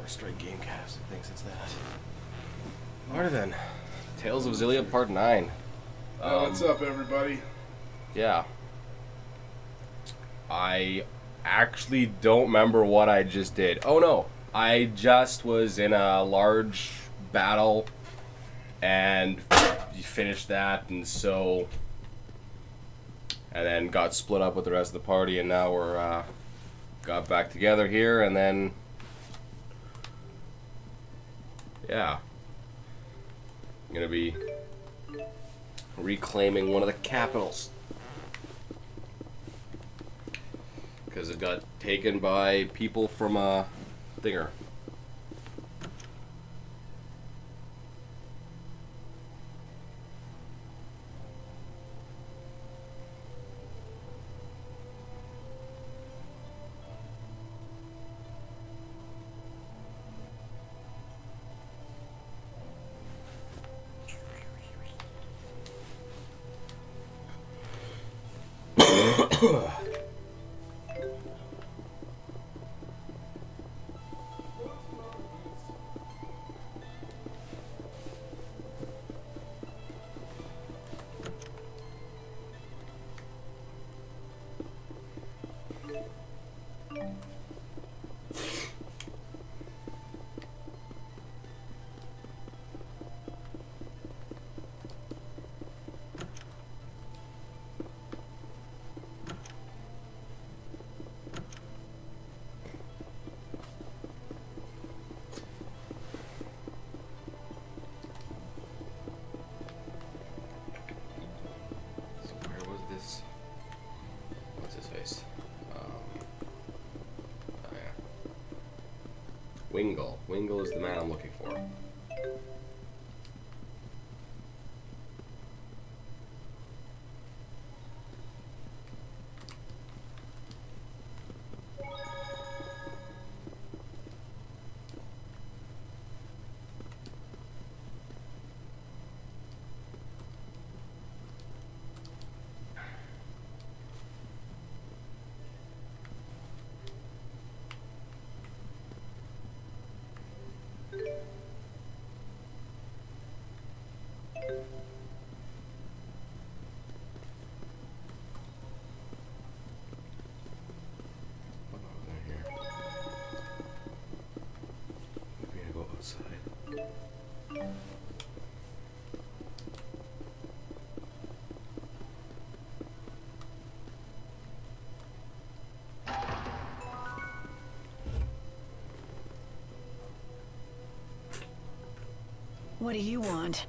Straight GameCast. It thinks it's that. Alright then. Tales of Xillia Part 9. What's up, everybody? Yeah. I actually don't remember what I just did. Oh no. I just was in a large battle and finished that, and so... and then got split up with the rest of the party, and now we're got back together here, and then... yeah. I'm gonna be reclaiming one of the capitals. Because it got taken by people from a thinger. Wingle. Wingle is the man I'm looking for. What do you want?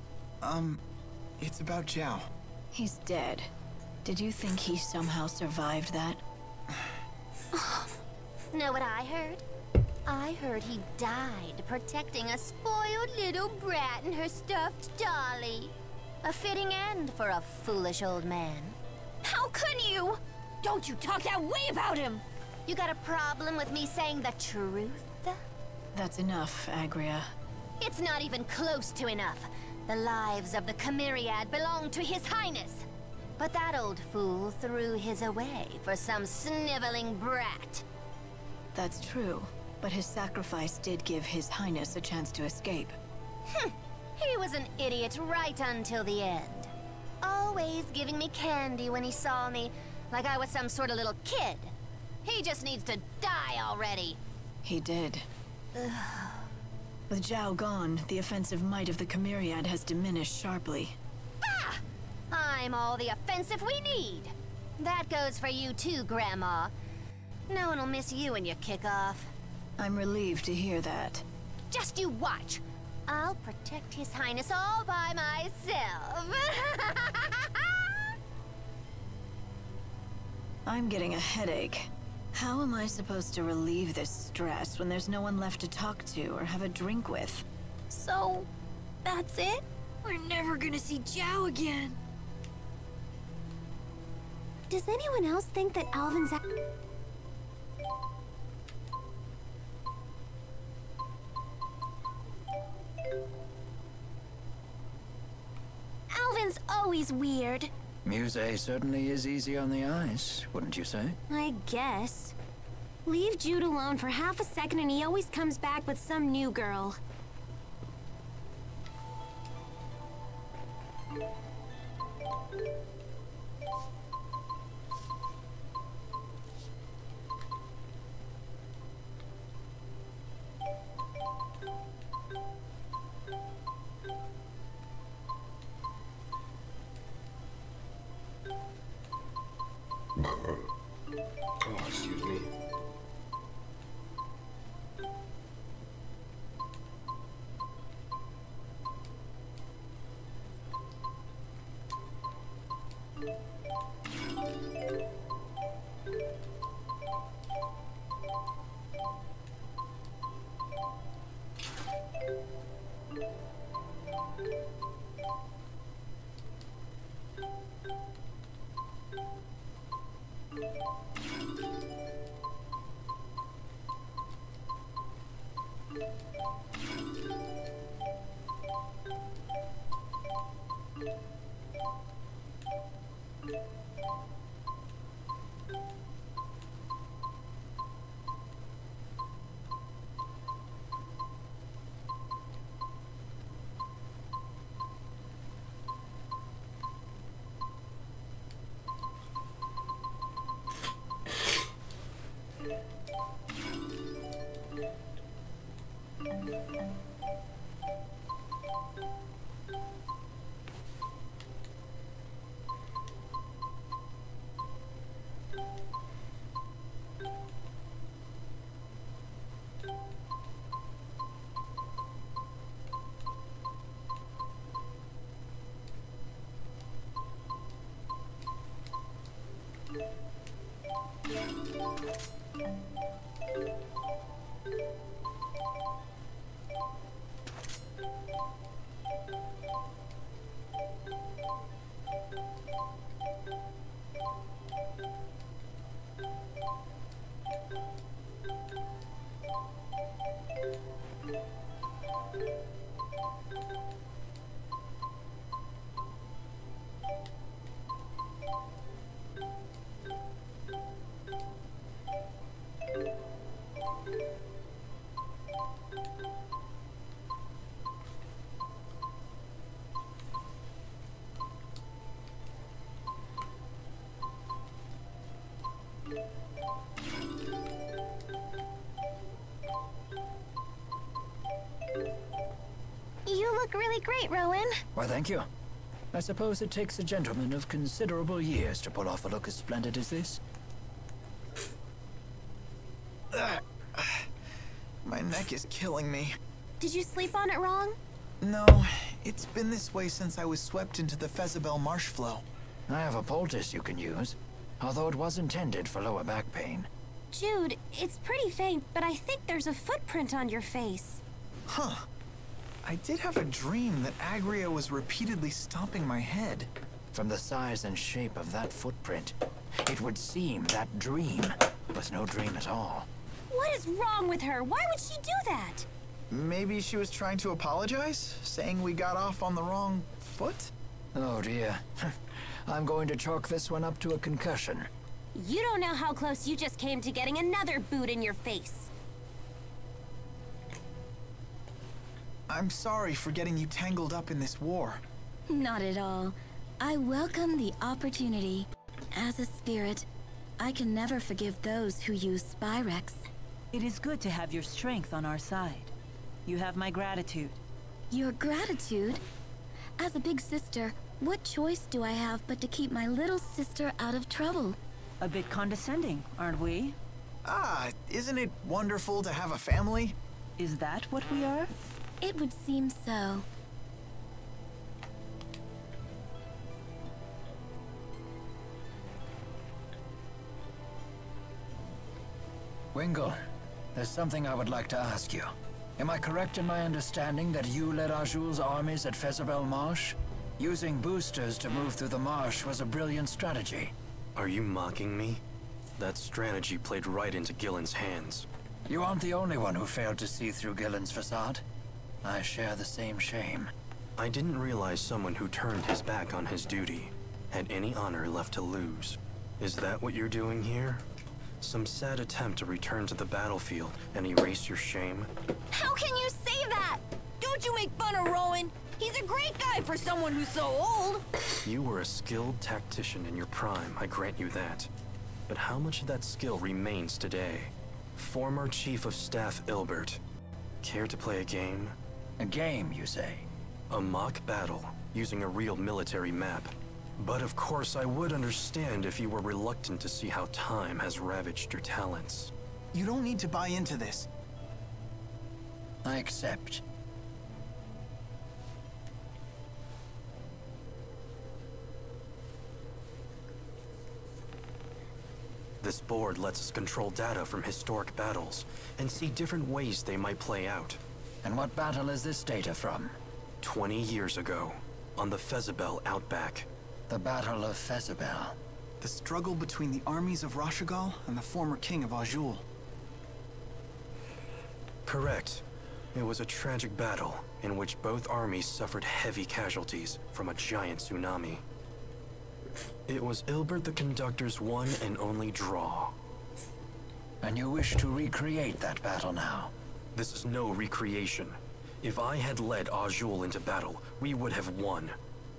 It's about Zhao. He's dead. Did you think he somehow survived that? Know what I heard? I heard he died protecting a spoiled little brat and her stuffed dolly. A fitting end for a foolish old man. How could you? Don't you talk that way about him! You got a problem with me saying the truth? That's enough, Agria. It's not even close to enough. The lives of the Chimeriad belong to His Highness. But that old fool threw his away for some sniveling brat. That's true, but his sacrifice did give His Highness a chance to escape. He was an idiot right until the end. Always giving me candy when he saw me, like I was some sort of little kid. He just needs to die already. He did. With Zhao gone, the offensive might of the Chimeriad has diminished sharply. Bah! I'm all the offensive we need. That goes for you too, Grandma. No one will miss you when you kick off. I'm relieved to hear that. Just you watch. I'll protect His Highness all by myself. I'm getting a headache. How am I supposed to relieve this stress when there's no one left to talk to or have a drink with? So, that's it? We're never gonna see Zhao again. Does anyone else think that Alvin's... Alvin's always weird. Muse certainly is easy on the eyes, wouldn't you say? I guess. Leave Jude alone for half a second and he always comes back with some new girl. Oh, excuse me. You look really great, Rowan. Why, thank you. I suppose it takes a gentleman of considerable years to pull off a look as splendid as this. My neck is killing me. Did you sleep on it wrong? No, it's been this way since I was swept into the Fezabel marsh flow. I have a poultice you can use, although it was intended for lower back pain. Jude, it's pretty faint, but I think there's a footprint on your face. Huh. I did have a dream that Agria was repeatedly stomping my head. From the size and shape of that footprint, it would seem that dream was no dream at all. What is wrong with her? Why would she do that? Maybe she was trying to apologize, saying we got off on the wrong foot? Oh dear. I'm going to chalk this one up to a concussion. You don't know how close you just came to getting another boot in your face. I'm sorry for getting you tangled up in this war. Not at all. I welcome the opportunity. As a spirit, I can never forgive those who use Spyrex. It is good to have your strength on our side. You have my gratitude. Your gratitude? As a big sister, what choice do I have but to keep my little sister out of trouble? A bit condescending, aren't we? Ah, isn't it wonderful to have a family? Is that what we are? It would seem so. Wingle, there's something I would like to ask you. Am I correct in my understanding that you led Arjul's armies at Fezabel Marsh? Using boosters to move through the marsh was a brilliant strategy. Are you mocking me? That strategy played right into Gillen's hands. You aren't the only one who failed to see through Gillen's facade. I share the same shame. I didn't realize someone who turned his back on his duty had any honor left to lose. Is that what you're doing here? Some sad attempt to return to the battlefield and erase your shame? How can you say that? Don't you make fun of Rowan. He's a great guy for someone who's so old. You were a skilled tactician in your prime, I grant you that. But how much of that skill remains today? Former Chief of Staff Ilbert. Care to play a game? A game, you say? A mock battle, using a real military map. But of course I would understand if you were reluctant to see how time has ravaged your talents. You don't need to buy into this. I accept. This board lets us control data from historic battles and see different ways they might play out. And what battle is this data from? 20 years ago, on the Fezabel Outback. The Battle of Fezabel. The struggle between the armies of Rashigal and the former king of Azul. Correct. It was a tragic battle in which both armies suffered heavy casualties from a giant tsunami. It was Ilbert the Conductor's one and only draw. And you wish to recreate that battle now? This is no recreation. If I had led Azul into battle, we would have won.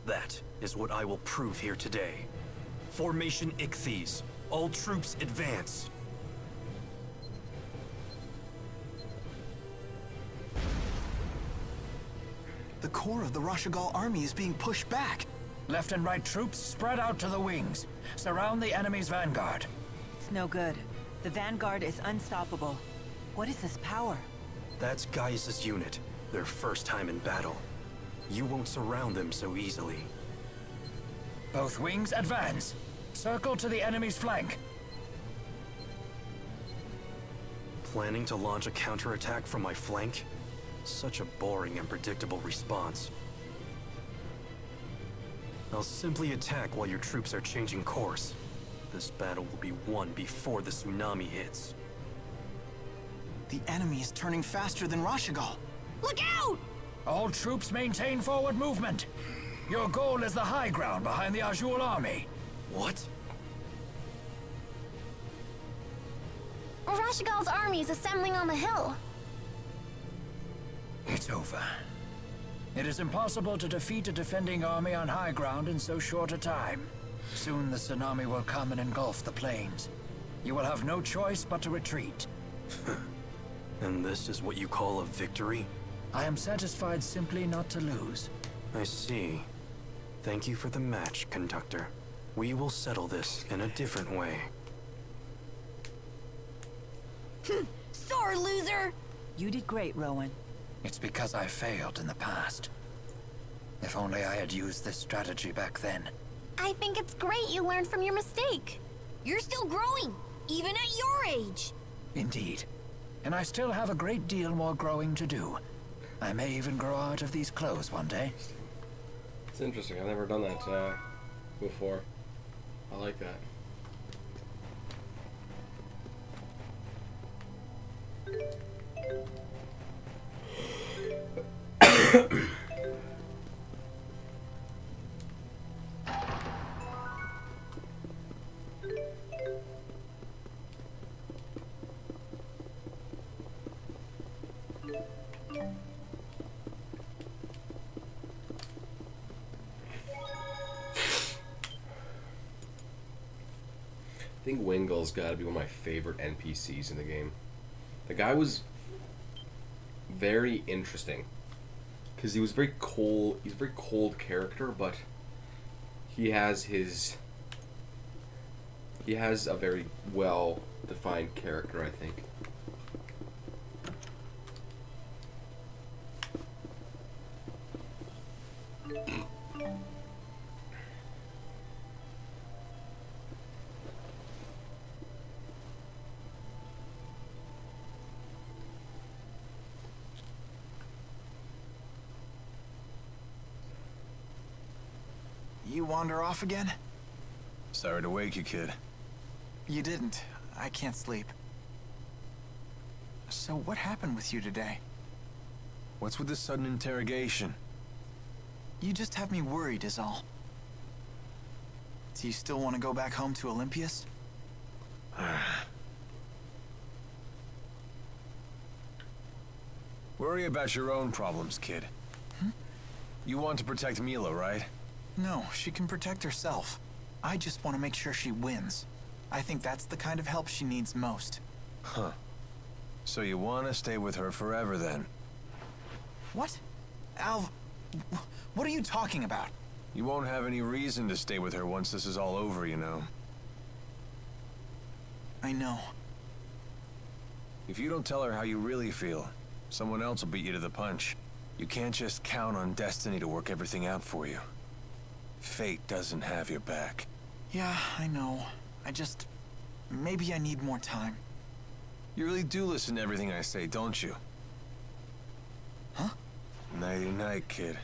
That is what I will prove here today. Formation Ichthyes. All troops advance. The core of the Rashigal army is being pushed back. Left and right troops spread out to the wings. Surround the enemy's vanguard. It's no good. The vanguard is unstoppable. What is this power? That's Gaius' unit. Their first time in battle. You won't surround them so easily. Both wings advance. Circle to the enemy's flank. Planning to launch a counterattack from my flank? Such a boring and predictable response. I'll simply attack while your troops are changing course. This battle will be won before the tsunami hits. The enemy is turning faster than Rashigal. Look out! All troops maintain forward movement. Your goal is the high ground behind the Azul army. What? Rashigal's army is assembling on the hill. It's over. It is impossible to defeat a defending army on high ground in so short a time. Soon the tsunami will come and engulf the plains. You will have no choice but to retreat. And this is what you call a victory? I am satisfied simply not to lose. I see. Thank you for the match, Conductor. We will settle this in a different way. Sore loser! You did great, Rowan. It's because I failed in the past. If only I had used this strategy back then. I think it's great you learned from your mistake. You're still growing, even at your age. Indeed. And I still have a great deal more growing to do. I may even grow out of these clothes one day. It's interesting. I've never done that before. I like that. I think Wingle's got to be one of my favorite NPCs in the game. The guy was very interesting because he was very cold. He's a very cold character, but he has a very well defined character, I think. You wander off again? Sorry to wake you, kid. You didn't. I can't sleep. So what happened with you today? What's with this sudden interrogation? You just have me worried is all. Do you still want to go back home to Olympias? Worry about your own problems, kid. You want to protect Mila, right? No, she can protect herself. I just want to make sure she wins. I think that's the kind of help she needs most. Huh. So you want to stay with her forever, then? What? Alv, what are you talking about? You won't have any reason to stay with her once this is all over, you know. I know. If you don't tell her how you really feel, someone else will beat you to the punch. You can't just count on destiny to work everything out for you. Fate doesn't have your back. Yeah, I know. Maybe I need more time. You really do listen to everything I say, don't you? Huh? Nighty-night, kid.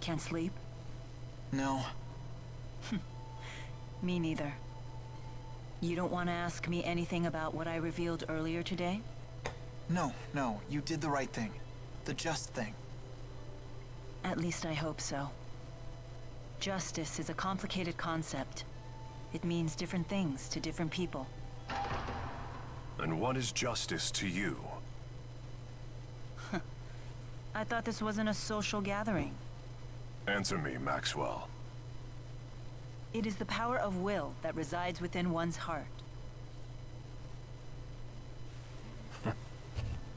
Can't sleep? No. Me neither. You don't want to ask me anything about what I revealed earlier today? No, you did the right thing. The just thing. At least I hope so. Justice is a complicated concept. It means different things to different people. And what is justice to you? I thought this wasn't a social gathering. Answer me, Maxwell. It is the power of will that resides within one's heart.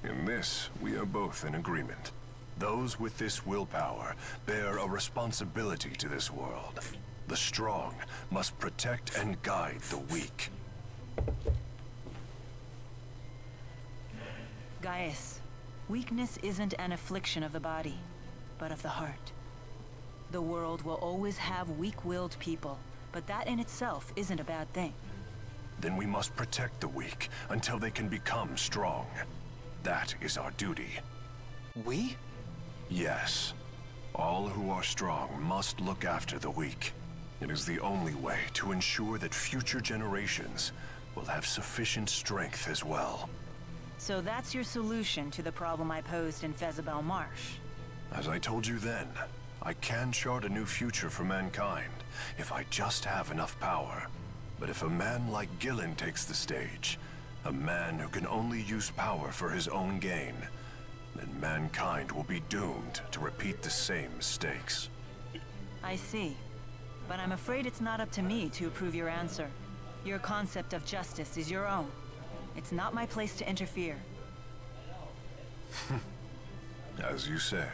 In this, we are both in agreement. Those with this willpower bear a responsibility to this world. The strong must protect and guide the weak. Gaius, weakness isn't an affliction of the body, but of the heart. The world will always have weak-willed people, but that in itself isn't a bad thing. Then we must protect the weak until they can become strong. That is our duty. We? Yes. All who are strong must look after the weak. It is the only way to ensure that future generations will have sufficient strength as well. So that's your solution to the problem I posed in Fezabel Marsh? As I told you then, I can chart a new future for mankind if I just have enough power. But if a man like Gillen takes the stage, a man who can only use power for his own gain, then mankind will be doomed to repeat the same mistakes. I see. But I'm afraid it's not up to me to approve your answer. Your concept of justice is your own. It's not my place to interfere. As you say.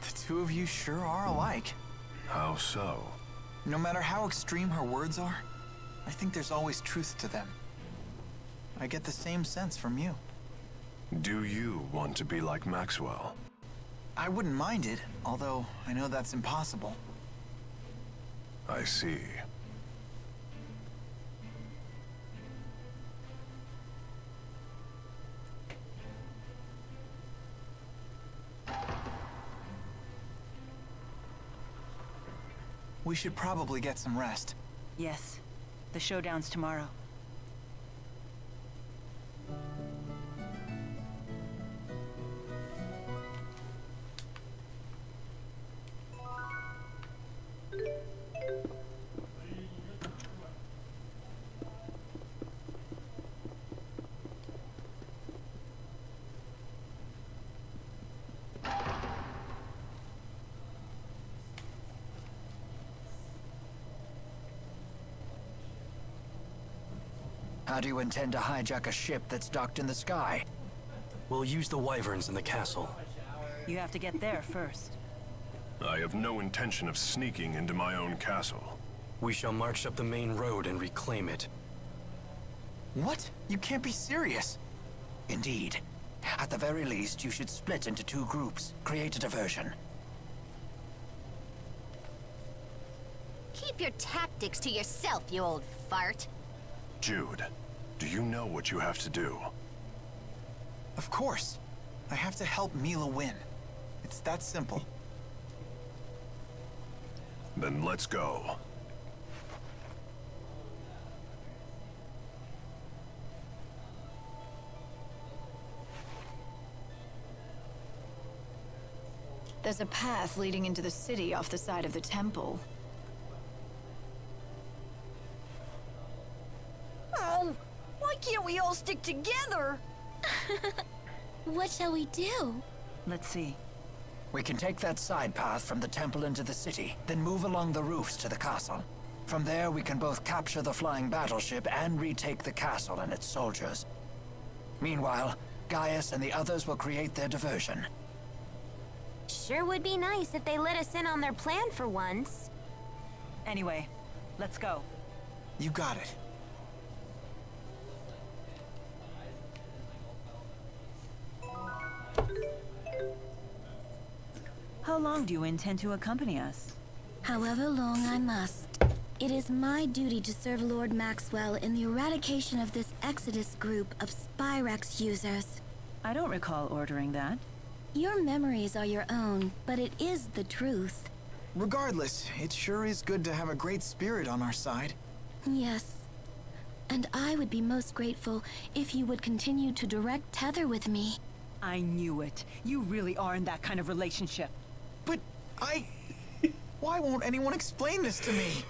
The two of you sure are alike. How so? No matter how extreme her words are, I think there's always truth to them. I get the same sense from you. Do you want to be like Maxwell? I wouldn't mind it, although I know that's impossible. I see. We should probably get some rest. Yes. The showdown's tomorrow. How do you intend to hijack a ship that's docked in the sky? We'll use the wyverns in the castle. You have to get there first. I have no intention of sneaking into my own castle. We shall march up the main road and reclaim it. What? You can't be serious. Indeed. At the very least, you should split into 2 groups. Create a diversion. Keep your tactics to yourself, you old fart. Jude, do you know what you have to do? Of course. I have to help Mila win. It's that simple. Then let's go. There's a path leading into the city off the side of the temple. Oh, why can't we all stick together? What shall we do? Let's see. We can take that side path from the temple into the city, then move along the roofs to the castle. From there, we can both capture the flying battleship and retake the castle and its soldiers. Meanwhile, Gaius and the others will create their diversion. Sure would be nice if they let us in on their plan for once. Anyway, let's go. You got it. How long do you intend to accompany us? However long I must. It is my duty to serve Lord Maxwell in the eradication of this Exodus group of Spyrex users. I don't recall ordering that. Your memories are your own, but it is the truth. Regardless, it sure is good to have a great spirit on our side. Yes. And I would be most grateful if you would continue to direct tether with me. I knew it. You really are in that kind of relationship. But why won't anyone explain this to me?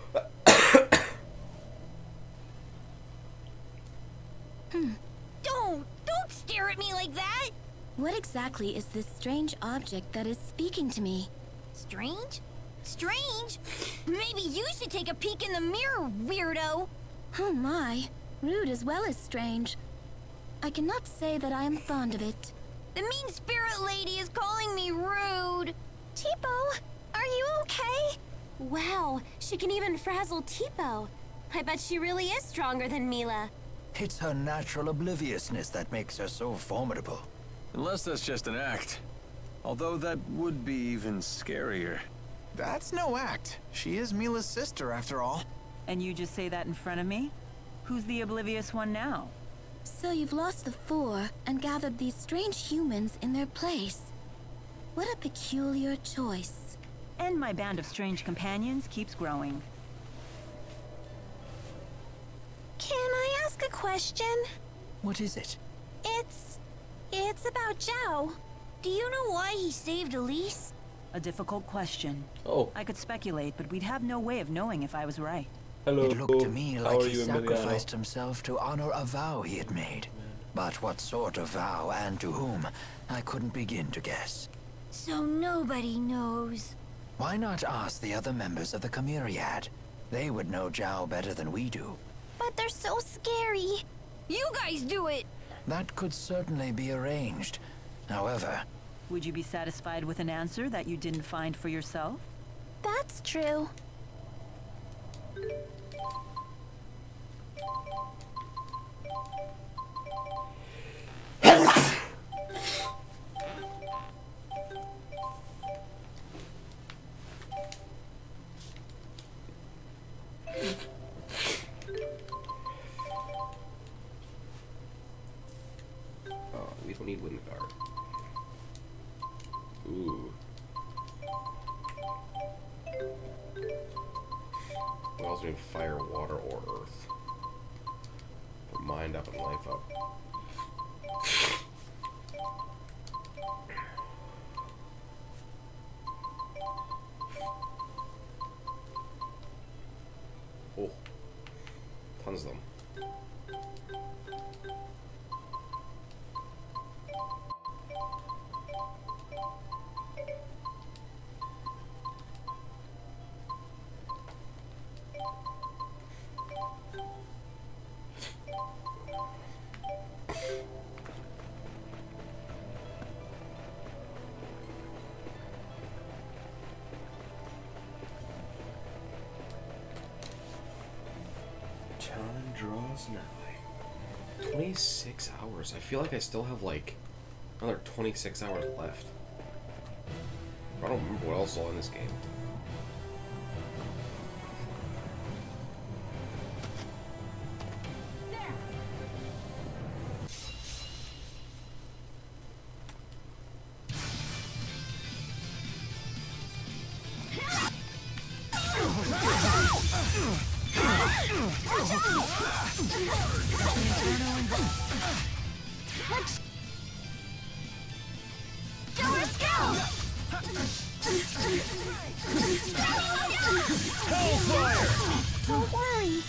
Don't stare at me like that! What exactly is this strange object that is speaking to me? Strange? Strange? Maybe you should take a peek in the mirror, weirdo! Oh my, rude as well as strange. I cannot say that I am fond of it. The mean spirit lady is calling me rude! Tipo, are you okay? Wow, she can even frazzle Tipo. I bet she really is stronger than Mila. It's her natural obliviousness that makes her so formidable. Unless that's just an act. Although that would be even scarier. That's no act. She is Mila's sister, after all. And you just say that in front of me? Who's the oblivious one now? So you've lost the 4 and gathered these strange humans in their place. What a peculiar choice. And my band of strange companions keeps growing. Can I ask a question? What is it? It's about Zhao. Do you know why he saved Elise? A difficult question. Oh. I could speculate, but we'd have no way of knowing if I was right. Hello. It looked to me How like are he you, sacrificed himself to honor a vow he had made. But what sort of vow and to whom, I couldn't begin to guess. So nobody knows. Why not ask the other members of the Chimeriad? They would know Zhao better than we do. But they're so scary. You guys do it! That could certainly be arranged. However... Would you be satisfied with an answer that you didn't find for yourself? That's true. We don't need wind guard. Ooh. We also need fire, water, or earth. For mind up and life up. Oh. Tons of them. Time draws nigh. 26 hours. I feel like I still have like another 26 hours left. I don't remember what else is all in this game. Don't worry.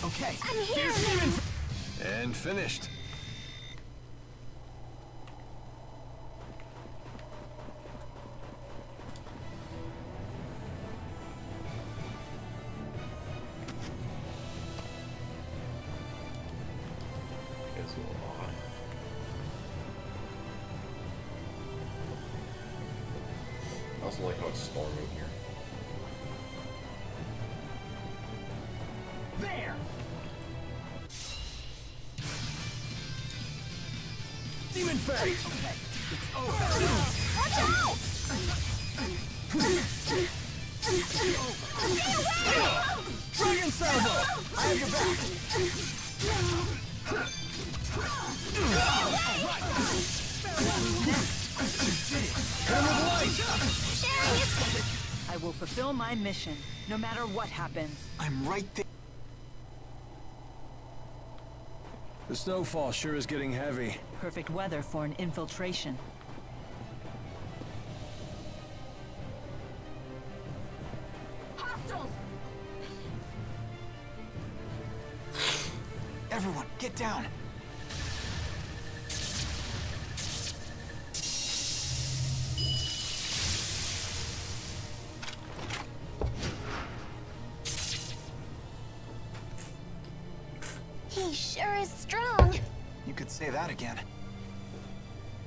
Okay. I'm here. And finished. It's a little odd. I also like how it's storming here. There! Demon face! Okay. It's over. Watch out! Dragon salvo! I have your back! I will fulfill my mission, no matter what happens. I'm right there. The snowfall sure is getting heavy. Perfect weather for an infiltration. Hostiles! Everyone, get down. He sure is strong. You could say that again.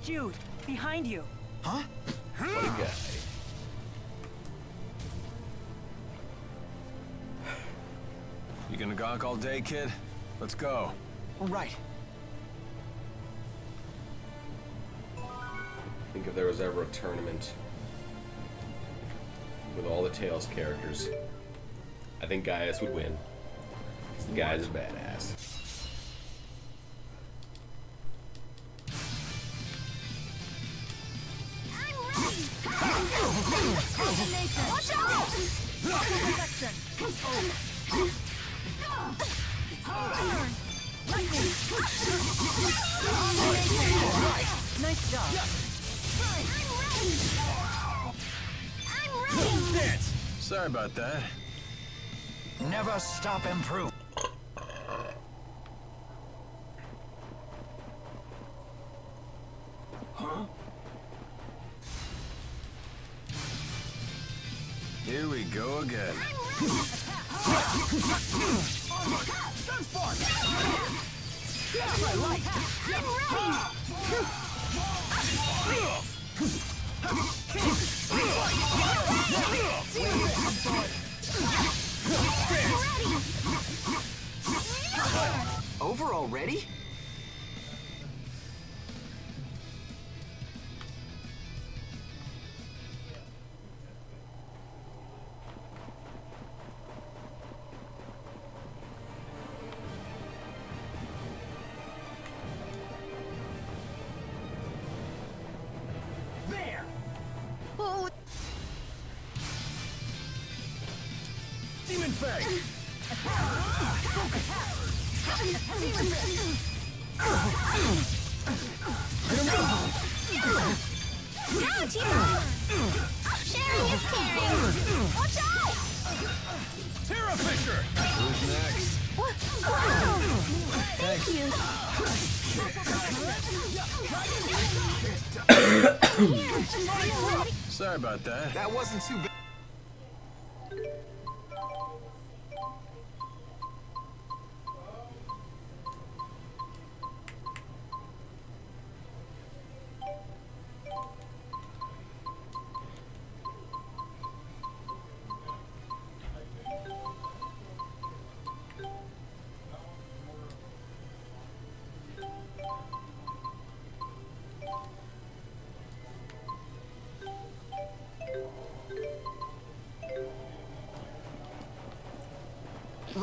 Jude, behind you. Huh? What a guy. You gonna gawk all day, kid? Let's go. All right. I think if there was ever a tournament with all the Tales characters, I think Gaius would win. The guy's a badass. Watch out! Nice job. I'm ready! Dance! Sorry about that. Never stop improving. Huh? Here we go again. Sunspark! That's my light! Over already? There! Oh, Demon Fang! go, Tito! Sharing is caring! Watch out! Terra Fisher! Who's next? Wow! Thank you! Sorry about that. That wasn't too bad.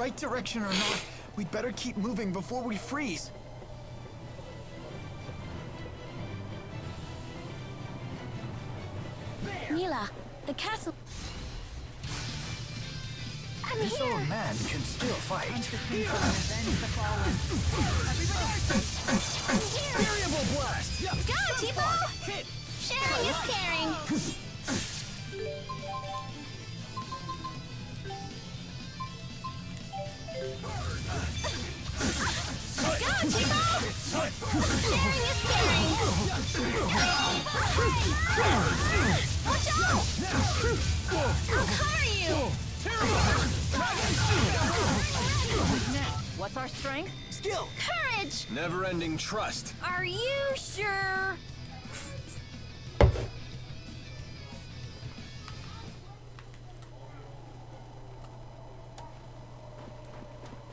right direction or not, we'd better keep moving before we freeze. Mila, the castle. I'm This here. old man can still fight. Variable blast! Go, Tipo! Sharing is caring. Go, Tipo! Sharing is caring. Watch out! I'll cover you. What's our strength? Skill! Courage! Never-ending trust. Are you sure?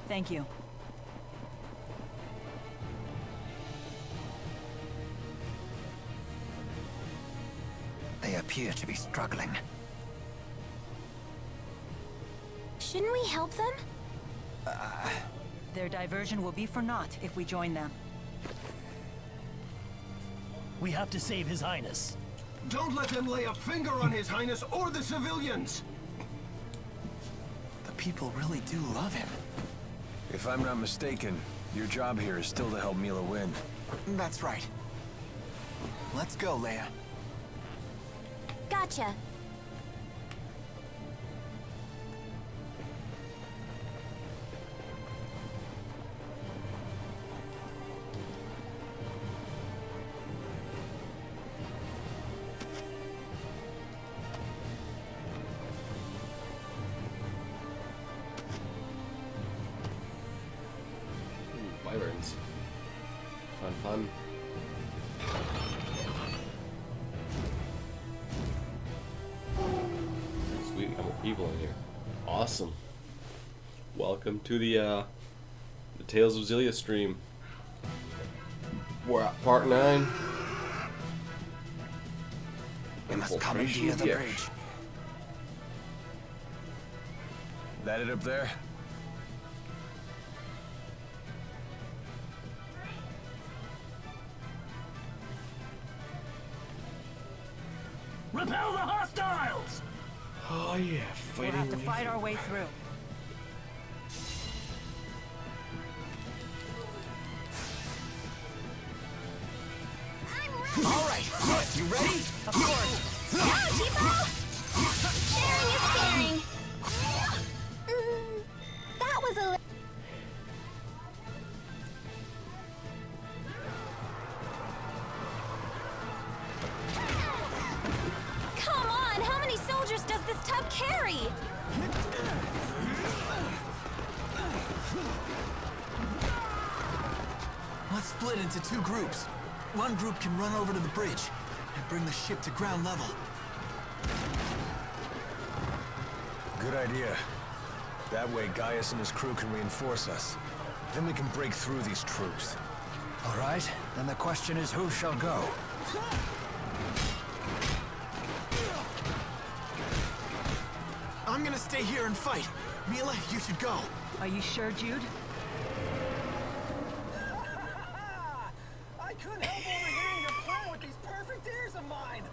Thank you. They appear to be struggling. Shouldn't we help them? Their diversion will be for naught if we join them. We have to save His Highness. Don't let them lay a finger on His Highness or the civilians! The people really do love him. If I'm not mistaken, your job here is still to help Mila win. That's right. Let's go, Leia. Gotcha. Wyverns. Fun, fun. Sweet number of people in here. Awesome. Welcome to the Tales of Xillia stream. We're at part 9. We must commandeer the bridge. That it up there? Repel the hostiles! Oh yeah, We'll fighting. have to fight our way through. All right, you ready? Of course. Go, Tipo! Sharing is caring. That was a... Come on, how many soldiers does this tub carry? Let's split into 2 groups. One group can run over to the bridge and bring the ship to ground level. Good idea. That way Gaius and his crew can reinforce us. Then we can break through these troops. All right, then the question is who shall go? I'm gonna stay here and fight. Mila, you should go. Are you sure, Jude? I couldn't help overhearing your plan with these perfect ears of mine!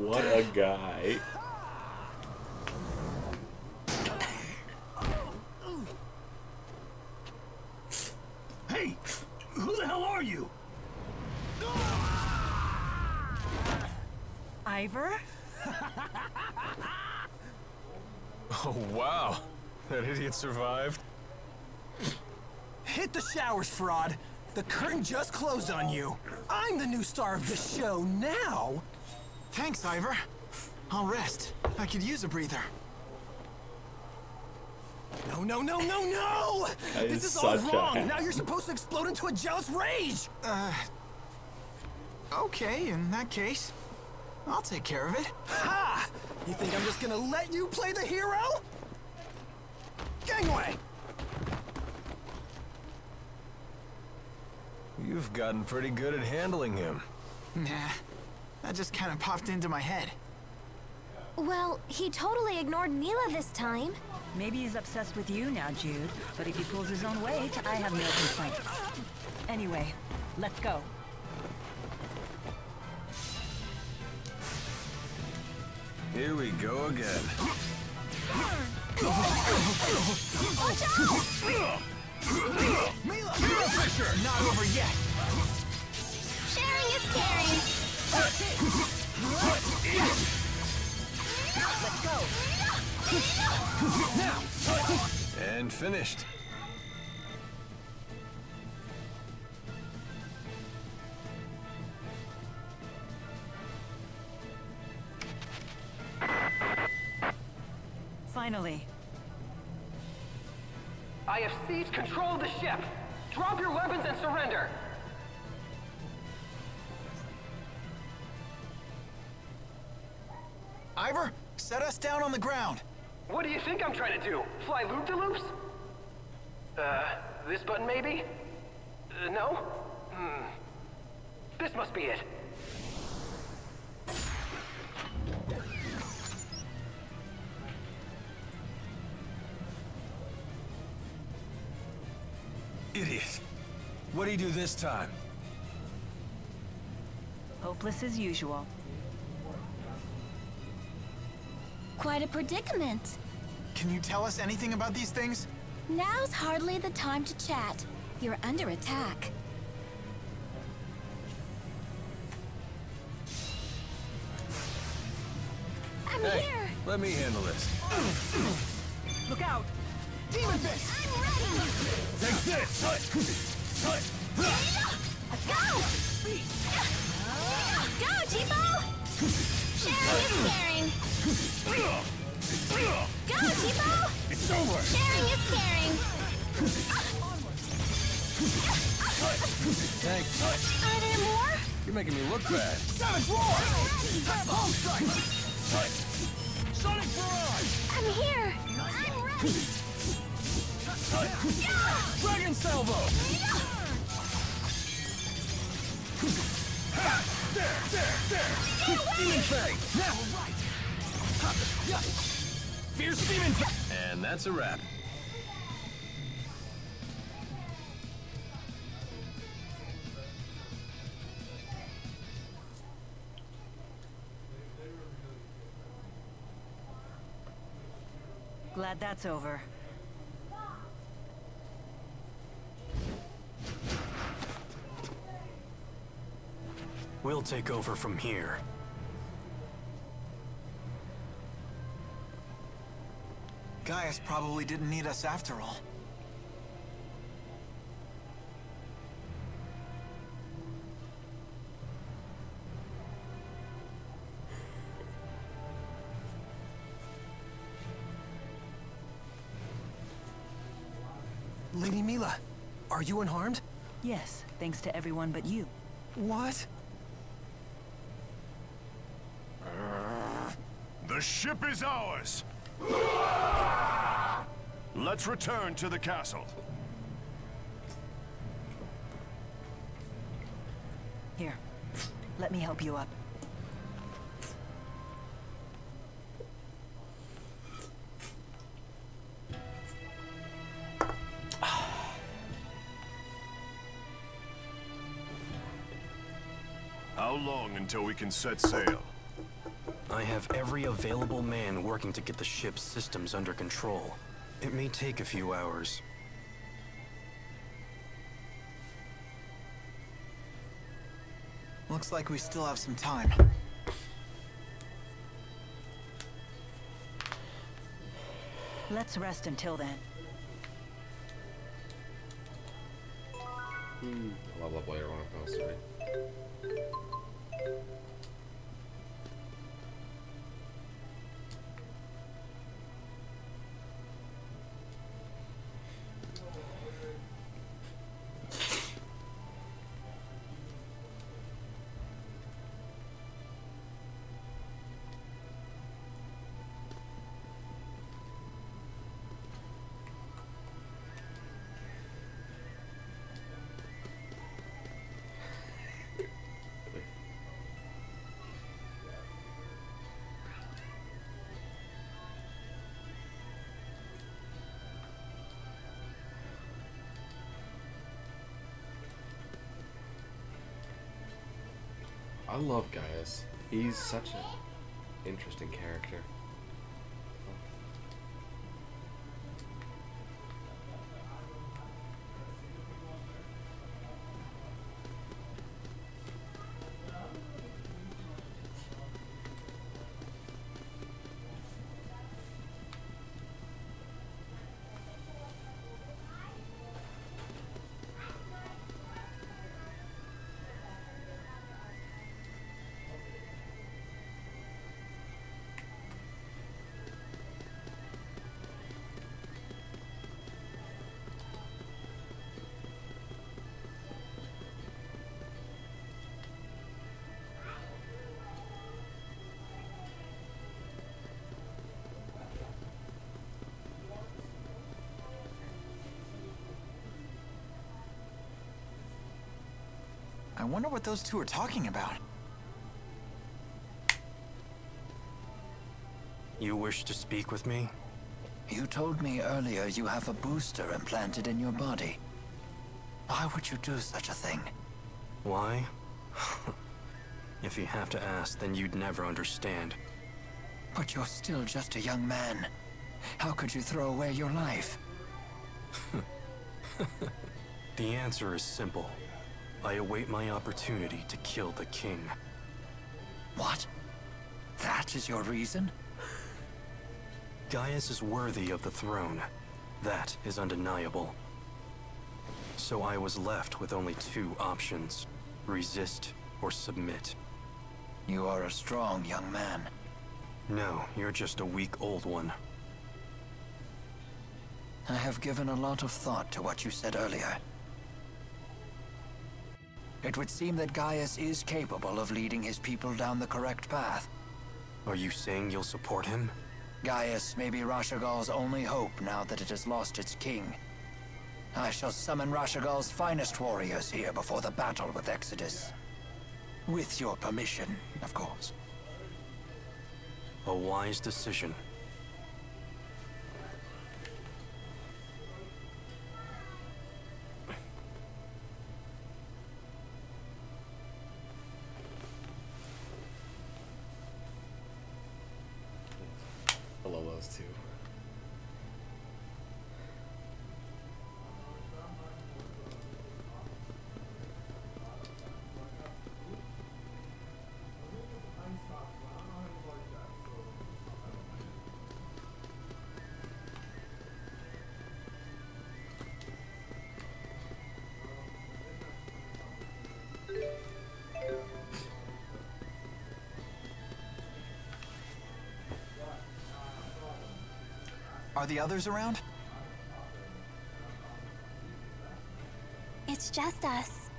What a guy. Hey! Who the hell are you? Ivor? Oh, wow. That idiot survived. Hit the showers, fraud! The curtain just closed on you. I'm the new star of this show now! Thanks, Ivor. I'll rest. I could use a breather. No, no, no, no, no! That This is is all such a wrong! hack. Now you're supposed to explode into a jealous rage! Okay, in that case, I'll take care of it. Ha! You think I'm just gonna let you play the hero? Gangway! You've gotten pretty good at handling him. Nah, that just kind of popped into my head. Well, he totally ignored Mila this time. Maybe he's obsessed with you now, Jude, but if he pulls his own weight, I have no complaints. Anyway, let's go. Here we go again. Watch out! Mila! Hero Fisher! Not over yet! Sharing is caring. Let's go! Now! And finished. Finally. I have seized control of the ship. Drop your weapons and surrender. Ivor, set us down on the ground. What do you think I'm trying to do? Fly loop-de-loops? This button maybe? No? This must be it. Idiot. What'd he do this time? Hopeless as usual. Quite a predicament. Can you tell us anything about these things? Now's hardly the time to chat. You're under attack. I'm Hey, here. let me handle this. Look out! Demon Fist! I'm ready. Take this! Go! Go, Tipo! Sharing is caring. Go, Tipo! It's over! Sharing is caring. Thanks. Are there more? You're making me look bad. Savage Roar! Home Strike! Sonic Barrage! I'm here. I'm ready. Dragon Salvo! There! Demon Fang! Now! Fierce Demon Fang! And that's a wrap. Glad that's over. We'll take over from here. Gaius probably didn't need us after all. Lady Mila, are you unharmed? Yes, thanks to everyone but you. What? The ship is ours! Let's return to the castle. Here, let me help you up. How long until we can set sail? I have every available man working to get the ship's systems under control. It may take a few hours. Looks like we still have some time. Let's rest until then. I'll level up later on if necessary. I love Gaius. He's such an interesting character. I wonder what those two are talking about. You wish to speak with me? You told me earlier you have a booster implanted in your body. Why would you do such a thing? Why? If you have to ask, then you'd never understand. But you're still just a young man. How could you throw away your life? The answer is simple. I await my opportunity to kill the king. What? That is your reason? Gaius is worthy of the throne. That is undeniable. So I was left with only two options. Resist or submit. You are a strong young man. No, you're just a weak old one. I have given a lot of thought to what you said earlier. It would seem that Gaius is capable of leading his people down the correct path. Are you saying you'll support him? Gaius may be Rashagal's only hope now that it has lost its king. I shall summon Rashagal's finest warriors here before the battle with Exodus. With your permission, of course. A wise decision. I love those two. Are the others around? It's just us.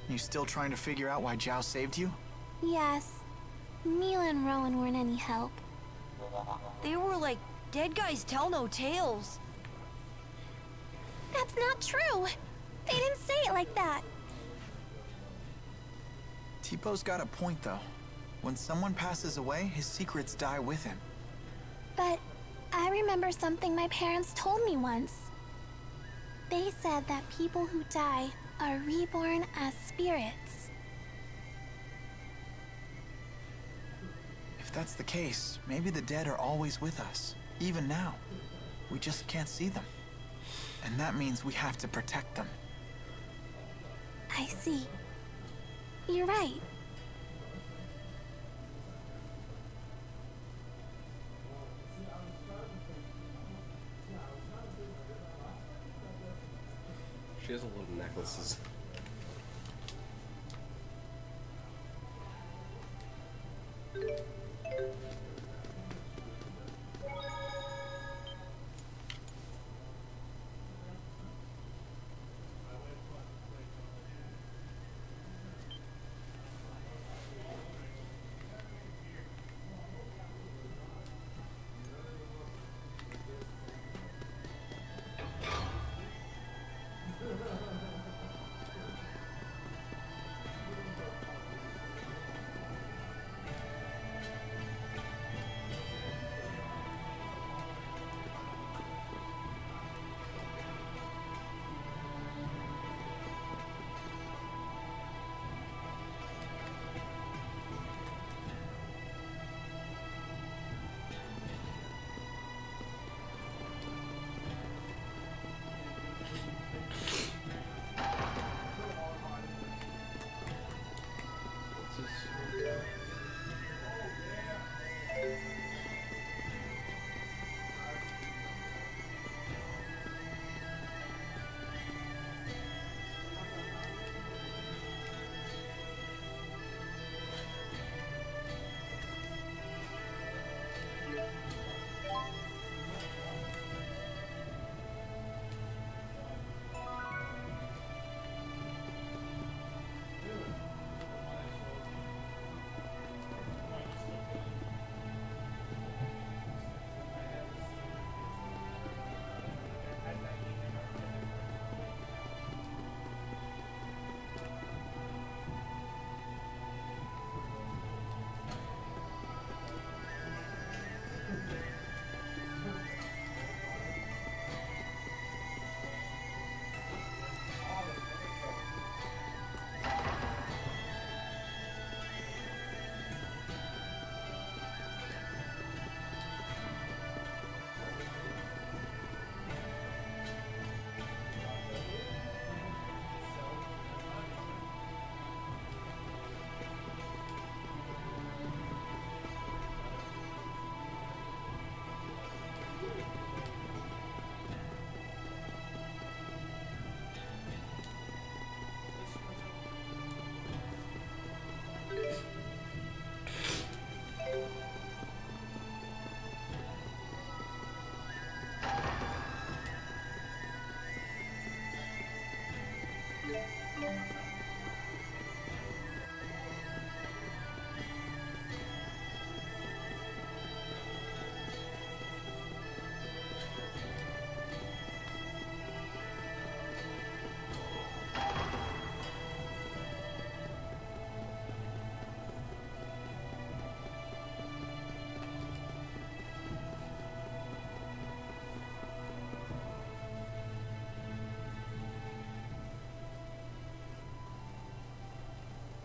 You still trying to figure out why Zhao saved you? Yes. Mila and Rowan weren't any help. They were like, dead guys tell no tales. That's not true. They didn't say it like that. Tipo's got a point, though. When someone passes away, his secrets die with him. But I remember something my parents told me once. They said that people who die are reborn as spirits. If that's the case, maybe the dead are always with us, even now. We just can't see them. And that means we have to protect them. I see. You're right. She has a little necklaces.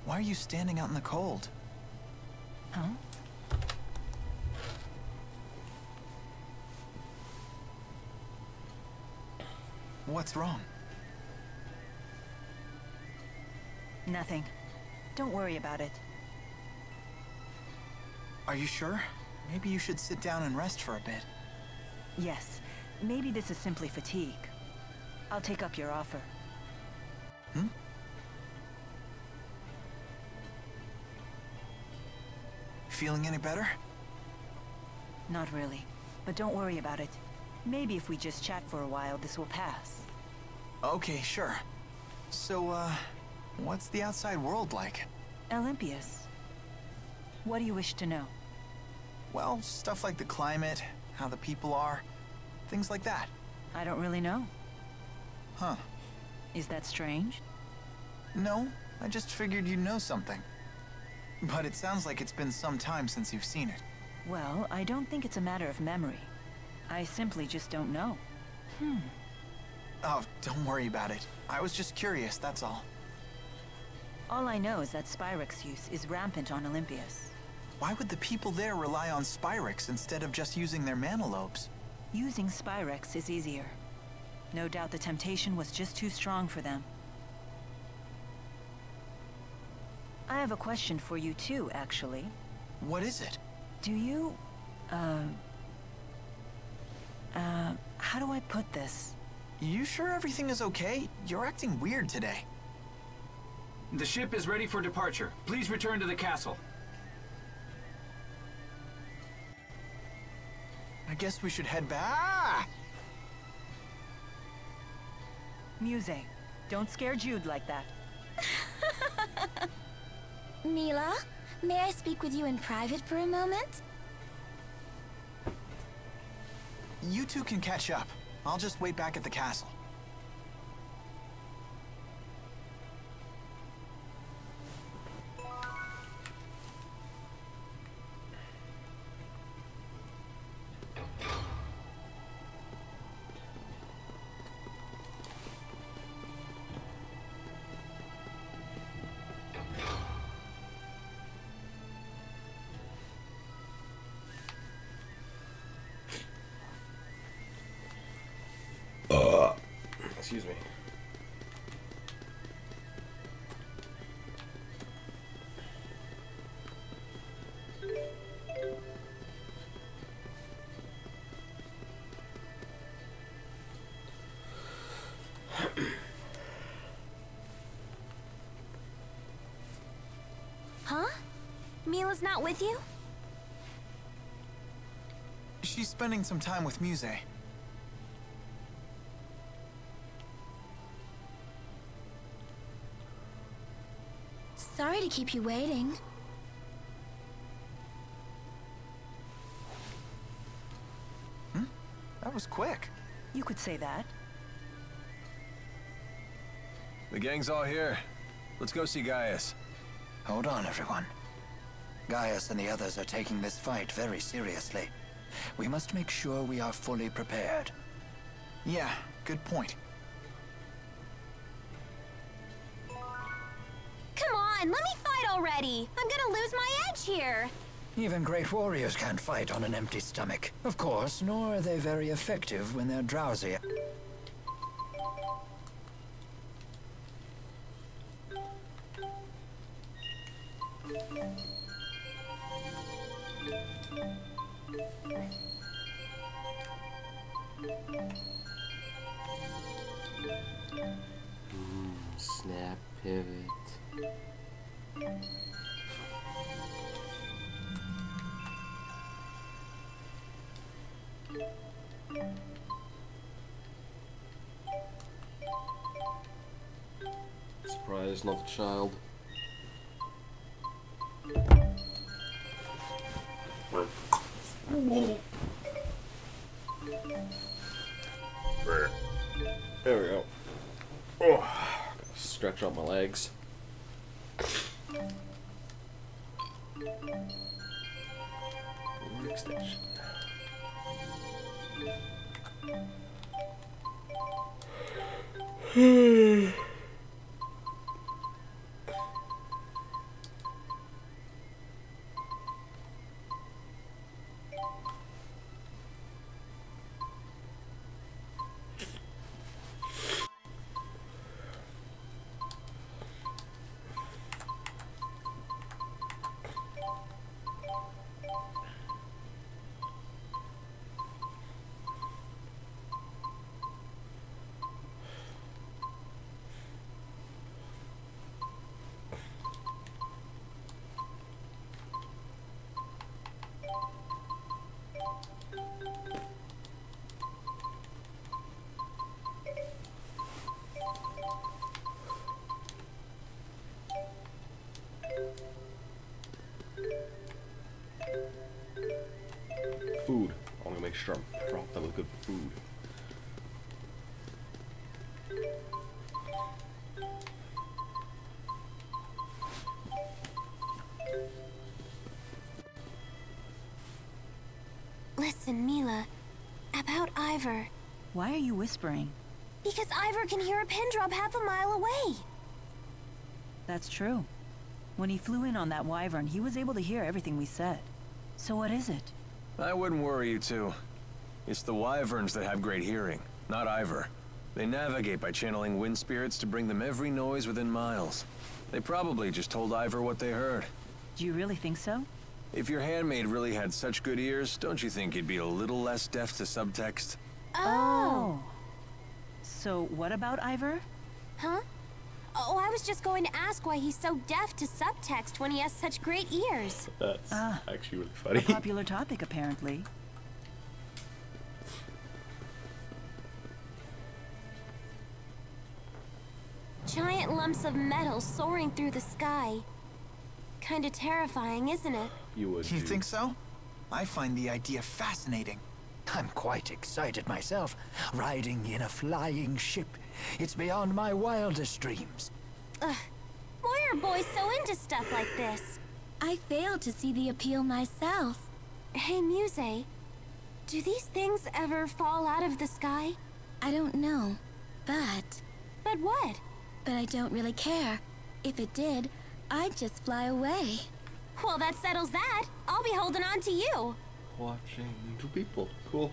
Why are you standing out in the cold? Huh? What's wrong? Nothing. Don't worry about it. Are you sure? Maybe you should sit down and rest for a bit. Yes. Maybe this is simply fatigue. I'll take up your offer. Hmm? Feeling any better? Not really. But don't worry about it. Maybe if we just chat for a while, this will pass. Okay, sure. So, what's the outside world like? Olympias. What do you wish to know? Well, stuff like the climate, how the people are, things like that. I don't really know. Huh. Is that strange? No, I just figured you'd know something. But it sounds like it's been some time since you've seen it. Well, I don't think it's a matter of memory. I simply just don't know. Oh, don't worry about it. I was just curious, that's all. All I know is that Spyrex use is rampant on Olympias. Why would the people there rely on Spyrex instead of just using their mana lobes? Using Spyrex is easier. No doubt the temptation was just too strong for them. I have a question for you too, actually. What is it? Do you, how do I put this? You sure everything is okay? You're acting weird today. The ship is ready for departure. Please return to the castle. I guess we should head back. Ah! Muse, don't scare Jude like that. Mila, may I speak with you in private for a moment? You two can catch up. I'll just wait back at the castle. Excuse me. Huh? Mila's not with you? She's spending some time with Muse. Sorry to keep you waiting. That was quick. You could say that. The gang's all here. Let's go see Gaius. Hold on, everyone. Gaius and the others are taking this fight very seriously. We must make sure we are fully prepared. Yeah, good point. Come on, let me fight already! I'm gonna lose my edge here! Even great warriors can't fight on an empty stomach. Of course, nor are they very effective when they're drowsy. Snap pivot. prize, not the child. There we go. Oh, stretch out my legs. Extension. Food. I want to make sure I'm propped up with good food. Listen, Mila, about Ivor. Why are you whispering? Because Ivor can hear a pin drop half a mile away. That's true. When he flew in on that wyvern, he was able to hear everything we said. So what is it? I wouldn't worry you two. It's the wyverns that have great hearing, not Ivor. They navigate by channeling wind spirits to bring them every noise within miles. They probably just told Ivor what they heard. Do you really think so? If your handmaid really had such good ears, don't you think he'd be a little less deaf to subtext? Oh. So what about Ivor? Huh? Oh, I was just going to ask why he's so deaf to subtext when he has such great ears. That's actually really funny. A popular topic, apparently. Giant lumps of metal soaring through the sky. Kinda terrifying, isn't it? You think so? I find the idea fascinating. I'm quite excited myself, riding in a flying ship. It's beyond my wildest dreams. Why are boys so into stuff like this? I failed to see the appeal myself. Hey, Muse, do these things ever fall out of the sky? I don't know, but... But what? But I don't really care. If it did, I'd just fly away. Well, that settles that. I'll be holding on to you. Watching two people. Cool.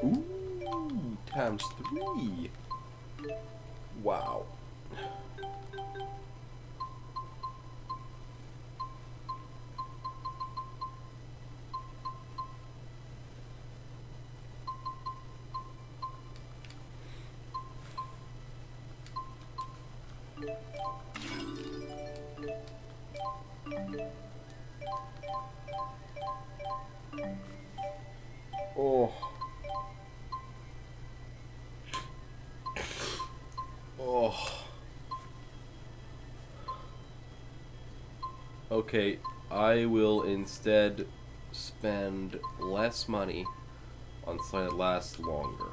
Ooh, ×3. Wow. Oh. Oh. Okay, I will instead spend less money on something that lasts longer.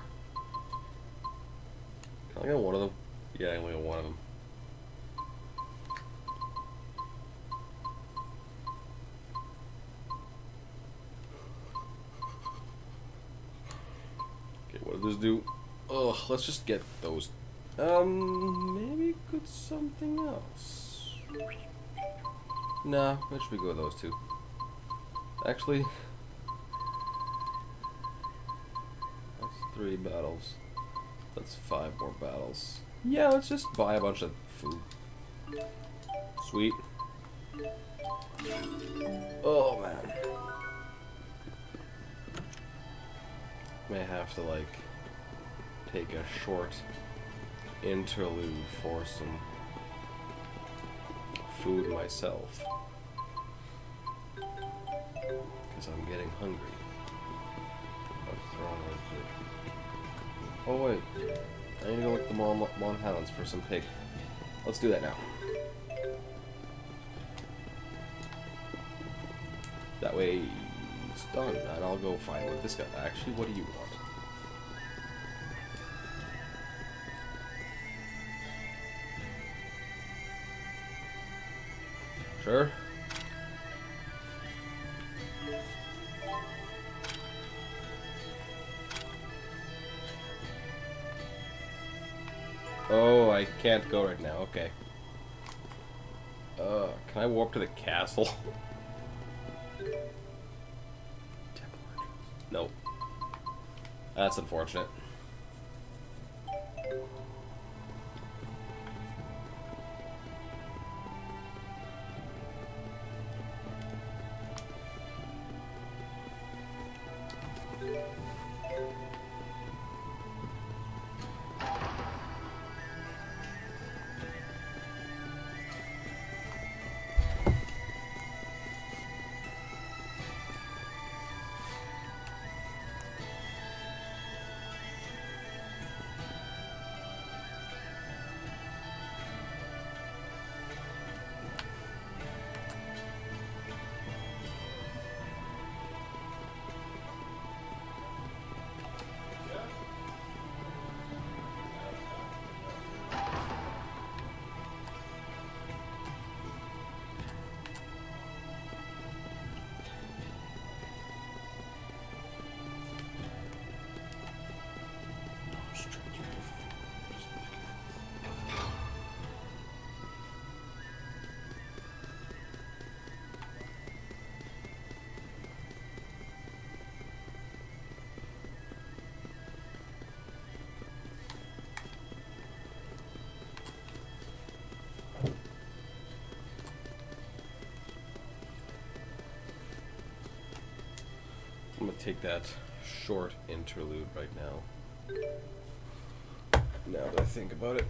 Can I get one of them? Yeah, I only got one of them. just do. Ugh, let's just get those. Maybe could something else. Nah, where should we go with those two? Actually, that's 3 battles. That's 5 more battles. Yeah, let's just buy a bunch of food. Sweet. Oh man. May have to like take a short interlude for some food myself. Because I'm getting hungry. Oh wait. I need to go look at the Mon Hounds for some pig. Let's do that now. That way it's done, and I'll go find what this guy. Actually, what do you want? Sure. Oh, I can't go right now. Okay. Can I warp to the castle? Nope. That's unfortunate. I'm gonna take that short interlude right now. Now that I think about it.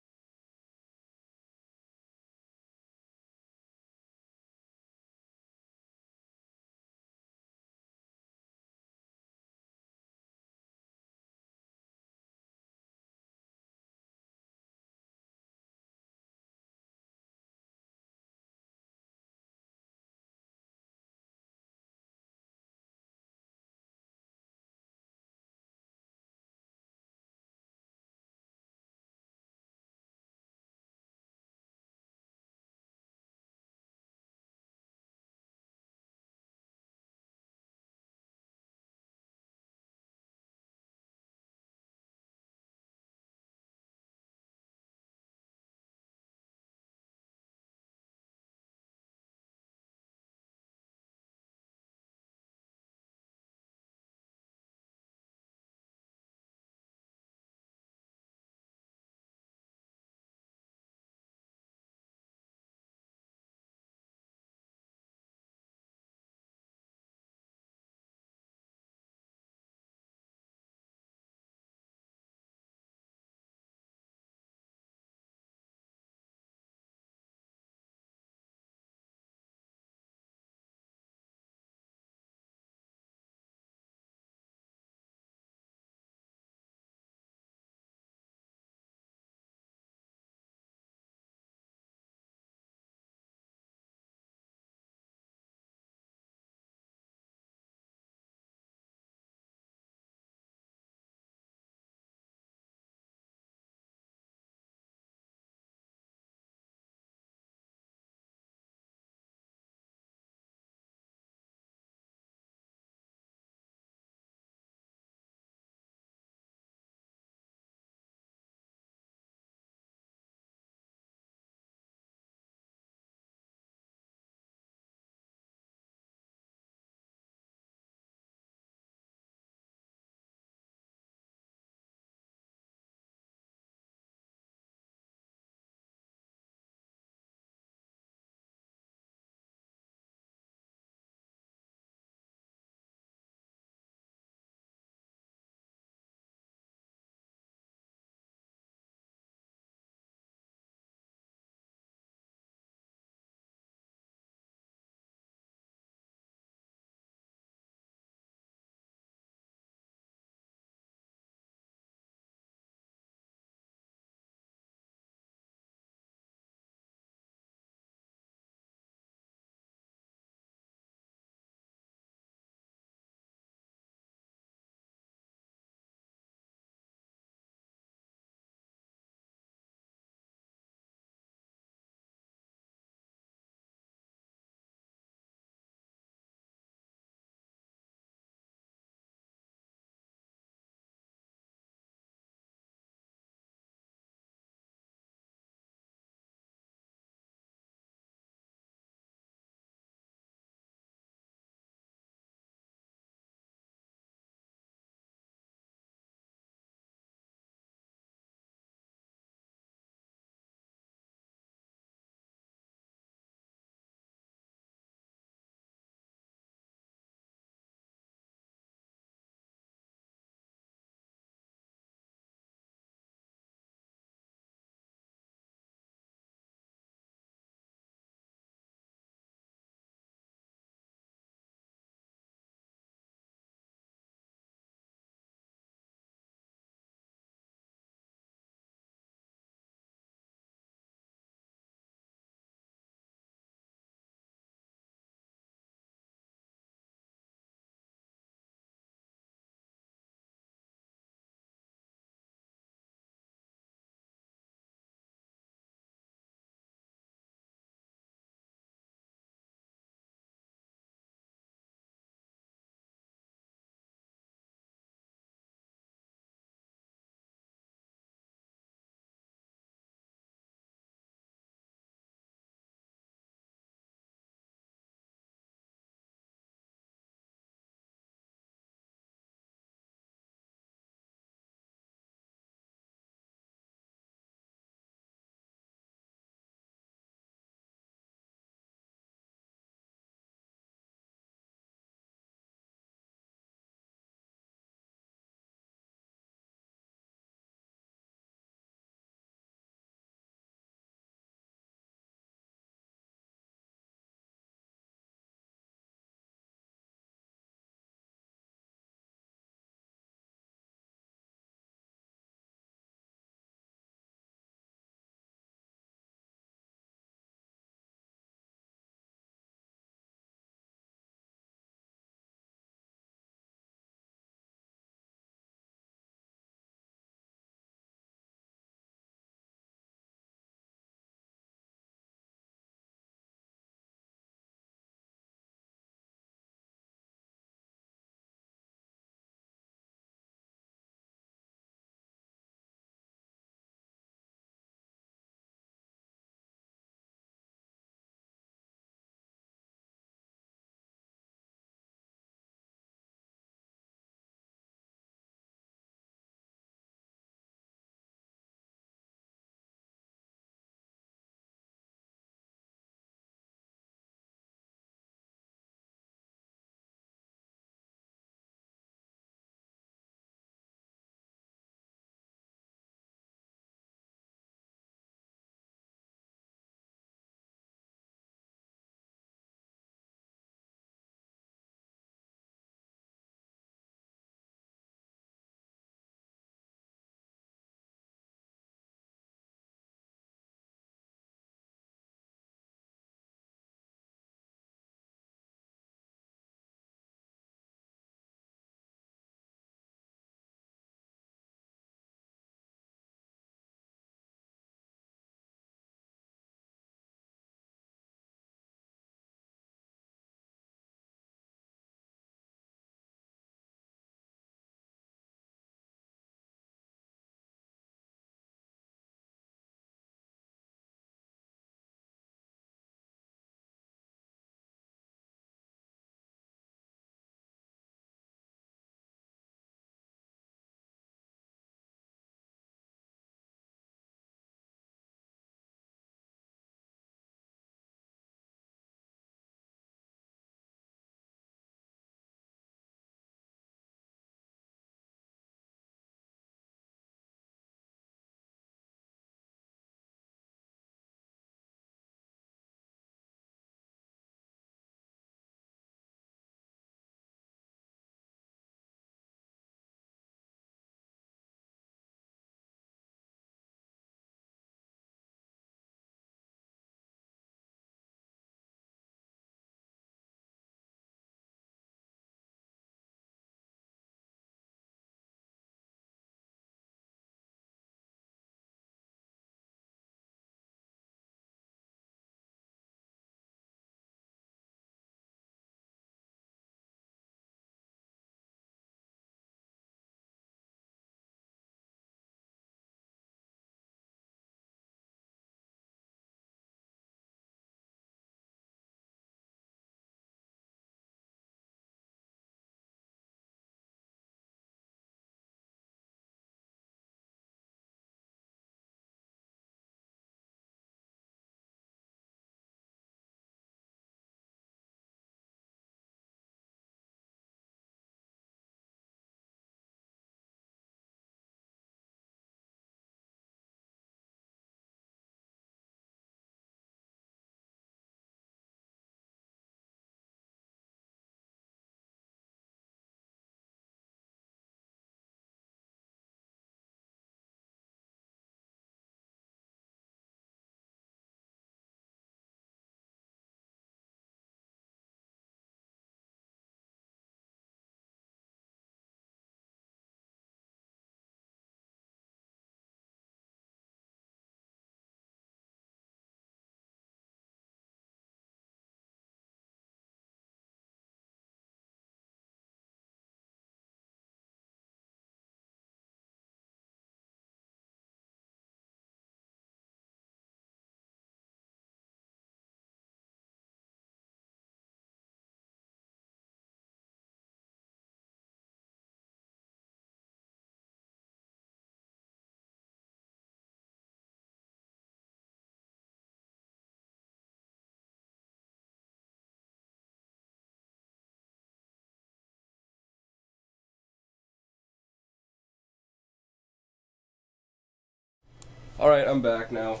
Alright, I'm back now.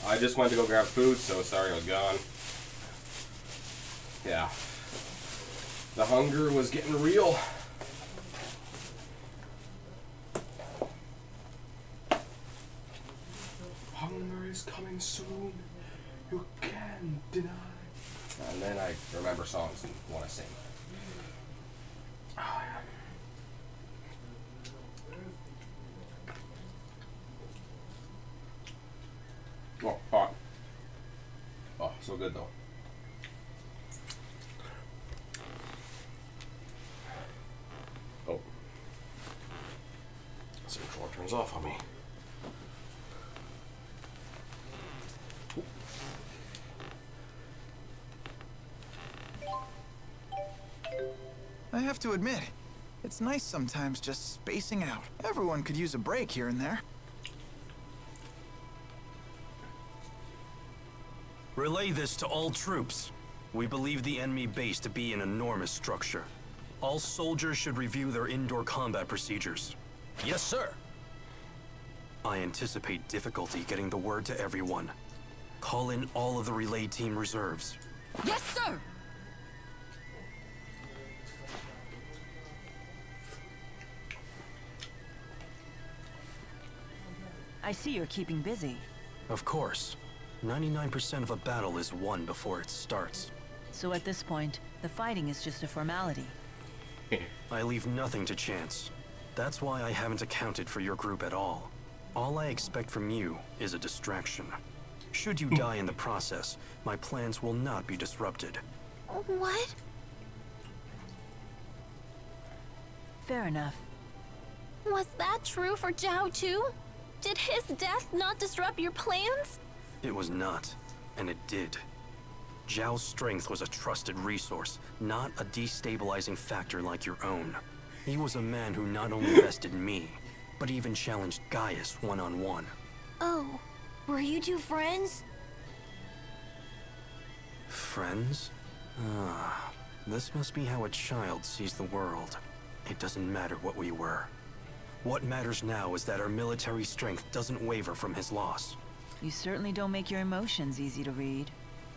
I just went to go grab food, so sorry I was gone. Yeah. The hunger was getting real. Hunger is coming soon. You can't deny. And then I remember songs and want to sing. Oh, yeah. Oh, hot. Oh, so good though. Oh. Let's see which one turns off on me. I have to admit, it's nice sometimes just spacing out. Everyone could use a break here and there. Relay this to all troops. We believe the enemy base to be an enormous structure. All soldiers should review their indoor combat procedures. Yes, sir. I anticipate difficulty getting the word to everyone. Call in all of the relay team reserves. Yes, sir! I see you're keeping busy. Of course. 99% of a battle is won before it starts. So at this point, the fighting is just a formality. I leave nothing to chance. That's why I haven't accounted for your group at all. All I expect from you is a distraction. Should you die in the process, my plans will not be disrupted. What? Fair enough. Was that true for Zhao too? Did his death not disrupt your plans? It was not, and it did. Zhao's strength was a trusted resource, not a destabilizing factor like your own. He was a man who not only bested me, but even challenged Gaius one-on-one. Oh, were you two friends? Friends? Ah, this must be how a child sees the world. It doesn't matter what we were. What matters now is that our military strength doesn't waver from his loss. You certainly don't make your emotions easy to read.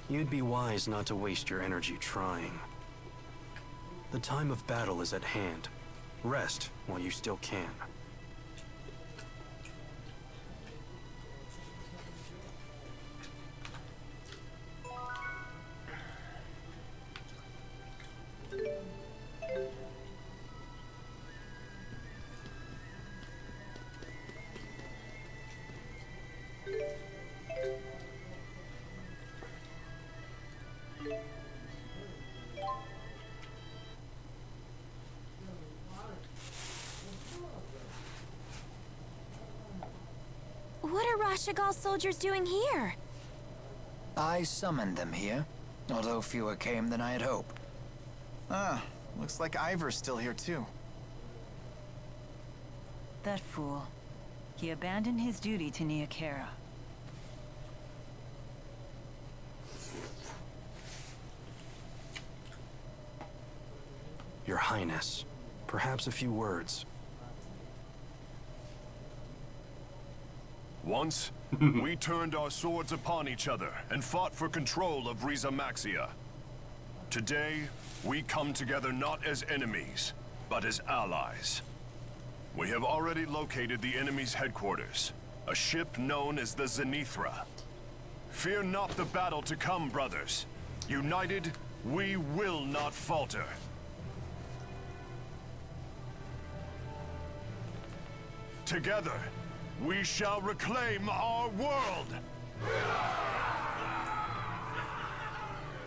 You'd be wise not to waste your energy trying. The time of battle is at hand. Rest while you still can. What are Rashagal's soldiers doing here? I summoned them here, although fewer came than I had hoped. Ah, looks like Ivor's still here too. That fool. He abandoned his duty to Neokera. Your Highness, perhaps a few words. Once, we turned our swords upon each other and fought for control of Riza Maxia. Today, we come together not as enemies, but as allies. We have already located the enemy's headquarters, a ship known as the Zenithra. Fear not the battle to come, brothers. United, we will not falter. Together, we shall reclaim our world!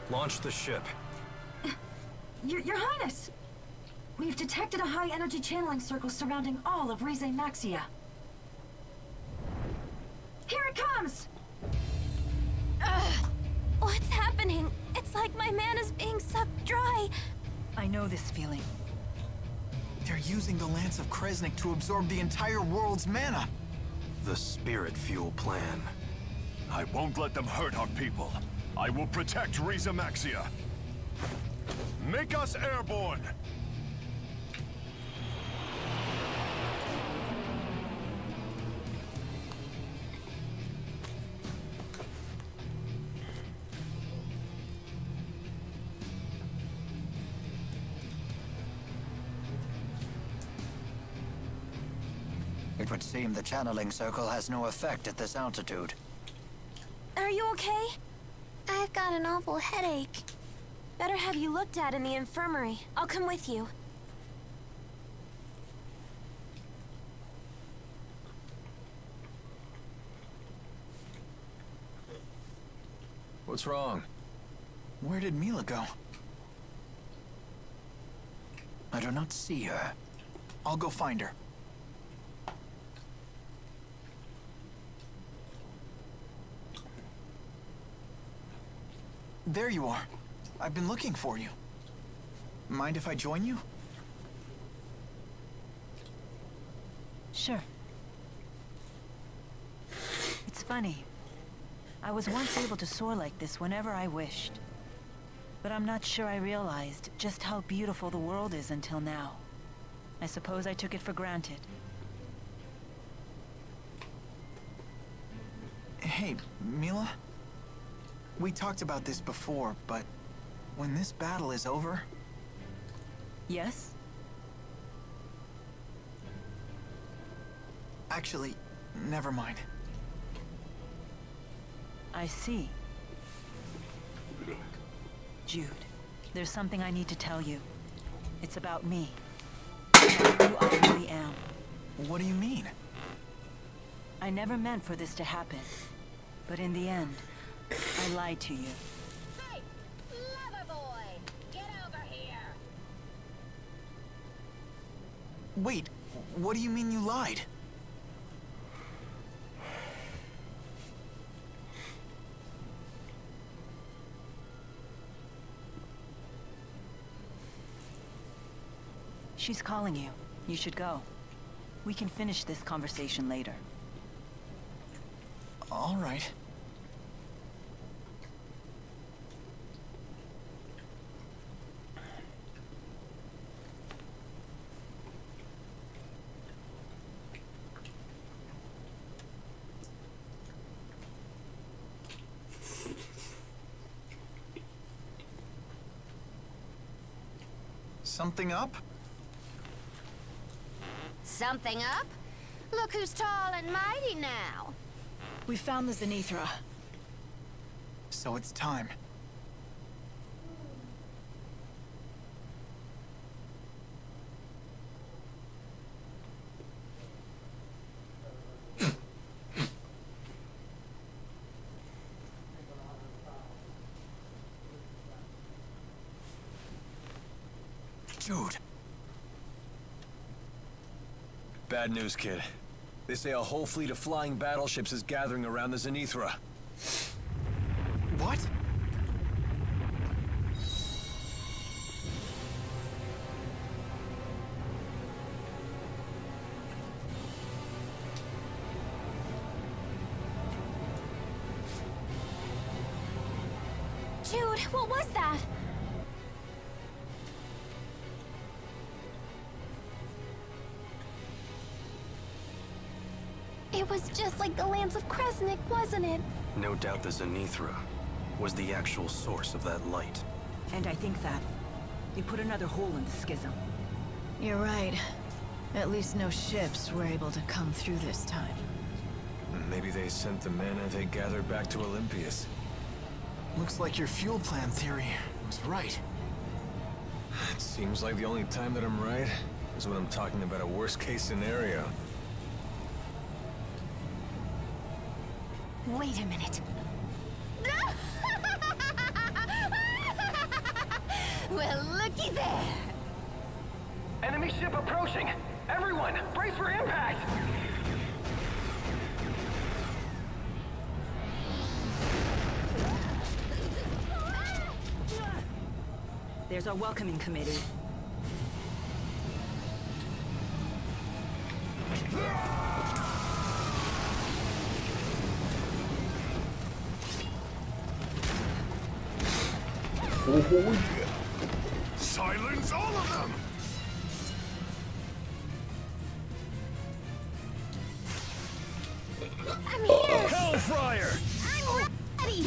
Launch the ship. Your Highness! We've detected a high-energy channeling circle surrounding all of Rize Maxia. Here it comes! What's happening? It's like my mana's being sucked dry. I know this feeling. They're using the Lance of Kresnik to absorb the entire world's mana. The spirit fuel plan. I won't let them hurt our people. I will protect Riza Maxia. Make us airborne! It would seem the channeling circle has no effect at this altitude. Are you okay? I've got an awful headache. Better have you looked at in the infirmary. I'll come with you. What's wrong? Where did Mila go? I do not see her. I'll go find her. There you are. I've been looking for you. Mind if I join you? Sure. It's funny. I was once able to soar like this whenever I wished. But I'm not sure I realized just how beautiful the world is until now. I suppose I took it for granted. Hey, Mila? We talked about this before, but when this battle is over... Yes? Actually, never mind. I see. Jude, there's something I need to tell you. It's about me. About who I really am. What do you mean? I never meant for this to happen. But in the end, I lied to you. Hey! Lover boy! Get over here! Wait, what do you mean you lied? She's calling you. You should go. We can finish this conversation later. All right. Something up? Something up? Look who's tall and mighty now. We found the Zenithra. So it's time. Jude. Bad news, kid. They say a whole fleet of flying battleships is gathering around the Zenithra. What? Jude, what was that? It was just like the Lance of Kresnik, wasn't it? No doubt the Zenithra was the actual source of that light. And I think that they put another hole in the schism. You're right. At least no ships were able to come through this time. Maybe they sent the mana they gathered back to Olympias. Looks like your fuel plan theory was right. It seems like the only time that I'm right is when I'm talking about a worst-case scenario. Wait a minute. Well, looky there. Enemy ship approaching. Everyone, brace for impact. There's our welcoming committee. Oh, yeah. Silence all of them! I'm here! Hellfire! I'm ready!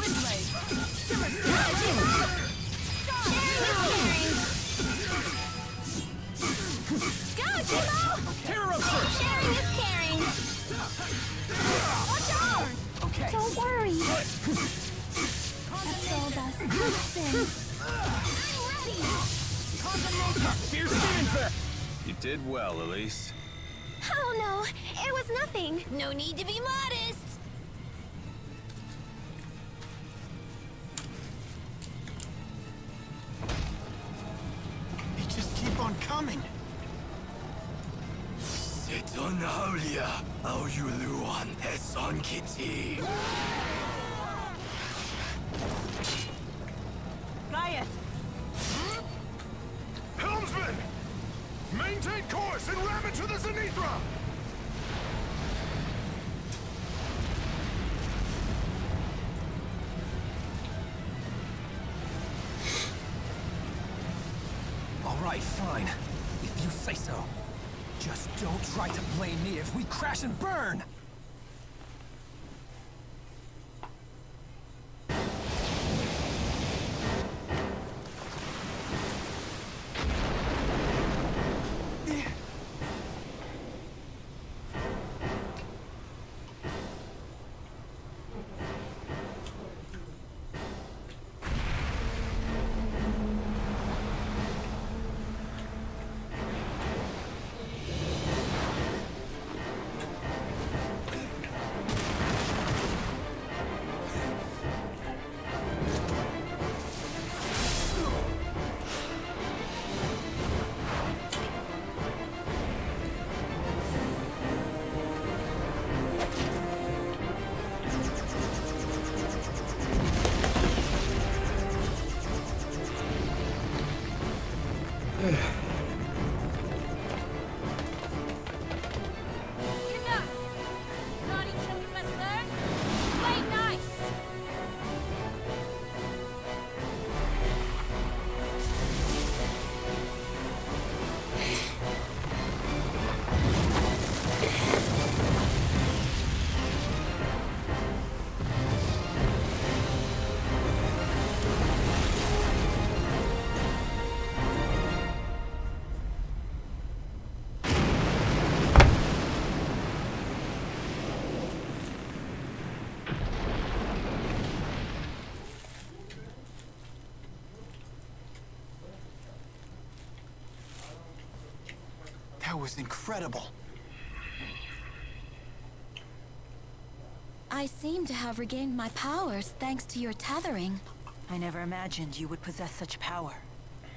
Go, Timo! Terror Sharing is caring! You did well, Elise. Oh no, it was nothing. No need to be modest. They just keep on coming. Gaius! Helmsman! Maintain course and ram into the Zenithra! All right, fine. If you say so. Just don't try to blame me if we crash and burn! That was incredible. I seem to have regained my powers thanks to your tethering. I never imagined you would possess such power.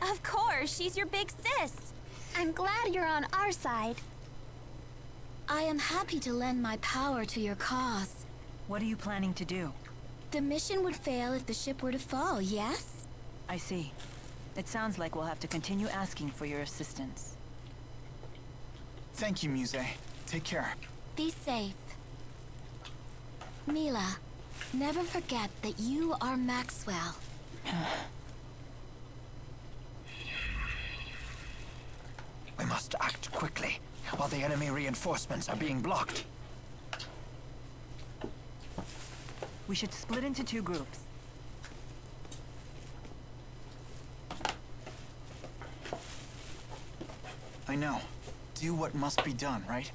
Of course, she's your big sis. I'm glad you're on our side. I am happy to lend my power to your cause. What are you planning to do? The mission would fail if the ship were to fall, yes? I see. It sounds like we'll have to continue asking for your assistance. Thank you, Muse. Take care. Be safe. Mila, never forget that you are Maxwell. We must act quickly, while the enemy reinforcements are being blocked. We should split into 2 groups. I know. Do what must be done, right?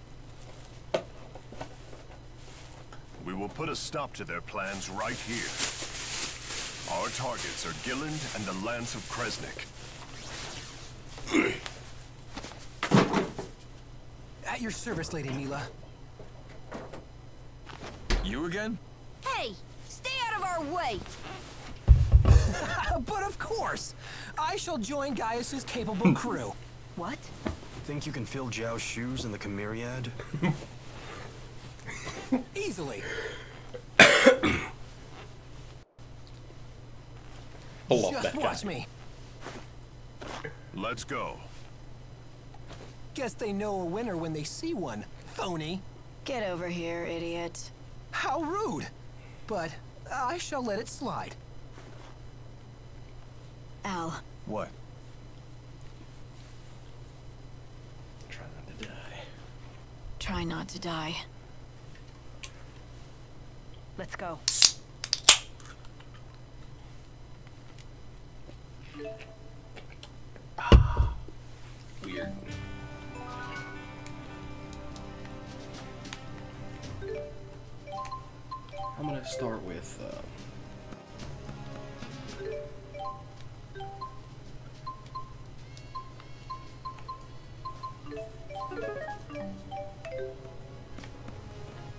We will put a stop to their plans right here. Our targets are Gilland and the Lance of Kresnik. At your service, Lady Mila. You again? Hey, stay out of our way! But of course! I shall join Gaius's capable crew. What? Think you can fill Zhao's shoes in the Chimeriad? Easily. Just watch me. Let's go. Guess they know a winner when they see one, phony. Get over here, idiot. How rude. But I shall let it slide. Al. What? Try not to die. Try not to die. Let's go. Weird. I'm gonna start with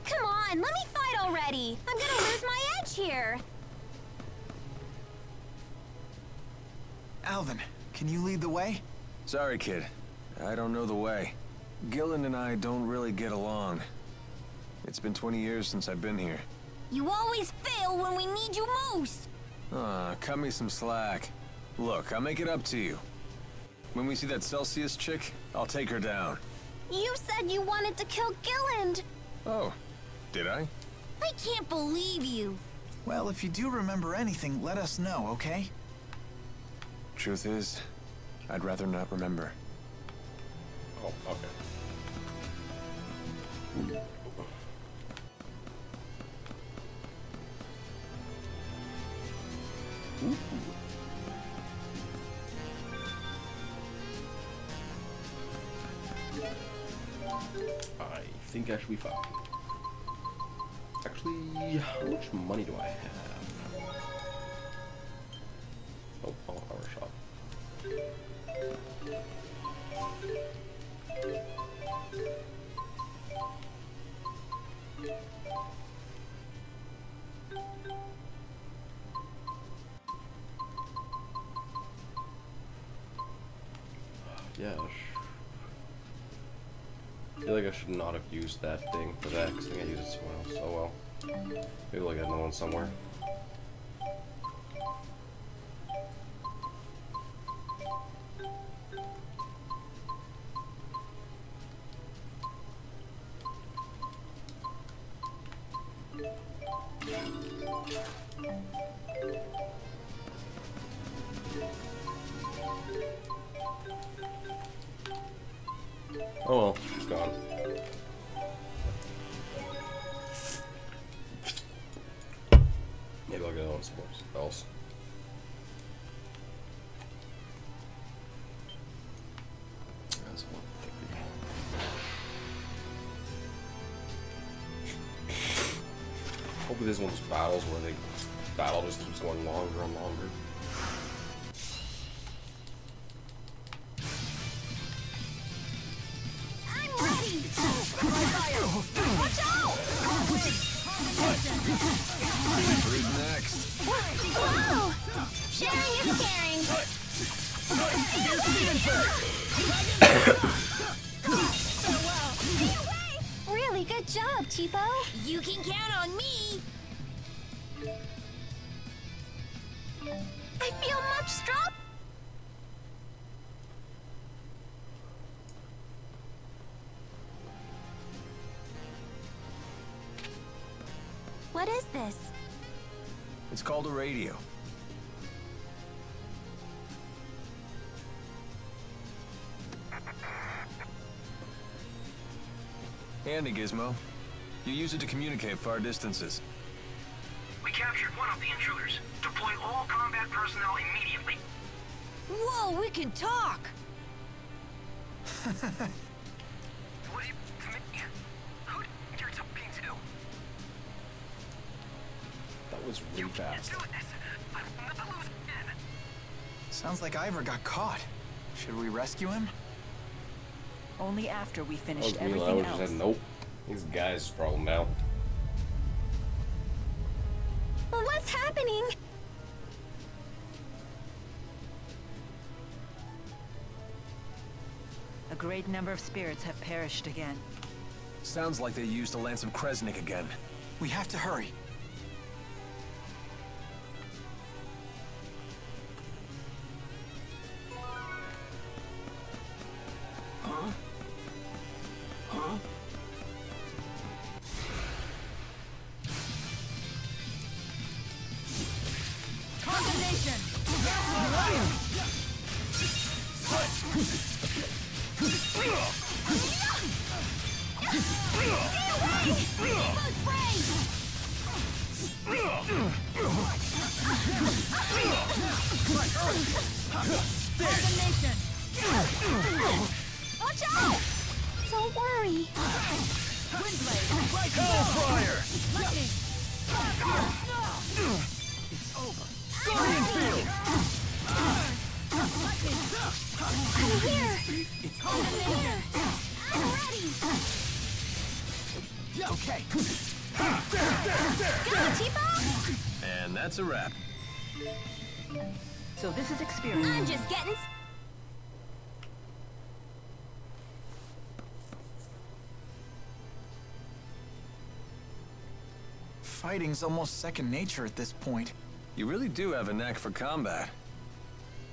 Come on, let me fight already. I'm gonna lose my edge here. Alvin, can you lead the way? Sorry, kid. I don't know the way. Gillen and I don't really get along. It's been 20 years since I've been here. You always fail when we need you most. Cut me some slack. Look, I'll make it up to you. When we see that Celsius chick, I'll take her down. You said you wanted to kill Gilland. Oh, did I? I can't believe you. Well, if you do remember anything, let us know, okay? Truth is, I'd rather not remember. Oh, okay. Ooh. I think I should be fine. Actually, how much money do I have? Oh, our shop. Yeah, I feel like I should not have used that thing for that, because I think I used it somewhere else. Oh well. Maybe I'll get another one somewhere. Oh well, it's gone. Maybe I'll get on somewhere else. That's 130. Hopefully this is one of those battles where the battle just keeps going longer and longer. Who's next? Wow! Sharing is caring. Really good job, Tipo. You can count on me. I feel much stronger. What is this? It's called a radio. Handy, Gizmo. You use it to communicate far distances. We captured one of the intruders. Deploy all combat personnel immediately. Whoa, we can talk! What do you... Who do you think you're talking to? That was really fast. Sounds like Ivor got caught. Should we rescue him? Only after we finished I everything just else. said nope. These guys' problem now. What's happening? A great number of spirits have perished again. Sounds like they used the Lance of Kresnik again. We have to hurry. Huh? Huh? Condemnation! Watch out! Don't worry. Windblade! Hellfire! Lightning! It's over. Guardian Field! here! It's I'm here! I'm ready! okay. Go, Tipo! And that's a wrap. So this is experience. I'm just getting... Fighting's almost second nature at this point. You really do have a knack for combat.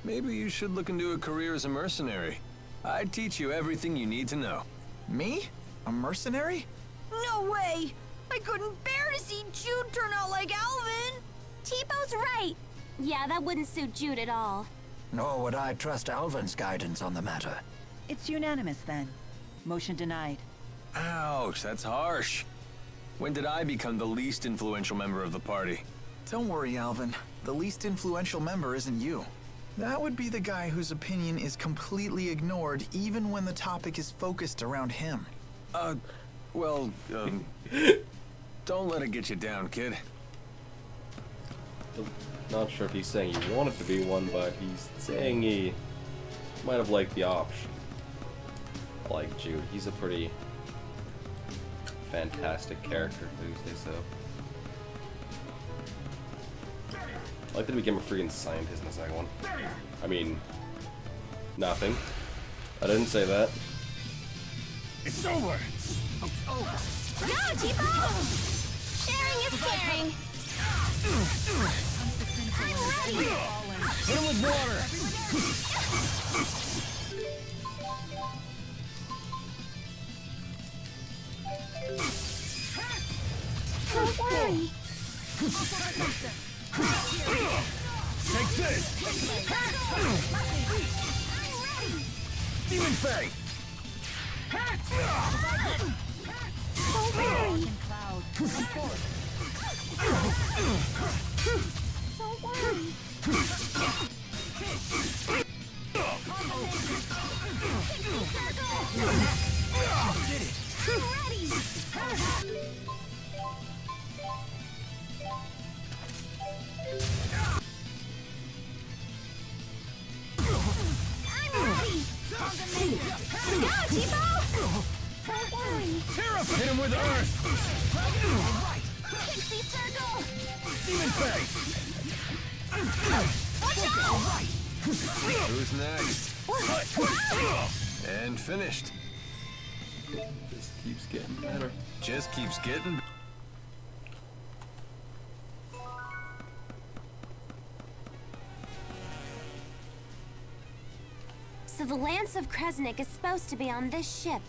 Maybe you should look into a career as a mercenary. I'd teach you everything you need to know. Me? A mercenary? No way! I couldn't bear to see Jude turn out like Alvin! Tipo's right! Yeah, that wouldn't suit Jude at all. Nor would I trust Alvin's guidance on the matter. It's unanimous then. Motion denied. Ouch, that's harsh. When did I become the least influential member of the party? Don't worry, Alvin. The least influential member isn't you. That would be the guy whose opinion is completely ignored even when the topic is focused around him. Don't let it get you down, kid. Not sure if he's saying he wanted to be one, but he's saying he might have liked the option. I like Jude. He's a pretty fantastic character, if you say so. I like that he became a freaking scientist in the second one. I mean, nothing. I didn't say that. It's over! Go, Tipo! Sharing is caring! I'm ready! Hit him with water! Don't worry! Take this! Demon Fang! Don't worry! Don't worry! Did it! I'm ready! Go, Tipo! Don't worry! Hit him with earth! Pixie circle! Demon Fang! Watch out! Who's next? And finished. Just keeps getting better. Just keeps getting. So the Lance of Kresnik is supposed to be on this ship.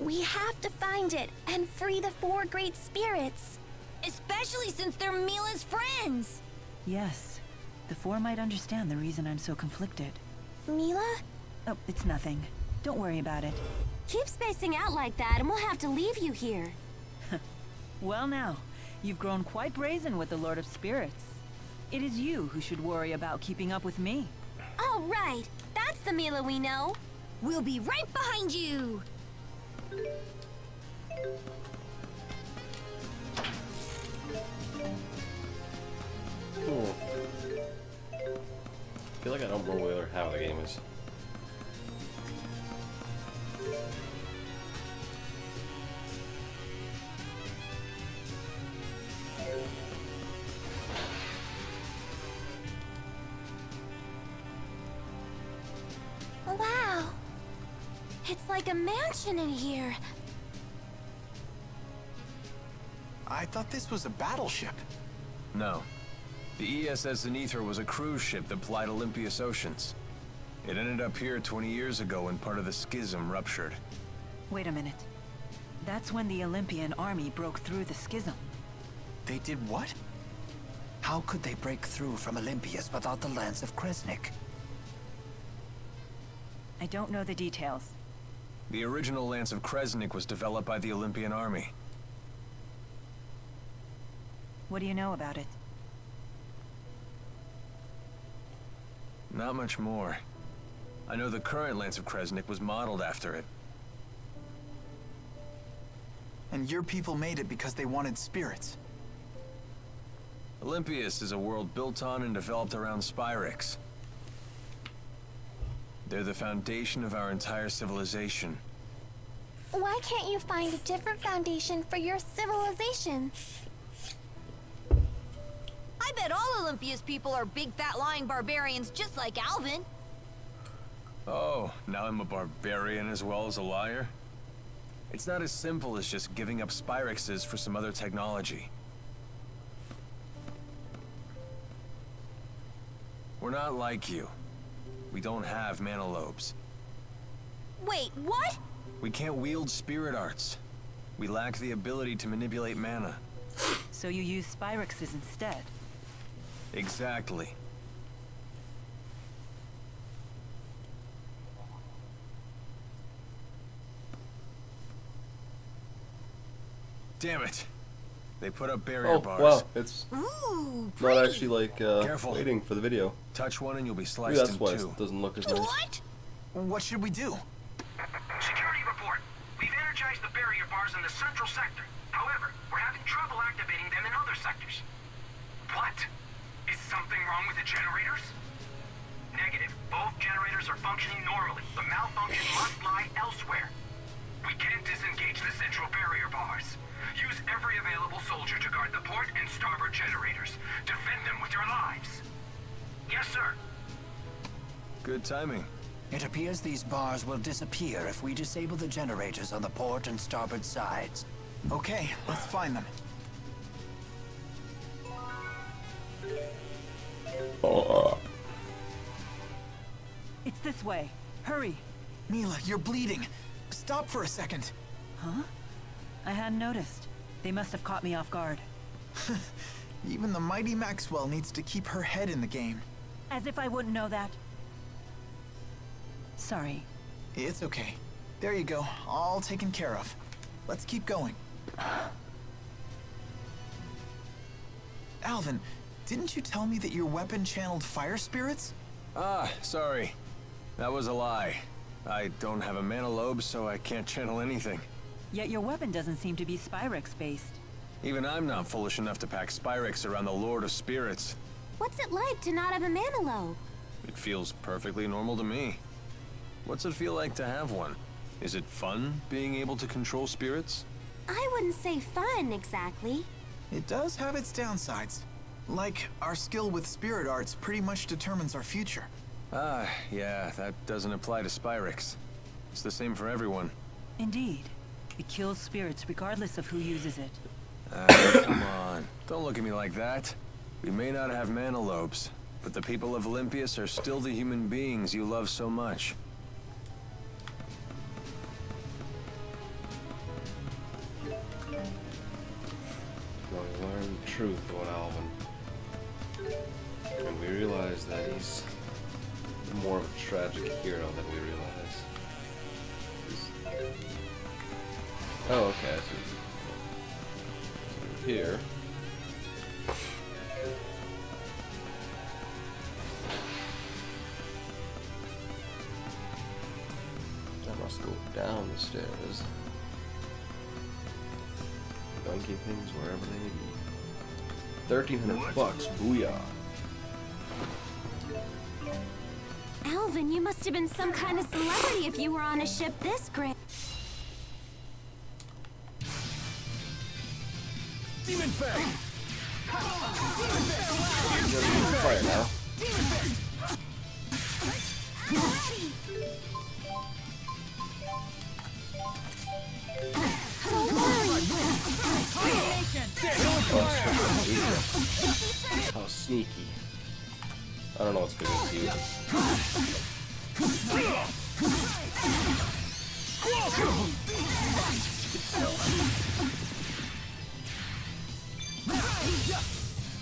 We have to find it and free the 4 great spirits. Especially since they're Mila's friends! Yes. The 4 might understand the reason I'm so conflicted. Mila? Oh, it's nothing. Don't worry about it. Keep spacing out like that and we'll have to leave you here. Well now, you've grown quite brazen with the Lord of Spirits. It is you who should worry about keeping up with me. All right, that's the Mila we know. We'll be right behind you! Cool. I feel like I don't remember whether how the game is. Wow. It's like a mansion in here. I thought this was a battleship. No. The ESS Zenithra was a cruise ship that plied Olympia's oceans. It ended up here 20 years ago when part of the schism ruptured. Wait a minute. That's when the Olympian army broke through the schism. They did what? How could they break through from Olympias without the Lance of Kresnik? I don't know the details. The original Lance of Kresnik was developed by the Olympian army. What do you know about it? Not much more. I know the current Lance of Kresnik was modeled after it. And your people made it because they wanted spirits. Olympias is a world built on and developed around Spyrix. They're the foundation of our entire civilization. Why can't you find a different foundation for your civilization? I bet all Olympia's people are big fat lying barbarians just like Alvin. Oh, now I'm a barbarian as well as a liar? It's not as simple as just giving up Spyrexes for some other technology. We're not like you. We don't have mana lobes. Wait, what? We can't wield spirit arts. We lack the ability to manipulate mana. So you use Spyrexes instead? Exactly. Damn it. They put up barrier bars. Wow, it's not actually like Careful. waiting for the video. Touch one and you'll be Maybe sliced that's in why two. it doesn't look as nice. What should we do? Security report. We've energized the barrier bars in the central sector. However, we're having trouble activating them in other sectors. What? Is something wrong with the generators? Negative. Both generators are functioning normally. The malfunction must lie elsewhere. We can't disengage the central barrier bars. Use every available soldier to guard the port and starboard generators. Defend them with your lives. Yes, sir. Good timing. It appears these bars will disappear if we disable the generators on the port and starboard sides. Okay, let's find them. It's this way. Hurry. Mila, you're bleeding. Stop for a second. Huh? I hadn't noticed. They must have caught me off guard. Even the mighty Maxwell needs to keep her head in the game. As if I wouldn't know that. Sorry. It's okay. There you go. All taken care of. Let's keep going. Alvin, didn't you tell me that your weapon channeled fire spirits? Ah, sorry. That was a lie. I don't have a mana lobe, so I can't channel anything. Yet your weapon doesn't seem to be Spyrex-based. Even I'm not foolish enough to pack Spyrex around the Lord of Spirits. What's it like to not have a mana lobe? It feels perfectly normal to me. What's it feel like to have one? Is it fun being able to control spirits? I wouldn't say fun, exactly. It does have its downsides. Like, our skill with spirit arts pretty much determines our future. Ah, yeah, that doesn't apply to Spyrex. It's the same for everyone. Indeed. It kills spirits regardless of who uses it. Come on. Don't look at me like that. We may not have mana lobes, but the people of Olympias are still the human beings you love so much. Well, we learned the truth about Alvin. And we realized that he's more of a tragic hero than we realize. Oh, okay. So here. I must go down the stairs. Dunking things wherever they may be. 1,300 bucks, booyah. Alvin, you must have been some kind of celebrity if you were on a ship this great. Demon Fang! Fire now. How sneaky. I don't know what's big with you.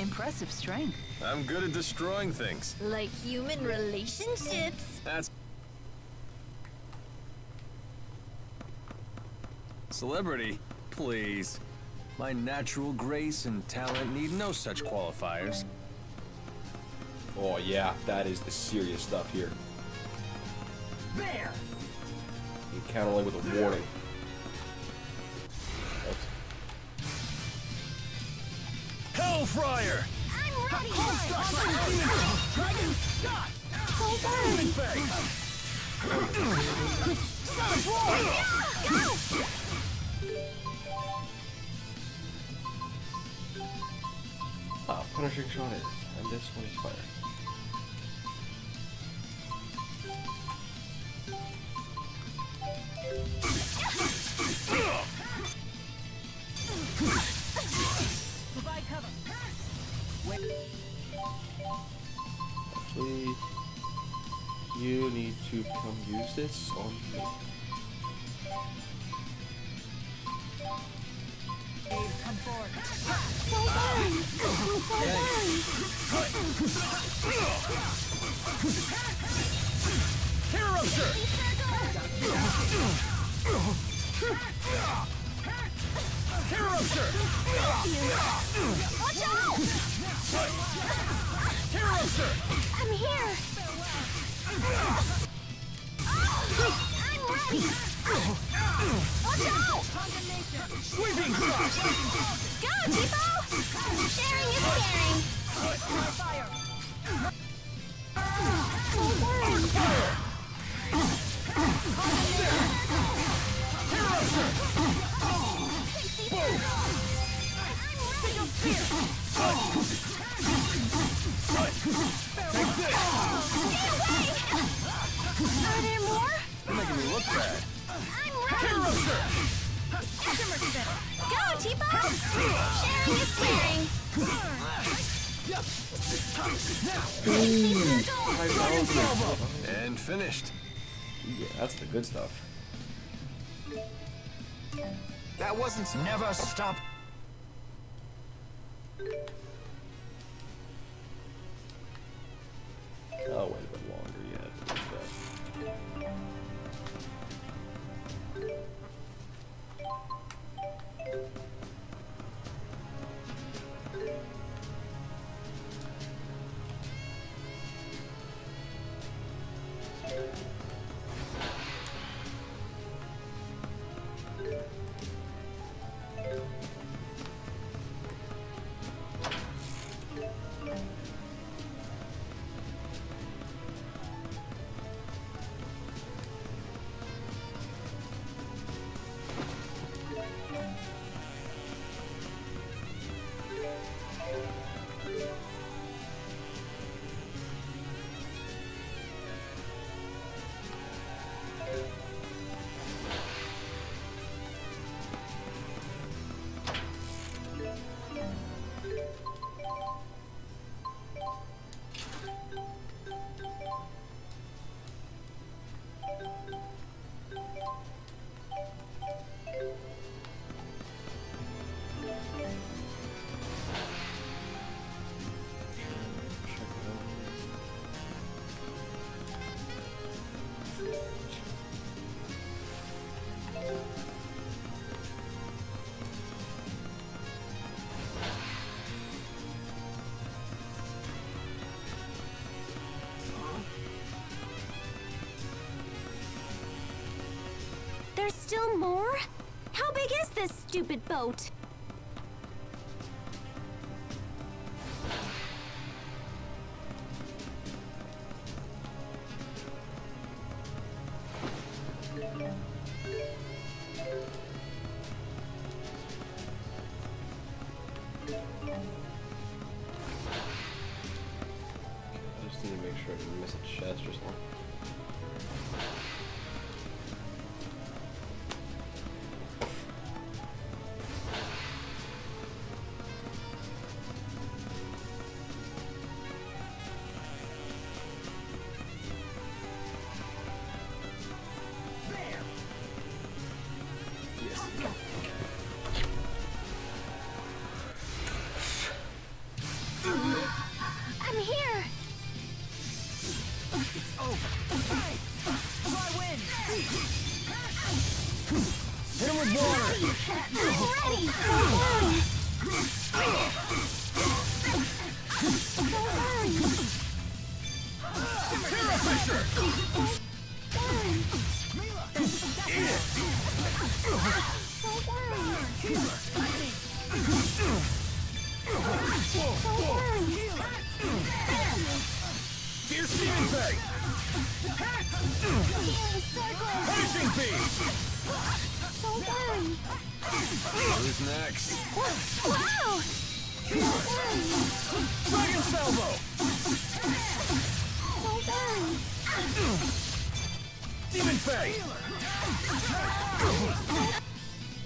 Impressive strength. I'm good at destroying things. Like human relationships. That's... Celebrity? Please. My natural grace and talent need no such qualifiers. Oh yeah, that is the serious stuff here. There! You count only with a warning. Hellfire! I'm ready! Dragon shot! So sorry! Ah, punishing shot is, and this one is fire. Provide cover. Wait. Actually, you need to come use this on me. Come forward. Hero, sir! Hero, sir! Watch out! Hero, sir! I'm here! I'm ready! Watch out! Sweeping shot! Go, Tipo! Sharing is caring! Fire! Are there more? You're making me look bad. I'm ready! Go, Tipo! Sharing is caring! And finished. Yeah, that's the good stuff. That wasn't... Never stop. I'll wait a bit longer yet. There's still more? How big is this stupid boat? I just need to make sure I didn't miss a chest or something. I'm here! It's over. Hey! I win! Hit him with water! Hero Fisher! Fierce Demon Bag! is next. Wow! Dragon Salvo! So done. Demon Fang!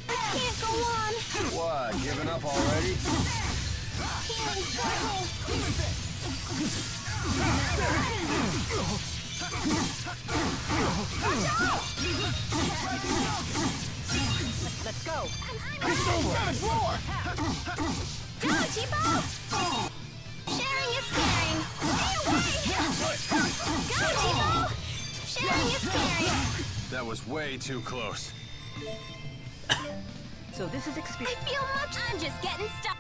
I can't go on. What, giving up already? Healing circle. Let's go. It's over! Go, Tipo! Sharing is caring. Stay away! Go, Tipo! Sharing is caring. That was way too close. So this is experience. I feel much. I'm just getting stuck.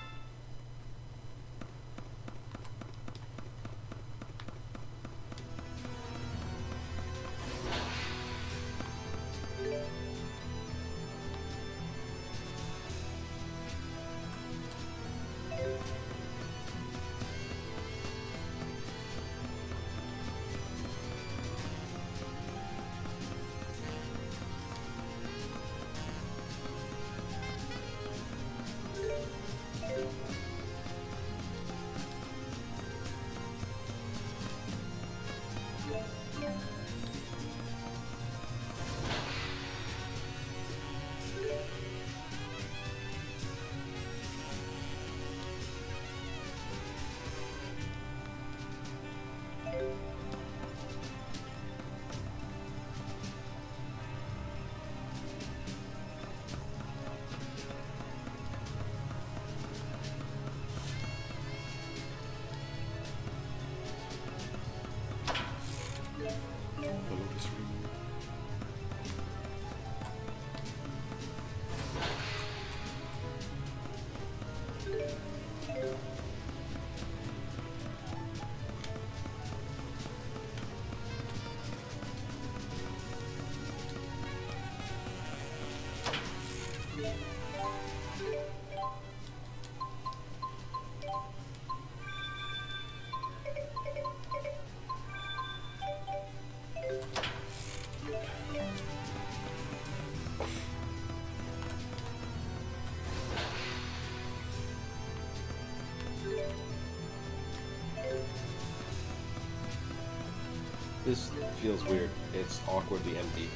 This feels weird. It's awkwardly empty.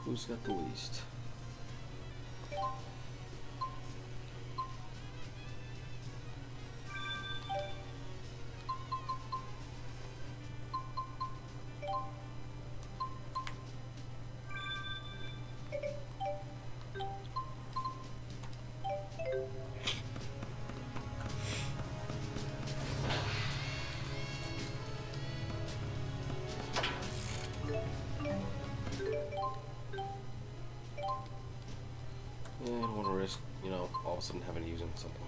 Who's got the least? I don't want to risk, you know, all of a sudden having to use them at some point.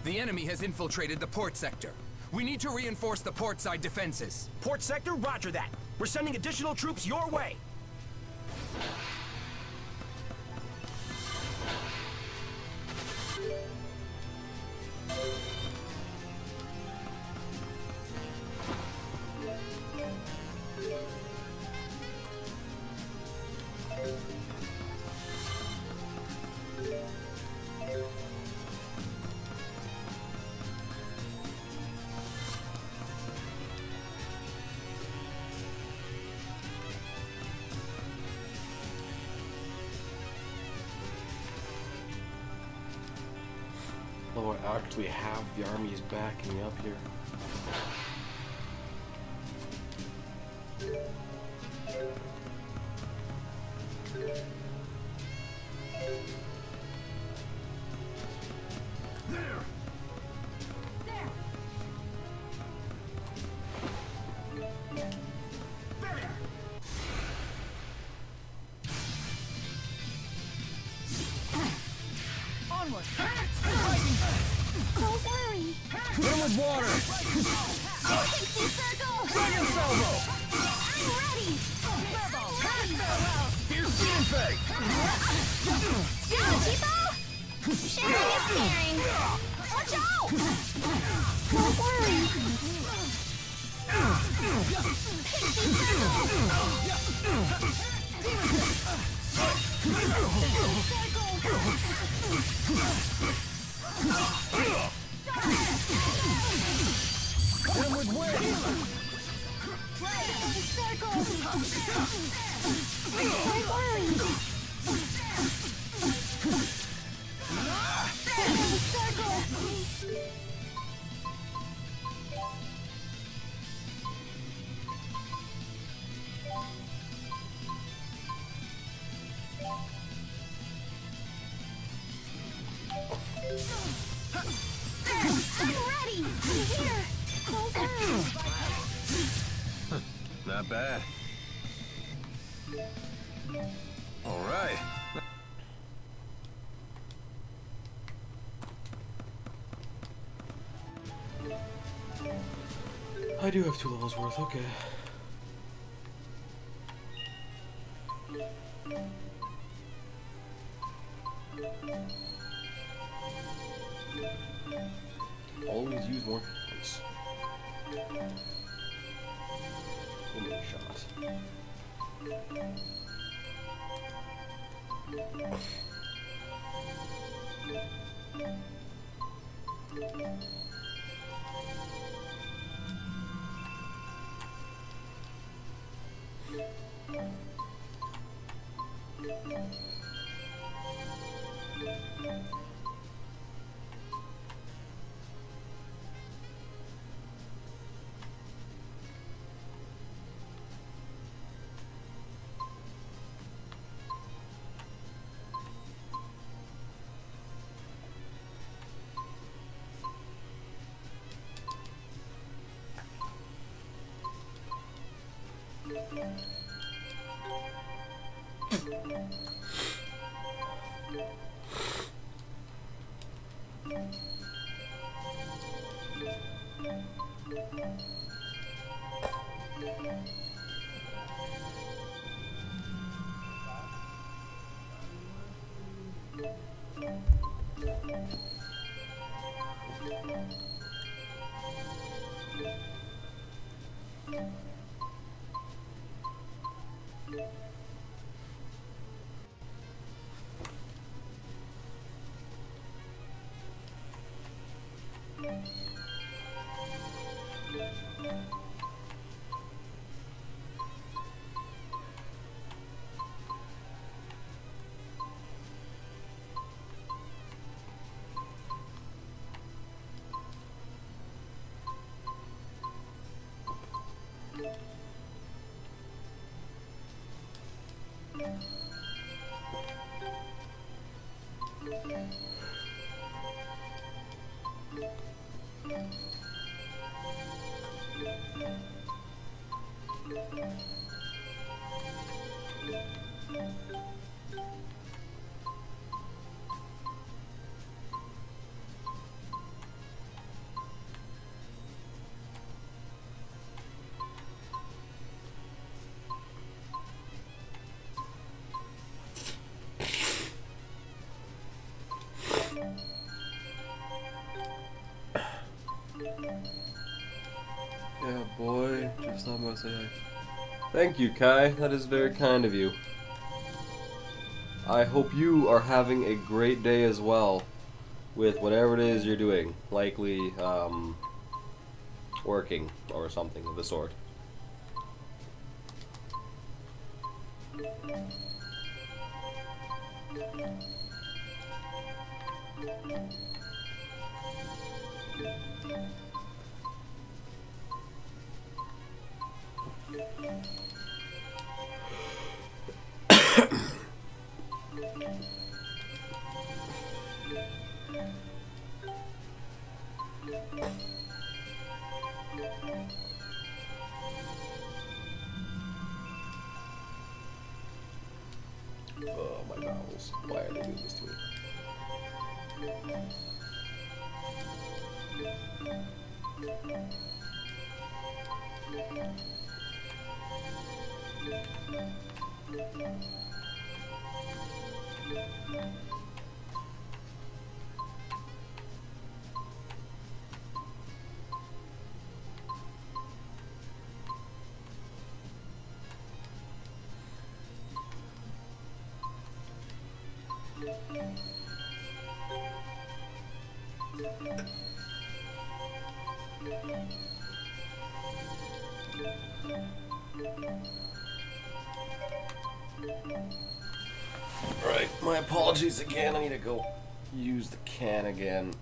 The enemy has infiltrated the port sector. We need to reinforce the port side defenses. Port sector, roger that. We're sending additional troops your way. Oh, I actually have the armies backing me up here. with water! Pixie circle! Dragon salvo! I'm ready! Fierce demon fang! Go, Tipo! Sharing is caring! Watch out! Don't worry! Pixie Hit him with wind! circle! Don't worry! Circle! I'm ready! I'm here! Don't worry! Not bad. All right. I do have 2 levels worth, okay. Always use more points. Give me a shot. Yeah, boy, just not gonna say hi. Thank you, Kai. That is very kind of you. I hope you are having a great day as well with whatever it is you're doing. Likely, working or something of the sort. Oh, my bowels. Why are they doing this to me? Alright, my apologies again. I need to go use the can again.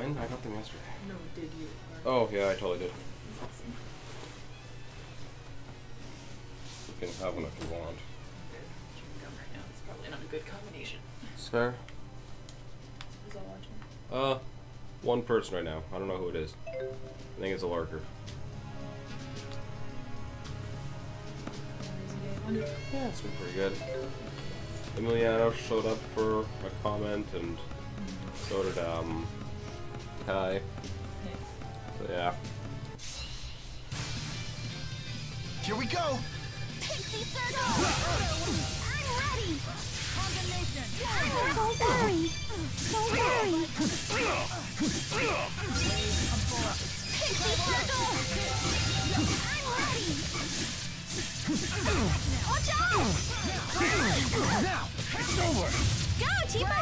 When? I got them yesterday. No, did you? Oh, yeah, I totally did. You can have one if you want. Right now, it's probably not a good combination. It's fair. Who's all watching? One person right now. I don't know who it is. I think it's a lurker. Yeah, it's been pretty good. Emiliano showed up for a comment, and so did Kai. So yeah. Here we go! Pixie Circle! I'm ready! Combination! Don't worry! Don't worry! Pixie Circle! I'm ready! Watch out! Now, it's over! Go, Tipo!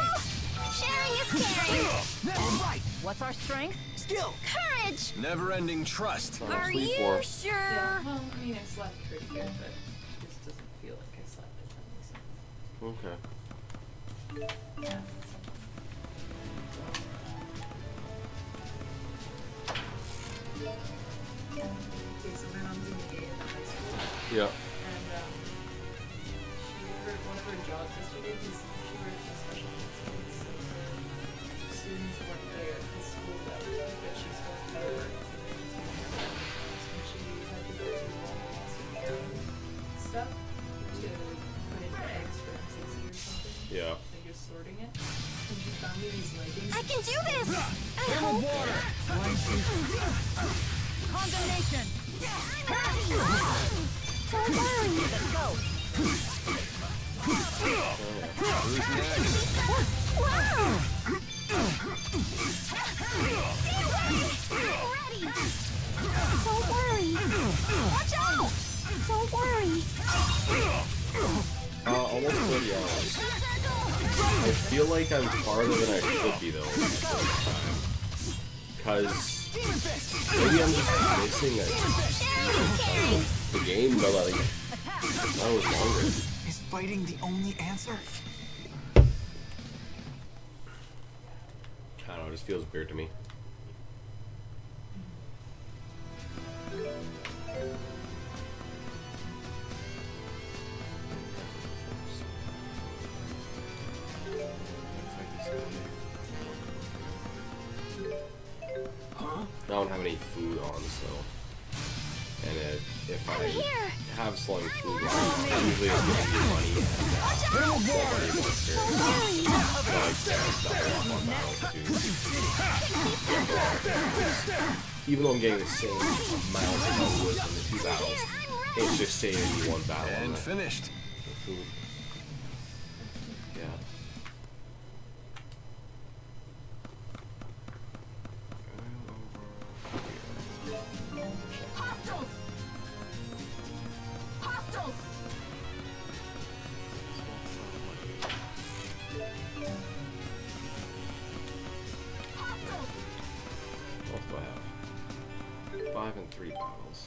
Sharing is caring! All right! What's our strength? Skill! Courage! Never-ending trust. Are you sure? Yeah, well, I mean, I slept pretty good, but it just doesn't feel like I slept, if that makes sense. Okay. Yeah. Okay, so my mom's in the gay in high school. Yeah. And one of her jobs yesterday was she worked with special needs kids, so her students weren't there at the school that week, but she's supposed to be at work. And she had to go to Walmart stuff to put in eggs for M60 or something. Yeah. Like you're sorting it. And she found me these leggings. I can do this! I hope. Condemnation! Don't worry! Let's go! Who's next? Wow! Ready! Don't worry! Watch out! Don't worry! Almost 30 hours. I feel like I'm farther than I should be though. Because maybe I'm just missing the game, but like I was longer. Is fighting the only answer? I don't know, it just feels weird to me. I don't have any food on, so. And if I have slowing food on, usually it's gonna be money and money monster. So like there's not a lot more battles too. Even though I'm getting the same amount of wood in the two battles, it's just saving me one battle. And finished. The food. Yeah. What do I have? 5 and 3 battles.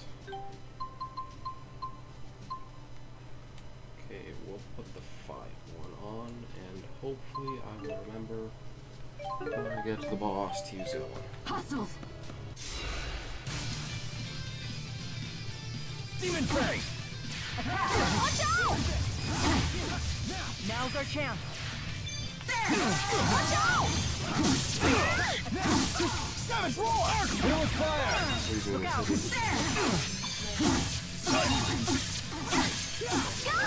Okay, we'll put the 5 one on, and hopefully I will remember when I get to the boss to use that one. Hostiles! Demon Prey! Watch out! Now's our chance. Watch out! Savage Roar! Will fire! Look out! Go!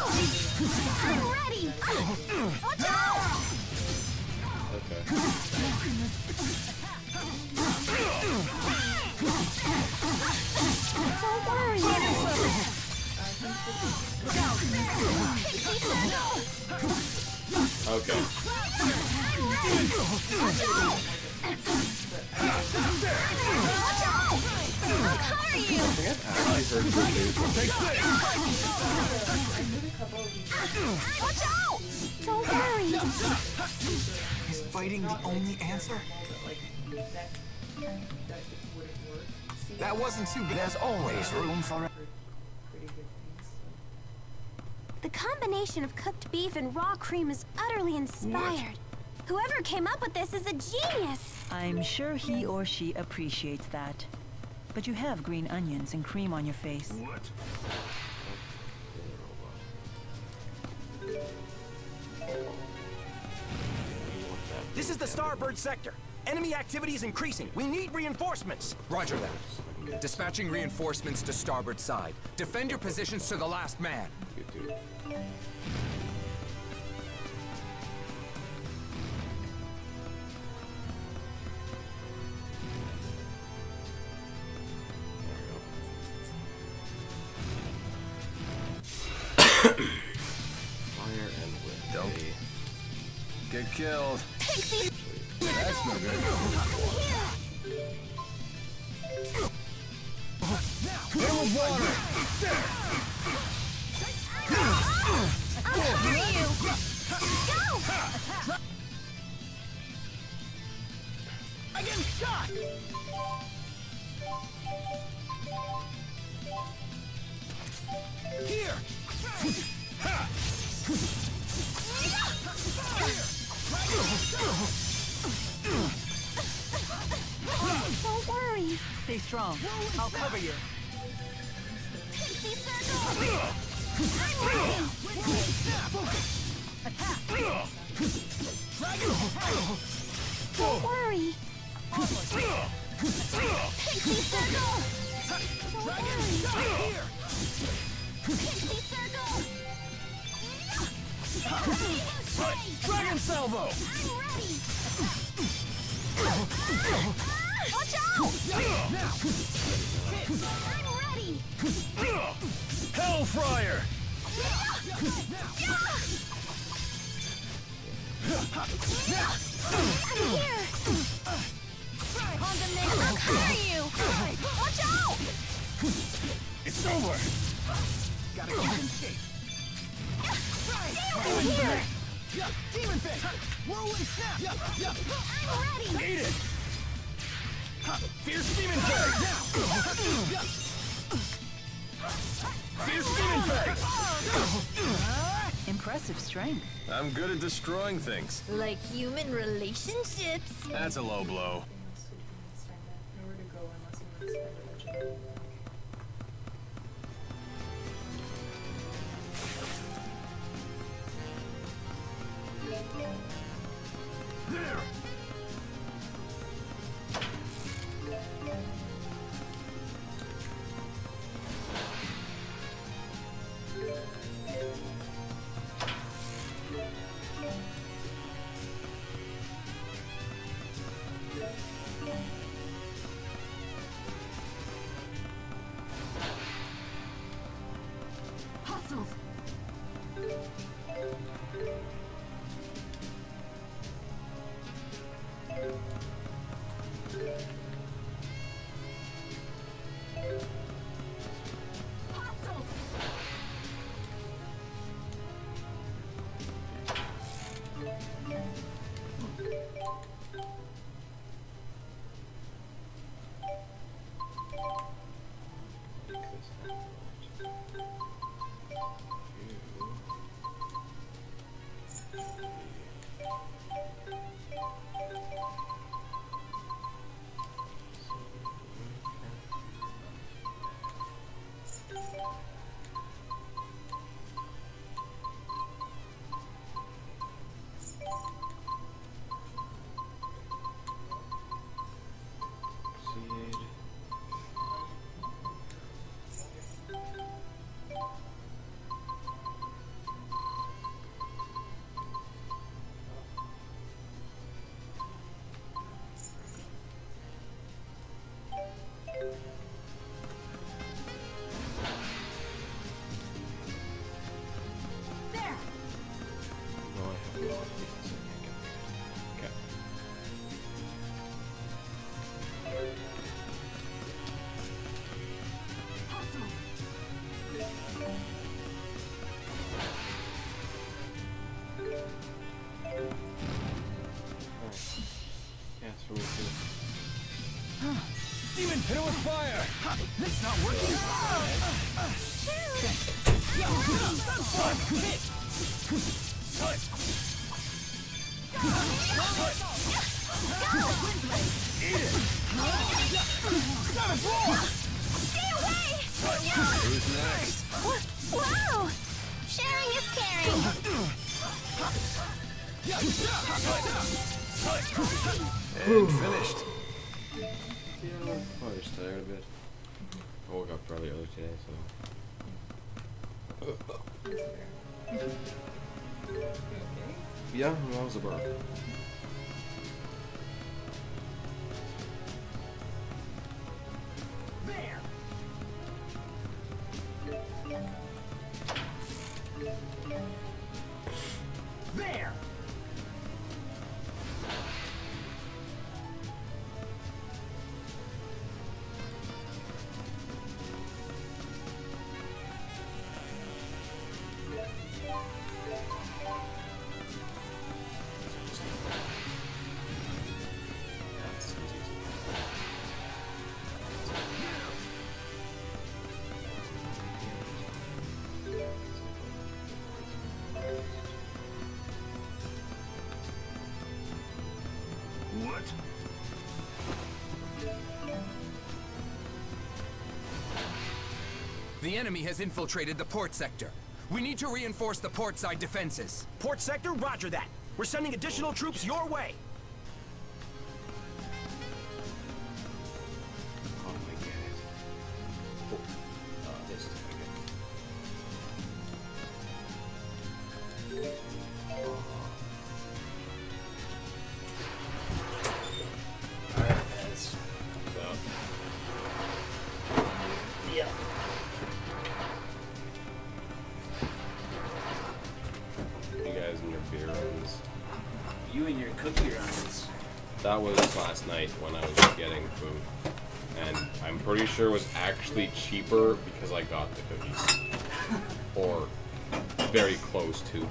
I'm ready! Watch out! Okay. Don't worry! Okay. I'll cover you! I think I've actually heard good news from Watch out! Don't worry! Is fighting the only answer? That wasn't too bad. There's always room for... The combination of cooked beef and raw cream is utterly inspired. Whoever came up with this is a genius. I'm sure he or she appreciates that. But you have green onions and cream on your face. What? This is the Starboard sector. Enemy activity is increasing. We need reinforcements. Roger that. Dispatching reinforcements to starboard side. Defend your positions to the last man. Fire and wind. Don't get killed. That's no good. Fill with water. I'll cover you. Go! I get shot. Here. Ha! Don't worry. Stay strong. I'll cover you. Pixie circle! I'm ready! Attack! Don't worry. Pixie circle! Don't worry. Pixie circle! Dragon salvo! I'm ready! Watch out! I'm ready! Hellfire! I'm here! Condemnation, I'll cover you! Watch out! It's over! Gotta keep in shape. I'm here! Demon Fang! Whirlwind snap! I'm ready! Eat it! Fierce Demon Fang! Fierce Demon Fang! Impressive strength. I'm good at destroying things. Like human relationships. That's a low blow. Nowhere to go unless you want to spend a bunch of money. There! Hostiles! Demon hit it with fire! That's not working! Stay away! Who's next? Wow! Sharing is caring. And finished. Yeah, probably just tired a bit. I woke up probably early today, so. Yeah, that was a burp. There! What? The enemy has infiltrated the port sector. We need to reinforce the port side defenses. Port sector, roger that. We're sending additional troops your way. Oh my goodness. Oh, this is pretty good. Alright, guys. So. Yeah. You guys and your beer runs. You and your cookie runs. That was last night when I was getting food. And I'm pretty sure it was actually cheaper because I got the cookies. Or very close to.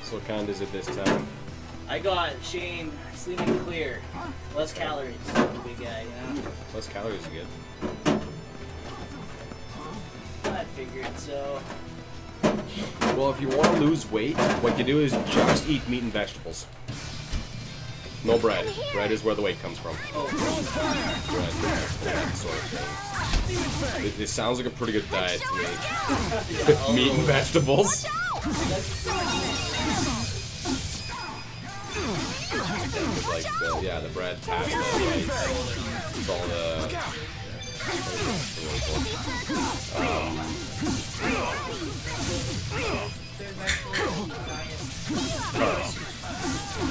So what kind is it this time? I got Shane sleeping clear. Less calories. Big guy, you know? Less calories you get. I figured so. Well, if you want to lose weight, what you do is just eat meat and vegetables. No bread. Bread is where the weight comes from. Bread, that sort of thing. It sounds like a pretty good diet to me. Meat and vegetables. Like the bread, pasta, rice, all the carbs.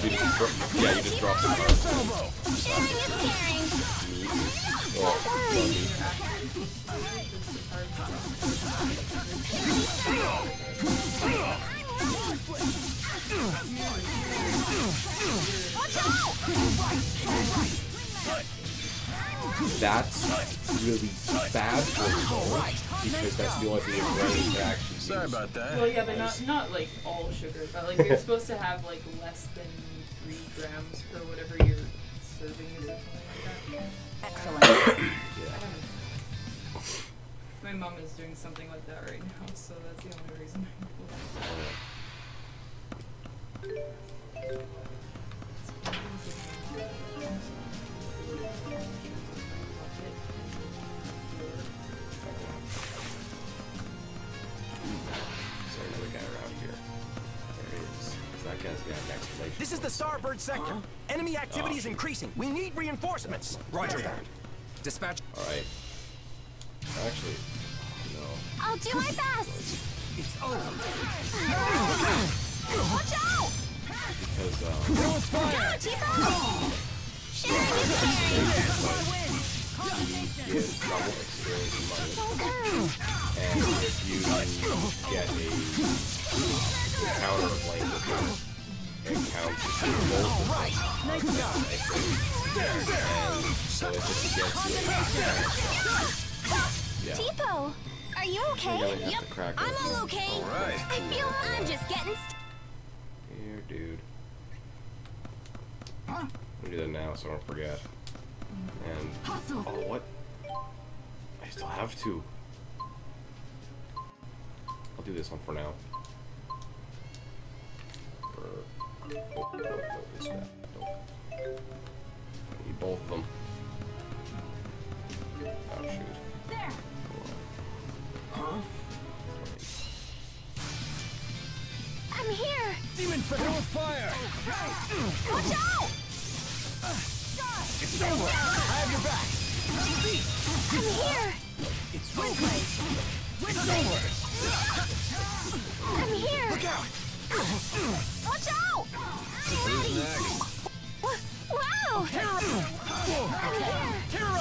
You just drop the carbs. That's really bad for you because that's the only thing your brain can actually use. Sorry about that. Well, yeah, but not like all sugar, but like you're supposed to have like less than 3 grams per whatever your serving is or something like that. Excellent. My mom is doing something like that right now, so that's the only reason I know. This is the Starboard sector. Enemy activity is increasing. We need reinforcements. Roger that. Dispatch. Alright. Actually, no. I'll do my best. It's over. Watch out! Because, Go, Tipo! Sharing is caring. you get double experience and money. And if you get a counter of lane with money, it counts as both of them. And so if it gets you, yeah. Tipo, are you okay? Yep, I'm all okay. All right. I feel I'm just getting Here, dude. I'm gonna do that now so I don't forget. And oh, what? I still have to. I'll do this one for now. Oh, no, this bad. I need both of them. Oh, shoot. There. Huh? I'm here. Demon Federal fire! Watch out! It's over! I have your back! I'm here. It's over! Wind's over! I'm here. Look out! Watch out! Who's next? Wow! I'm here.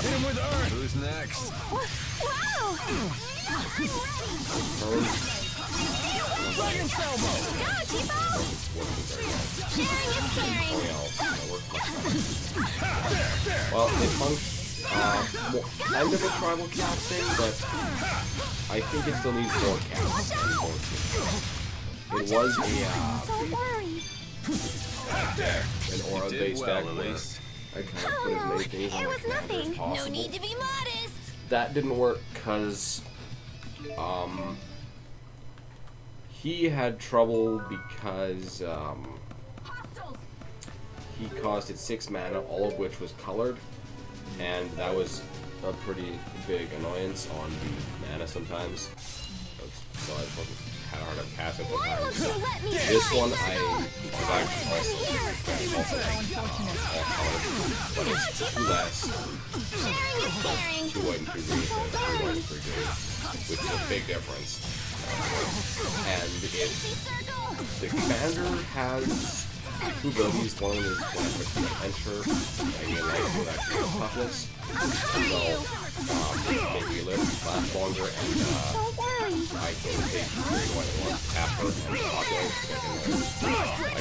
Hit him with earth! Who's next? Wow! Dragon's elbow! Go, Tipo! Sharing is caring. Well, it functions kind of a tribal cat thing, but I think it still needs more cats. It was an aura-based deck where I kind of put as many things on my commander as possible. No need to be modest. That didn't work because he had trouble because he cost it 6 mana, all of which was colored, and that was a pretty big annoyance on the mana sometimes. So I had a hard time passing sometimes. This one I was actually also all colored, but it's 2 less. 2 white and 2 green instead of 3 white and 3 green, which is a big difference. And the commander has 2 abilities. One is when I quickly enter, I gain life with actually toughness. So, make me live, last longer, and I can take green white and one, tap her, and populate. I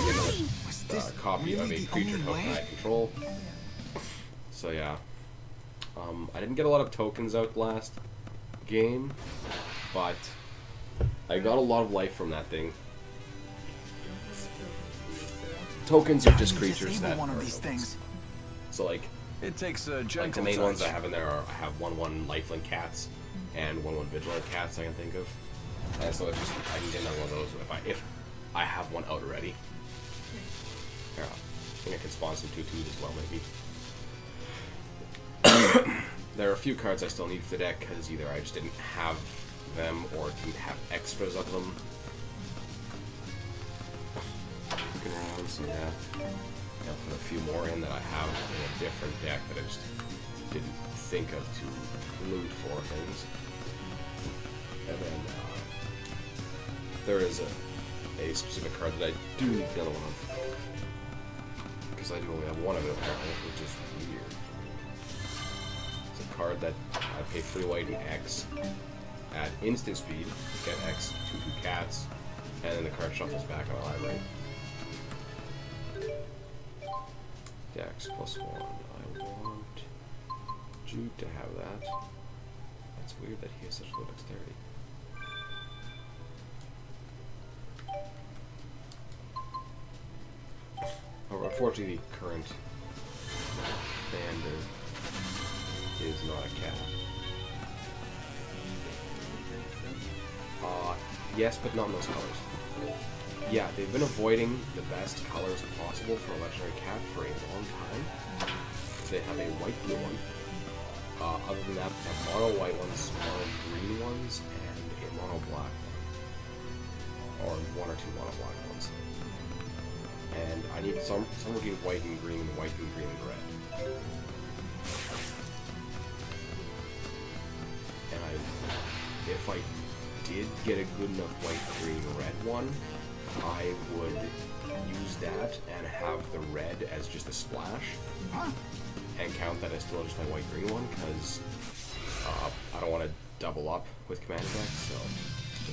get a copy of a creature token I control. So yeah. I didn't get a lot of tokens out last game, but I got a lot of life from that thing. Tokens are just creatures that one of are these things. So like, it takes a like the main ones I have in there are I have 1/1 lifelink cats and 1/1 vigilant cats I can think of, and so it's just I can get another one of those if I have one out already. Yeah, I think I can spawn some 2/2s as well maybe. There are a few cards I still need for the deck because either I just didn't have them or didn't have extras of them. Looking around, so yeah. I'll put a few more in that I have in a different deck that I just didn't think of to loot for things. And then there is a specific card that I do need another one of. Because I do only have one of it apparently, which is weird. It's a card that I pay 3 white and X at instant speed, get X 2/2 cats, and then the card shuffles back on the library. Dex +1. I want Jude to have that. That's weird that he has such low dexterity. However, unfortunately, the current standard is not a cat. Yes, but not in those colors. Yeah, they've been avoiding the best colors possible for a legendary cat for a long time. They have a white blue one. Other than that, they have mono white ones, mono green ones, and a mono black one. Or 1 or 2 mono black ones. And I need some looking white and green, white and green and red. And if I did get a good enough white, green, red one, I would use that and have the red as just a splash and count that as still just my white green one because I don't want to double up with commander decks, so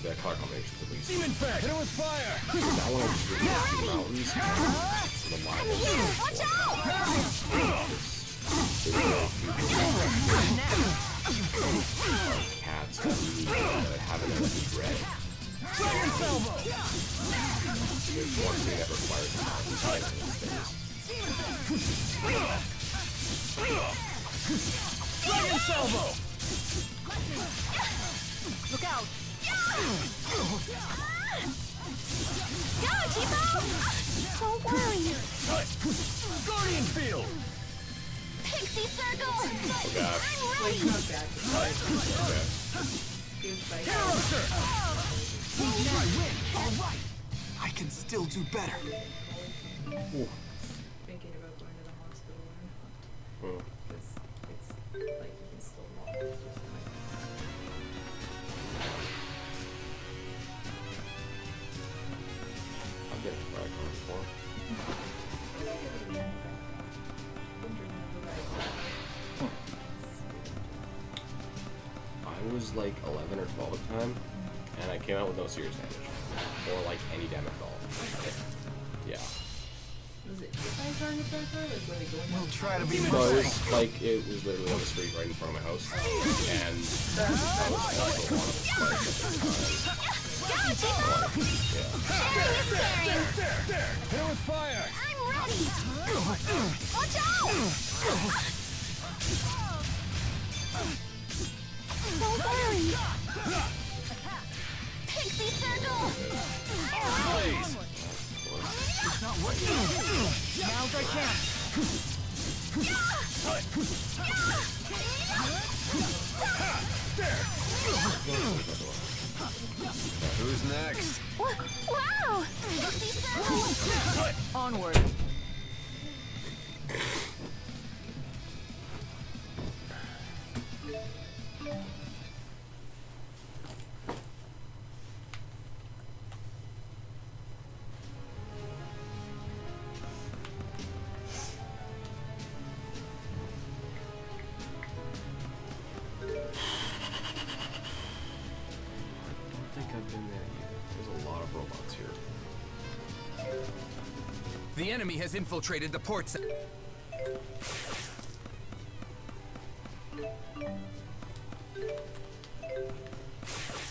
The color combinations at least. Demon Fang! Hit it with fire! That one I just did the mountains. The lines. Watch out! Cats that haven't been red. Dragon Salvo! There's one thing that requires the mountain type of things. Dragon Salvo! Look out! Go, Tipo! Don't worry. Guardian Field! Pixie Circle! Oh gosh. I'm ready! I win! Alright! I can still do better. Thinking about going to the hospital because it's like you can still walk. It's just like I'm getting a ride car before. I was like 11 or 12 at the time, and I came out with no serious damage. Or like any damage at all. Yeah. was it if I target that car? Like were they going We'll try to be No, more it was like it was literally on the street right in front of my house. And that was also one of the spikes at the time. There! Hit it with fire! I'm ready! Watch out! Don't worry! Pixie Circle! Blaze! It's not working. Now's our chance! Who's next? Wow! Pixie Circle! Onward. The enemy has infiltrated the port.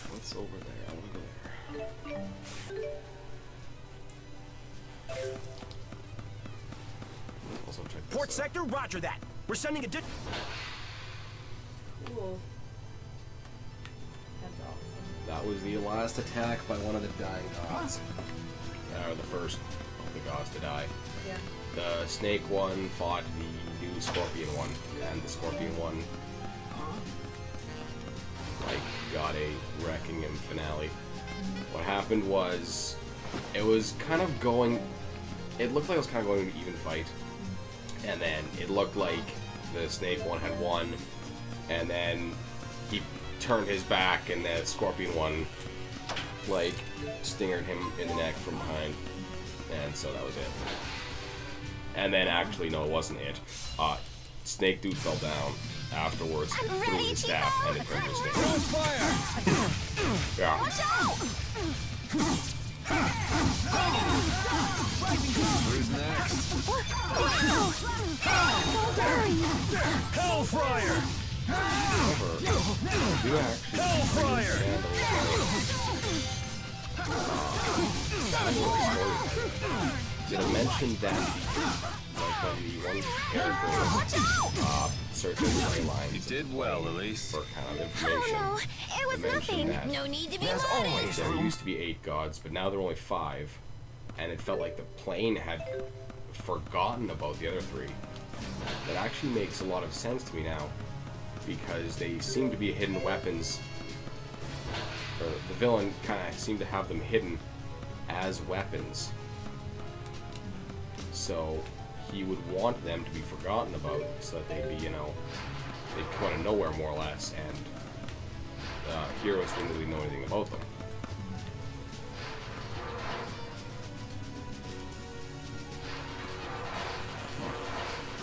What's over there? I want to go there. Also check this Port out. sector, roger that. We're sending a cool. That's awesome. That was the last attack by one of the dying gods. Or the first of the gods to die. Yeah. The snake one fought the new scorpion one, and the scorpion one like got a wrecking him finale. What happened was it was kind of going, it looked like it was kind of going to an even fight, and then it looked like the snake one had won, and then he turned his back and the scorpion one like stingered him in the neck from behind, and so that was it. And then actually no, it wasn't it. Snake dude fell down afterwards, threw his staff, and it turned to snake. Yeah. Who's next? Hellfire! You actually Hellfire! Did I mention that like when the one character searching the gray lines? You did well, Elise. For kind of information. Oh no, it was nothing. No need to be modest. There used to be 8 gods, but now there are only 5, and it felt like the plane had forgotten about the other 3. That actually makes a lot of sense to me now, because they seem to be hidden weapons. Or the villain kind of seemed to have them hidden as weapons. So he would want them to be forgotten about, so that they'd be, you know, they'd come out of nowhere more or less, and heroes didn't really know anything about them.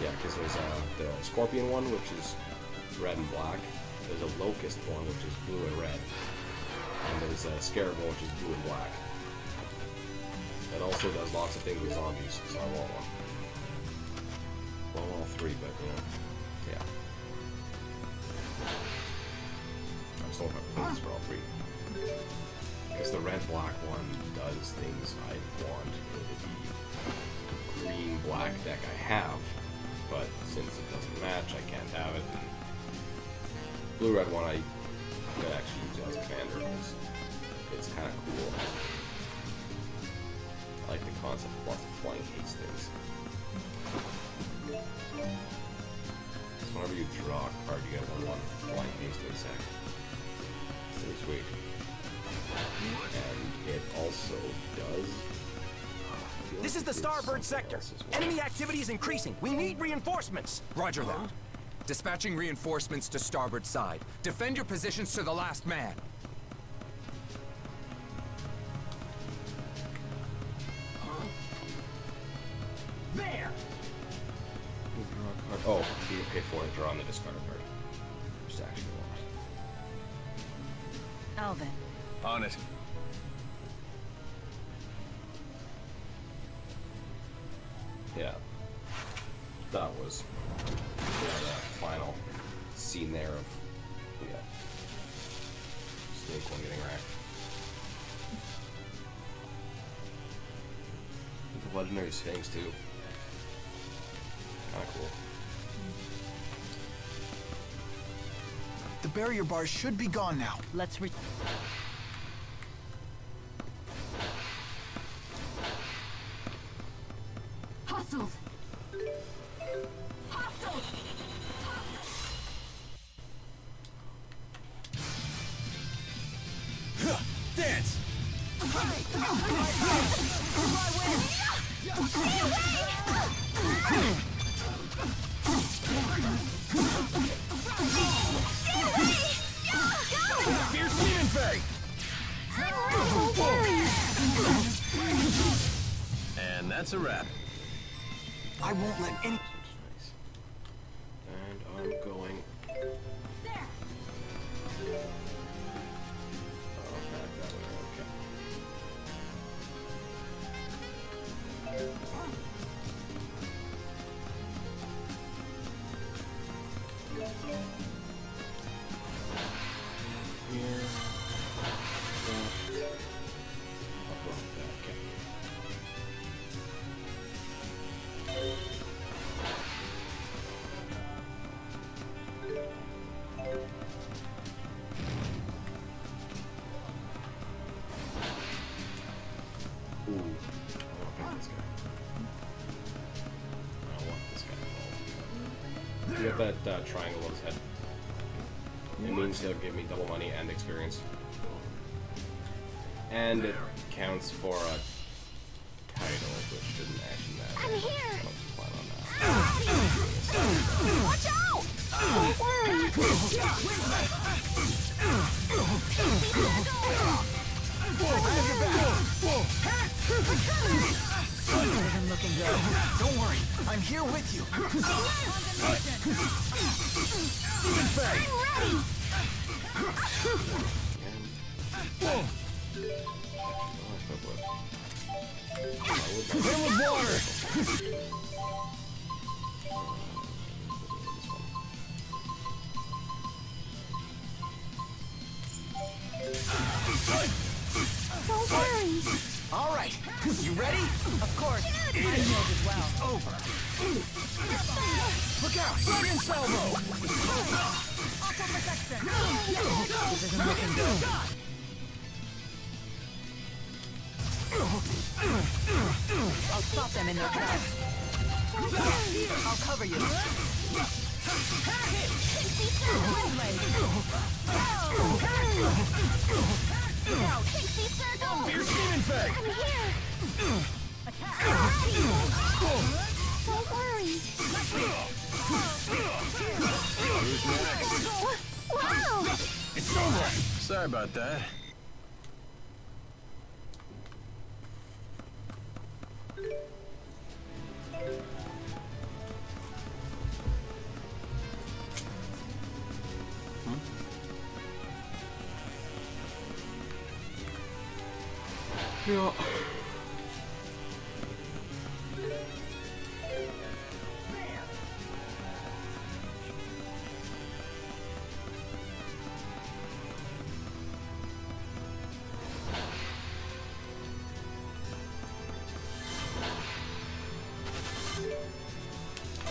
Yeah, because there's the scorpion one, which is red and black. There's a locust one, which is blue and red. And there's a Scarab one, which is blue and black. It also does lots of things with zombies, so I want one. Well, all three, but you know, yeah. I just don't know if I put this for all three. Because the red-black one does things I want in the green-black deck I have, but since it doesn't match, I can't have it. And blue-red one I could actually use as a commander because it's kind of cool. I like the concept of lots of flying haste things. So whenever you draw a card, you get one flying haste in a sec. Really sweet. And it also does... This is the starboard sector. Enemy activity is increasing. We need reinforcements. Roger that. Dispatching reinforcements to starboard side. Defend your positions to the last man. There! Oh, you pay for it, draw on the discard card. Just actually want. Alvin. On it. Yeah. That was the final scene there of Snake one getting wrecked. The legendary Sphinx too. Kinda cool. The barrier bars should be gone now. Let's Hostiles! Hostiles! Dance! Fierce Demon Fang! And that's a wrap. I won't let any... And I'm going... back that way, okay. Here. Get that triangle on his head. It means he'll give me double money and experience. And it counts for a title, which shouldn't actually matter. I'm here. I don't plan on that. Watch out! Don't worry. Isn't looking good. Don't worry, I'm here with you. I'm ready. Hit him with water! Don't worry. All right, you ready? Of course. I healed as well. Over. Look out! Guardian salvo! Auto protection. This isn't looking good. I'll stop them in their tracks. I'll cover you. Fierce Demon Fang! I'm here. Don't worry. Who's next? Wow. It's over! Sorry about that. Yeah.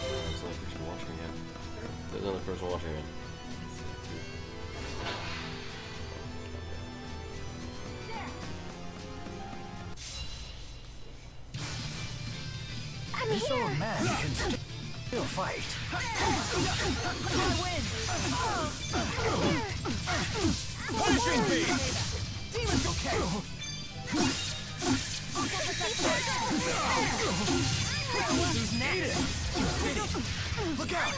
There's another person watching again. There's another person watching again. This old man can still fight. Punishing beam! Demon's okay! Who's next? Look out!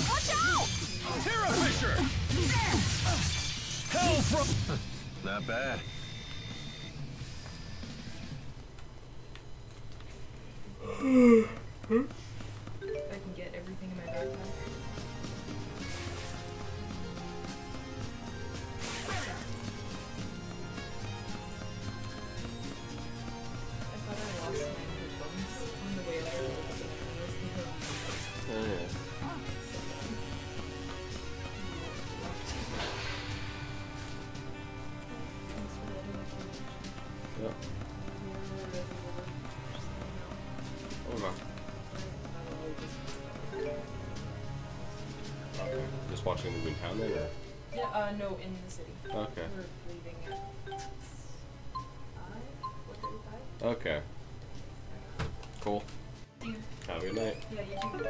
Watch out! Terra Fisher! Hell from... Not bad. If I can get everything in my backpack. I thought I lost my headphones on the way there. Oh, yeah. Yeah. Oh no. Okay. Just watching a movie in town then, or? Yeah, no, in the city. Okay. We're leaving at 5:45. Okay. Cool. Have a good night. Yeah, you can go.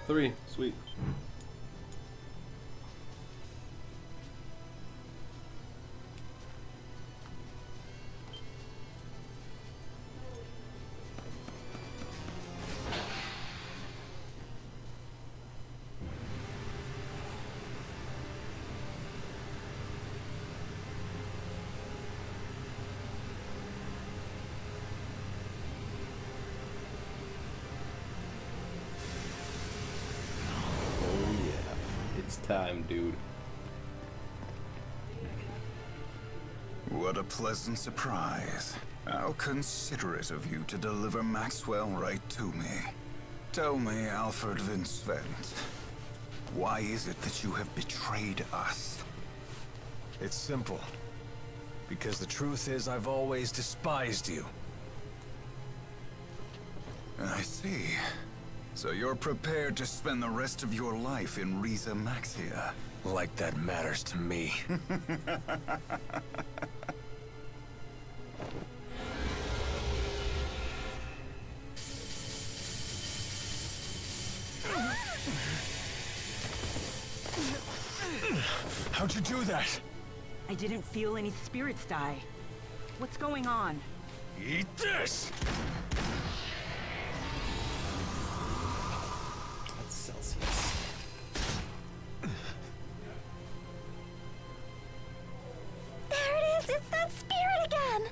3. Sweet. Time, dude. What a pleasant surprise. How considerate of you to deliver Maxwell right to me. Tell me, Alfred Vincent, why is it that you have betrayed us? It's simple. Because the truth is, I've always despised you. I see. So you're prepared to spend the rest of your life in Riza Maxia? Like that matters to me. How'd you do that? I didn't feel any spirits die. What's going on? Eat this! There it is! It's that spirit again!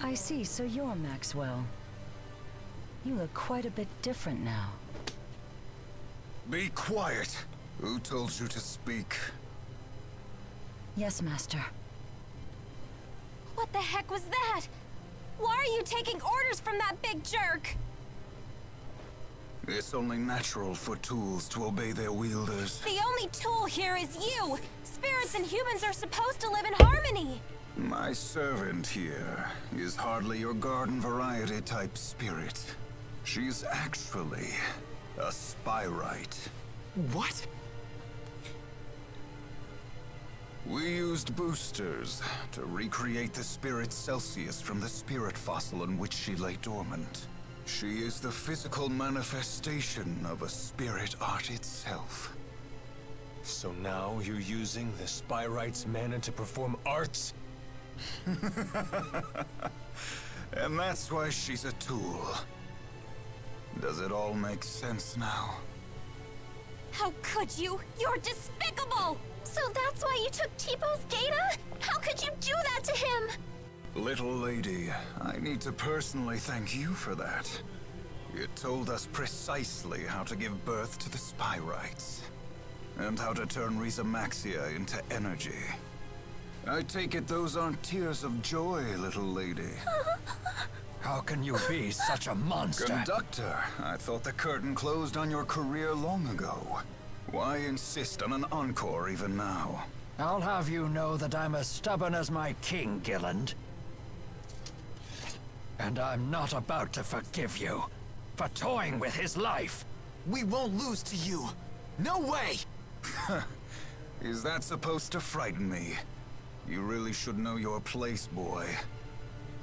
I see, so you're Maxwell. You look quite a bit different now. Be quiet! Who told you to speak? Yes, Master. What the heck was that? Why are you taking orders from that big jerk? It's only natural for tools to obey their wielders. The only tool here is you! Spirits and humans are supposed to live in harmony! My servant here is hardly your garden variety type spirit. She's actually a spyrite. What? We used boosters to recreate the spirit Celsius from the spirit fossil in which she lay dormant. She is the physical manifestation of a spirit art itself. So now you're using the Spyrite's mana to perform arts? And that's why she's a tool. Does it all make sense now? How could you? You're despicable! So that's why you took Teepo's data? How could you do that to him? Little lady, I need to personally thank you for that. You told us precisely how to give birth to the Spyrites, and how to turn Riza Maxia into energy. I take it those aren't tears of joy, little lady. How can you be such a monster? Conductor, I thought the curtain closed on your career long ago. Why insist on an encore even now? I'll have you know that I'm as stubborn as my king, Gilland. And I'm not about to forgive you for toying with his life. We won't lose to you. No way! Is that supposed to frighten me? You really should know your place, boy.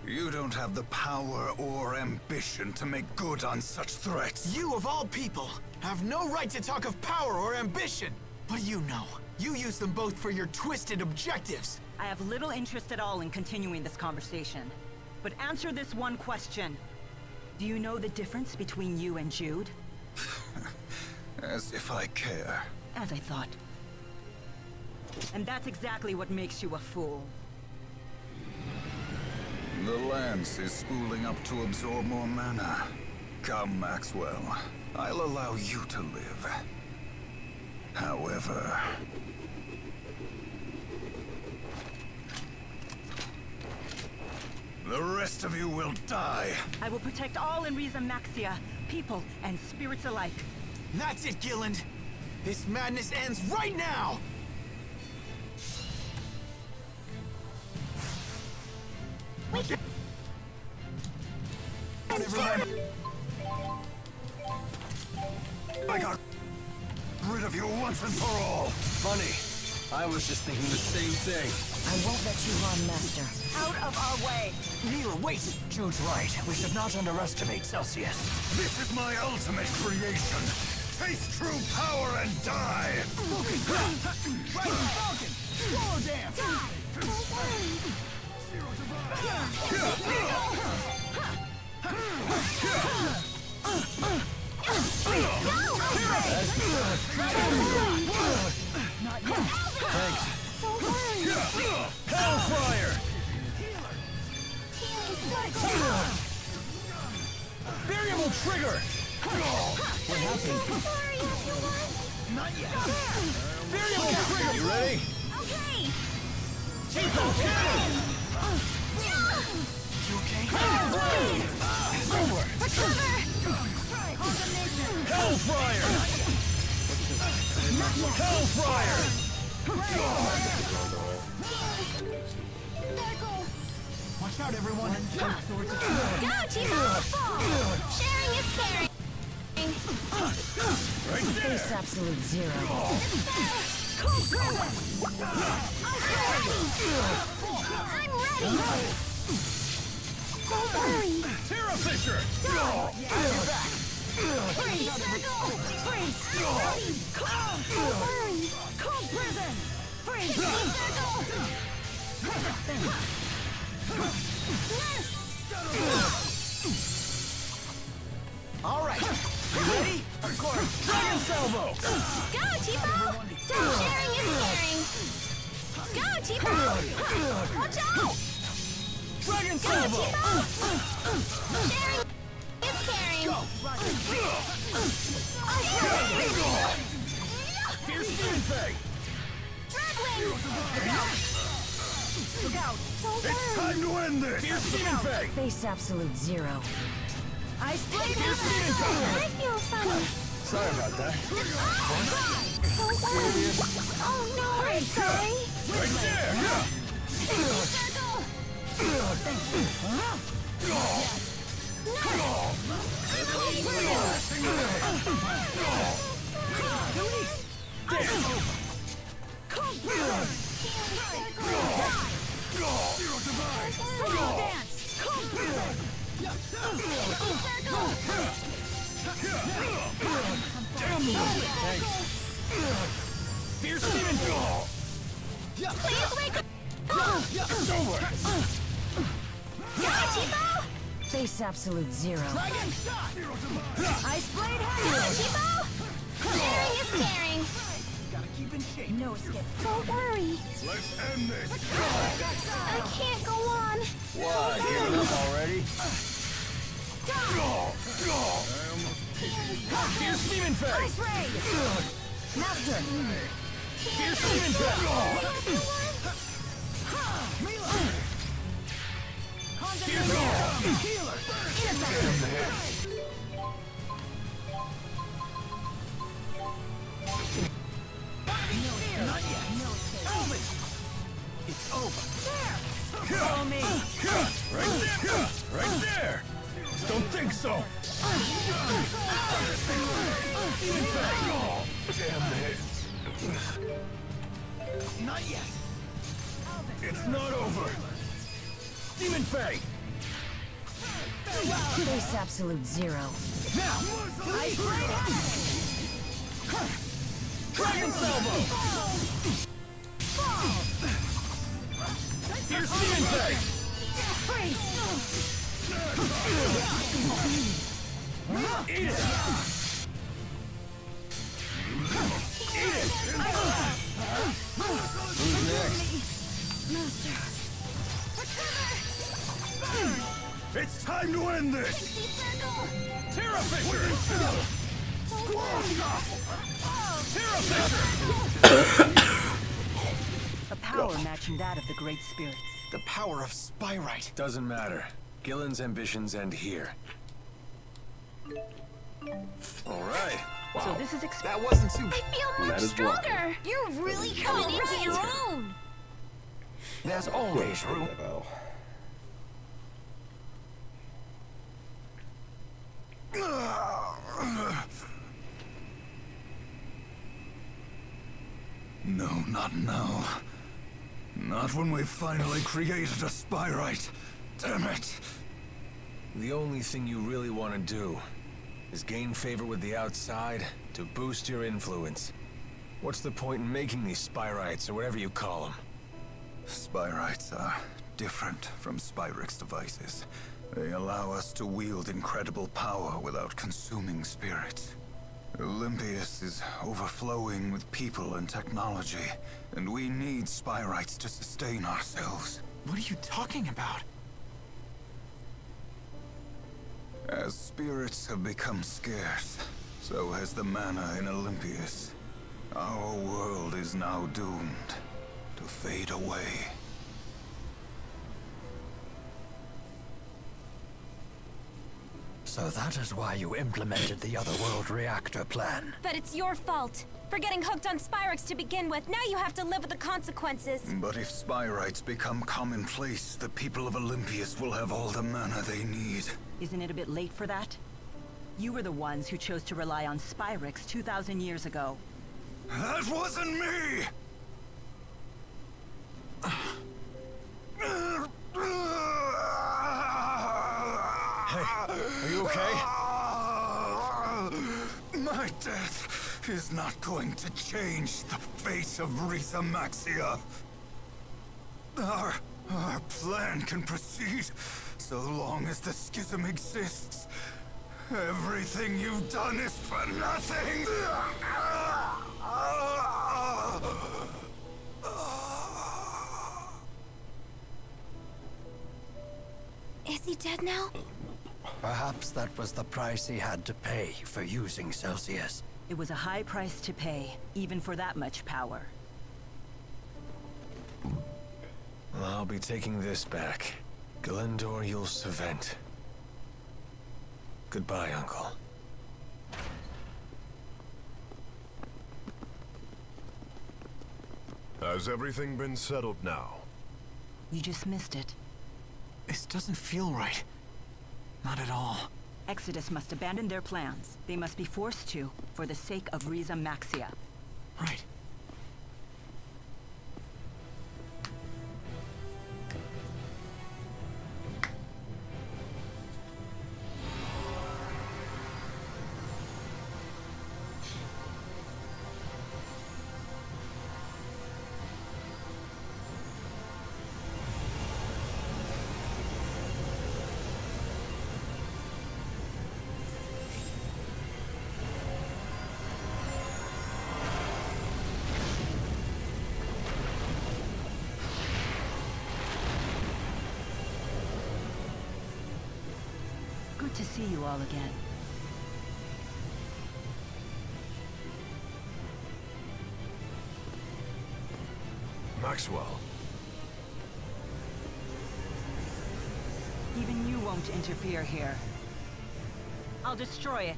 You don't have the power or ambition to make good on such threats. You, of all people, have no right to talk of power or ambition. But you know, you use them both for your twisted objectives. I have little interest at all in continuing this conversation. But answer this one question. Do you know the difference between you and Jude? As if I care. As I thought. And that's exactly what makes you a fool. The lance is spooling up to absorb more mana. Come, Maxwell. I'll allow you to live. However... the rest of you will die. I will protect all in Riza Maxia, people and spirits alike. That's it, Gilland. This madness ends right now! I got rid of you once and for all. Funny. I was just thinking the same thing. I won't let you run, Master. Out of our way! Mila, wait! Jude's right. We should not underestimate Celsius. This is my ultimate creation. Taste true power and die! Right, Falcon! Slow dance! Not yet. Thanks. Hellfire! Variable trigger! What happened? Not yet. Variable trigger! You ready? Okay. Tipo cannon! You okay? Over! Hellfire! Hellfire! Watch out, everyone. Go, Tipo! Sharing is caring. Right there! Face absolute zero. Cold present! I'm ready! Don't worry. Terra Fisher! Freeze! Freeze! Don't worry. Cold prison! Freeze! All right. You ready? Of course. Dragon Salvo! Go, Tipo! Sharing is caring. Go, Tipo! Watch out! Dragon Go, Salvo! Tipo! Sharing is caring. Go! Fierce Demon Fang! Dreadwing! Look out! It's time to end this! Fierce Demon Fang! Face absolute zero. Ice Blade! Fierce Demon Fang! I feel funny. Sorry about that. Don't worry. Oh no, I'm sorry. Right there! Circle! Fierce Demon Fang! Please wake up! It's over! Go, Tipo! Face absolute zero. Dragon shot! Ice Blade has Tipo! Sharing is caring. Gotta keep in shape. No escape. Don't worry. Let's end this! I can't go on. What? Giving up already? Fierce Demon Fang! Ice Raid! Master! Fierce Demon Fang! Healer! Not yet. It's over. Follow me. Right there! Right there! Don't think so! Demon Fang! Damn it! Not yet. It's not over! Demon Fang! Face absolute zero. Now! Ice Blade has Dragon Salvo! Fierce Demon Fang! freeze! Eat it! Eat it! Who's next? It's time to end this! Terra Fisher! Terra Fisher! A power matching that of the Great Spirits. The power of Spyrite. Doesn't matter. Gillen's ambitions end here. All right. So this is That wasn't too... I feel much stronger. You're really coming into your own. There's always room. No, not Not now. Not when we've finally created a Spyrite. Damn it. The only thing you really want to do is gain favor with the outside to boost your influence. What's the point in making these Spyrites, or whatever you call them? Spyrites are different from Spyrix devices. They allow us to wield incredible power without consuming spirits. Olympius is overflowing with people and technology, and we need Spyrites to sustain ourselves. What are you talking about? As spirits have become scarce, so has the mana in Olympius. Our world is now doomed to fade away. So that is why you implemented the Otherworld reactor plan. But it's your fault. For getting hooked on Spyrix to begin with, now you have to live with the consequences. But if Spyrites become commonplace, the people of Olympius will have all the mana they need. Isn't it a bit late for that? You were the ones who chose to rely on Spyrix 2,000 years ago. That wasn't me! Hey, are you okay? My death is not going to change the fate of Risa Maxia. Our plan can proceed so long as the schism exists. Everything you've done is for nothing! Is he dead now? Perhaps that was the price he had to pay for using Celsius. It was a high price to pay, even for that much power. Well, I'll be taking this back. Galendor Yul Savent. Goodbye, Uncle. Has everything been settled now? You just missed it. This doesn't feel right. Not at all. Exodus must abandon their plans. They must be forced to, for the sake of Risa Maxia. Right. Good to see you all again. Maxwell. Even you won't interfere here. I'll destroy it.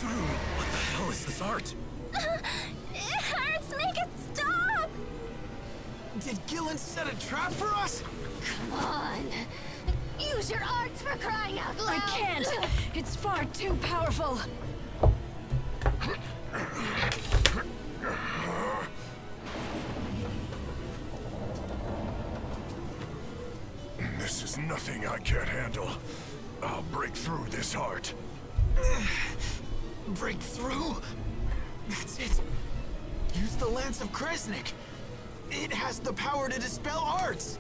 What the hell is this art? It hurts! Make it stop! Did Gillen set a trap for us? Come on. Use your arts for crying out loud. I can't. It's far too powerful. This is nothing I can't handle. I'll break through this heart. Break through? That's it. Use the Lance of Kresnik. It has the power to dispel arts.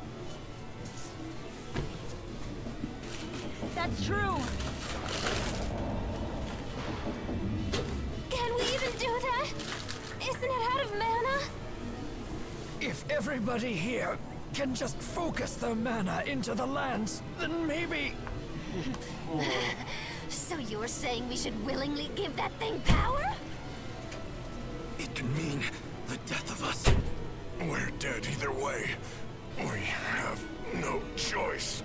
That's true. Can we even do that? Isn't it out of mana? If everybody here can just focus their mana into the lance, then maybe... So you're saying we should willingly give that thing power? It can mean the death of us. We're dead either way. We have no choice.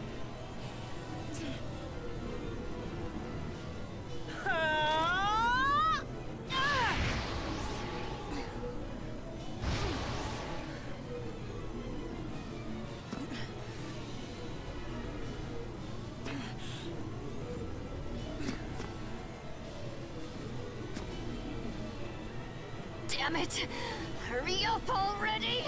Damn it! Hurry up already!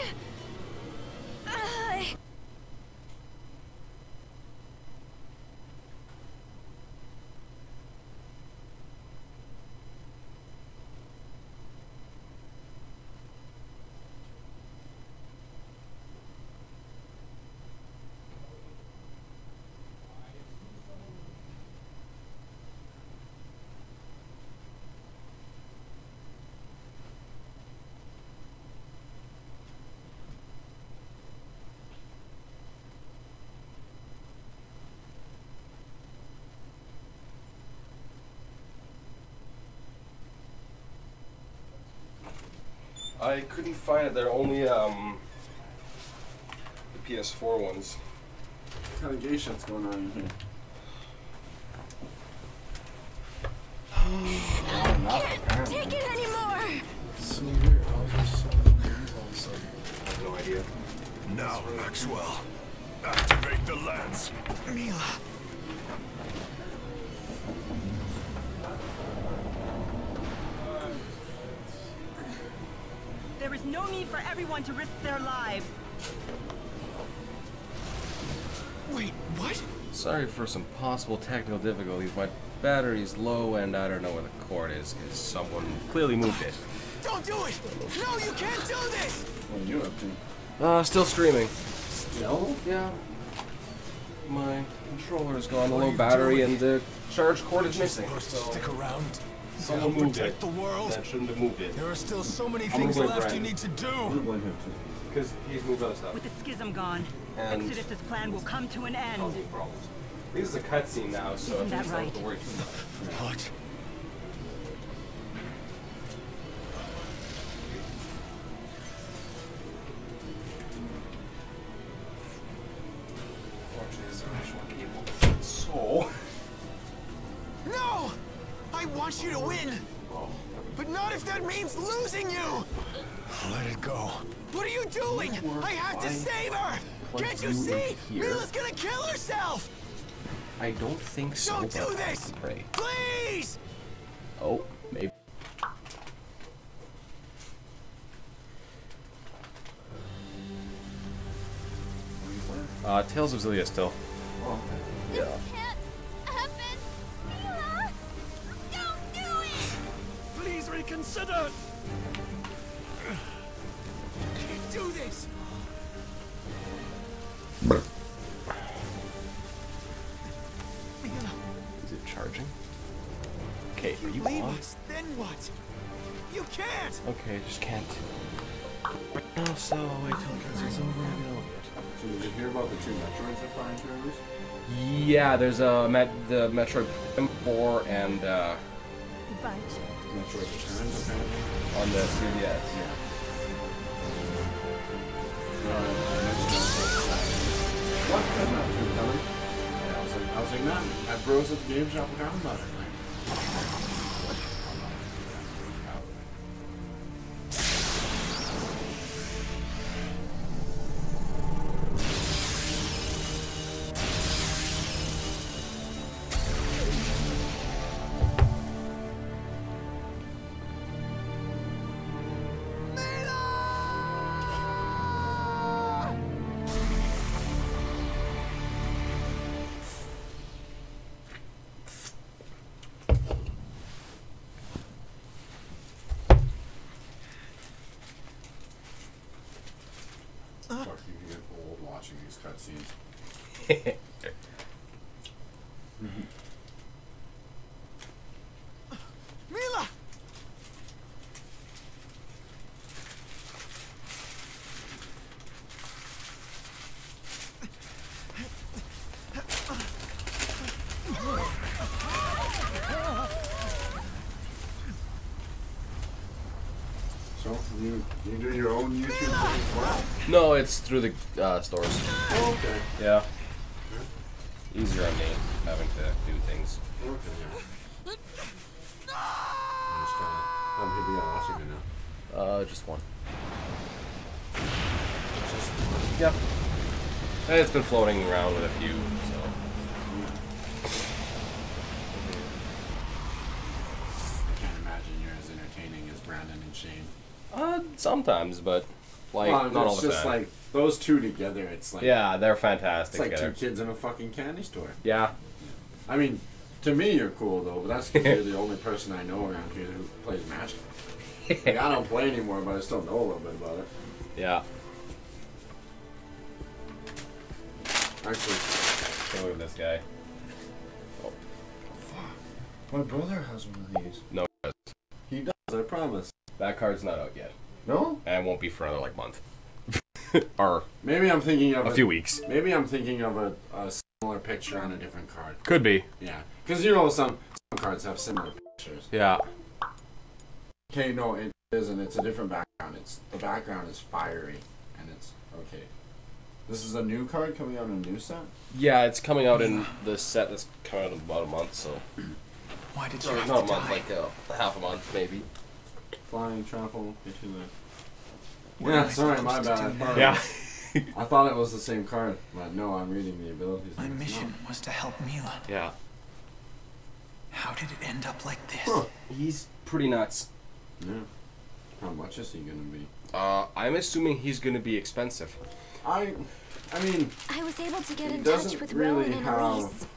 I couldn't find it. They're only the PS4 ones. What kind of gay shit's going on in here? I can't take it anymore! So weird. I was just so confused all of a sudden. I have no idea. Now, Maxwell, activate the lance. Mila. There is no need for everyone to risk their lives. Wait, what? Sorry for some possible technical difficulties. My battery's low and I don't know where the cord is because someone clearly moved it. Don't do it! No, you can't do this! What are you up to? Still streaming. Still? Yeah. My controller's gone low battery and the charge cord is missing. So Stick around. someone moved it. The world. That shouldn't have moved it. There are still so many I'm things gonna blame left you Brandon. need to do. I'm gonna blame him too. Because he's moved other stuff. With the schism gone, And- Exodus's plan will come to an end. Causing problems. This is a cutscene now, so Isn't at that least I don't have right? to worry too much. What? Fortunately, there's an actual cable. So... No! I want you to win! But not if that means losing you! Let it go. What are you doing? I have to save her! Can't you see? Mila's gonna kill herself! I don't think so. Don't do but I this! can pray. Please! Oh, maybe. Tales of Xillia still. Oh, Yeah. Can't happen! Mila! Don't do it! Please reconsider! Can't do this! Is it charging? Okay, are you Leave on? us, then what? You can't! Okay, just can't. No, so wait till it's over and I'll get. So did you hear about the two Metroids that fly into rivers? Yeah, there's the Metroid Prime 4 and Goodbye. Metroid Returns, apparently. on the 3DS. Yeah. What? That's not too coming. Yeah, I was like, man, my bros at the GameShop were talking about it. Fuck, you can get old watching these cutscenes. Mila! So, you do your own YouTube thing as well? No, it's through the stores. Oh, okay. Yeah. Easier on me having to do things. Okay, yeah. How many people are watching it now? Just one. Yep. And it's been floating around with a few, so. I can't imagine you're as entertaining as Brandon and Shane. Sometimes, but like Well, not all it's the just time. like those two together. It's like Yeah, they're fantastic. It's like together. two kids in a fucking candy store. Yeah. I mean, to me you're cool though, but that's because you're the only person I know around here who plays Magic. Like, I don't play anymore, but I still know a little bit about it. Yeah. Actually, look at this guy. Oh. My brother has one of these. No, he does. I promise. That card's not out yet. No? And it won't be for another like month. Or maybe I'm thinking of a few weeks. Maybe I'm thinking of a similar picture on a different card. Could be. Yeah, because you know some cards have similar pictures. Yeah. Okay, no, it isn't. It's a different background. The background is fiery, and it's okay. This is a new card coming out in a new set. Yeah, it's coming out in the set that's coming out in about a month. So. Why did you Or have not to a month, die? like half a month maybe. Flying, trample, get you there. What am Yeah, I sorry, my supposed to bad. do now? Yeah. I thought it was the same card, but no, I'm reading the abilities. My mission was to help Mila. Yeah. How did it end up like this? Huh. He's pretty nuts. Yeah. How much is he gonna be? I'm assuming he's gonna be expensive. I mean. I was able to get he in touch doesn't with really Rowan and have Elise.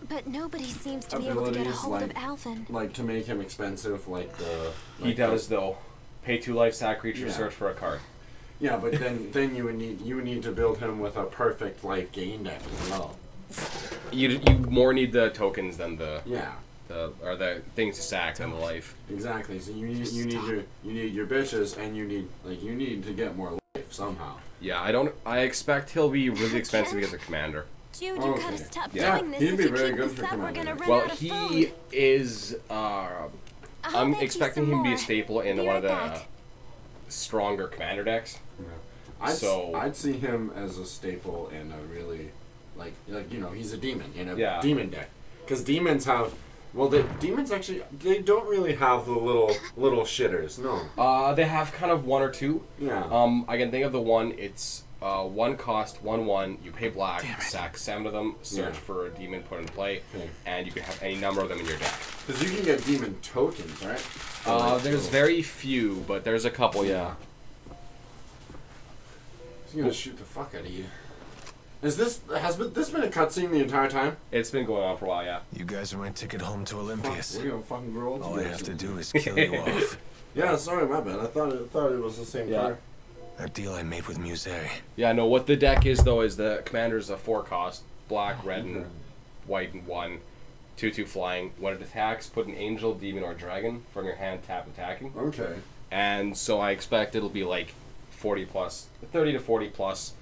But nobody seems to be able to get a abilities hold like, of Alvin. Like to make him expensive, like the. He does though. Pay 2 life, sack creature, Yeah. search for a card. Yeah, but then you would need to build him with a perfect life gain deck as well. You more need the tokens than the or the things to sack than the life. Exactly. So you need your bitches, and you need to get more life somehow. Yeah, I expect he'll be really expensive because of commander. Dude, you gotta stop Yeah. doing this. He'd If be you very keep good this for up, we're commander. gonna run Well, out of he food. is. I'm make you expecting some him to be a more. staple in Be one of the right back. stronger commander decks. Yeah. I'd see him as a staple in a really, like he's a demon in a demon deck, because demons have. Well, the demons actually they don't really have the little shitters. No. They have kind of one or two. Yeah. I can think of the one. It's 1 cost, 1/1. You pay black, sack 7 of them, search for a demon, put into play, and you can have any number of them in your deck. Because you can get demon tokens, right? There's very few, but there's a couple. Yeah. He's gonna shoot the fuck out of you. Has this been a cutscene the entire time? It's been going on for a while, yeah. You guys are my ticket home to Olympius. We're gonna fucking grow old All I together have to soon. do is kill you off. Yeah, sorry, my bad. I thought it was the same card. That deal I made with Muse. Yeah, no, what the deck is, though, is the commander's a 4 cost, black, red, and white, and 1. 2/2 flying. When it attacks, put an angel, demon, or dragon from your hand, tap attacking. Okay. And so I expect it'll be like 40 plus, 30 to 40 plus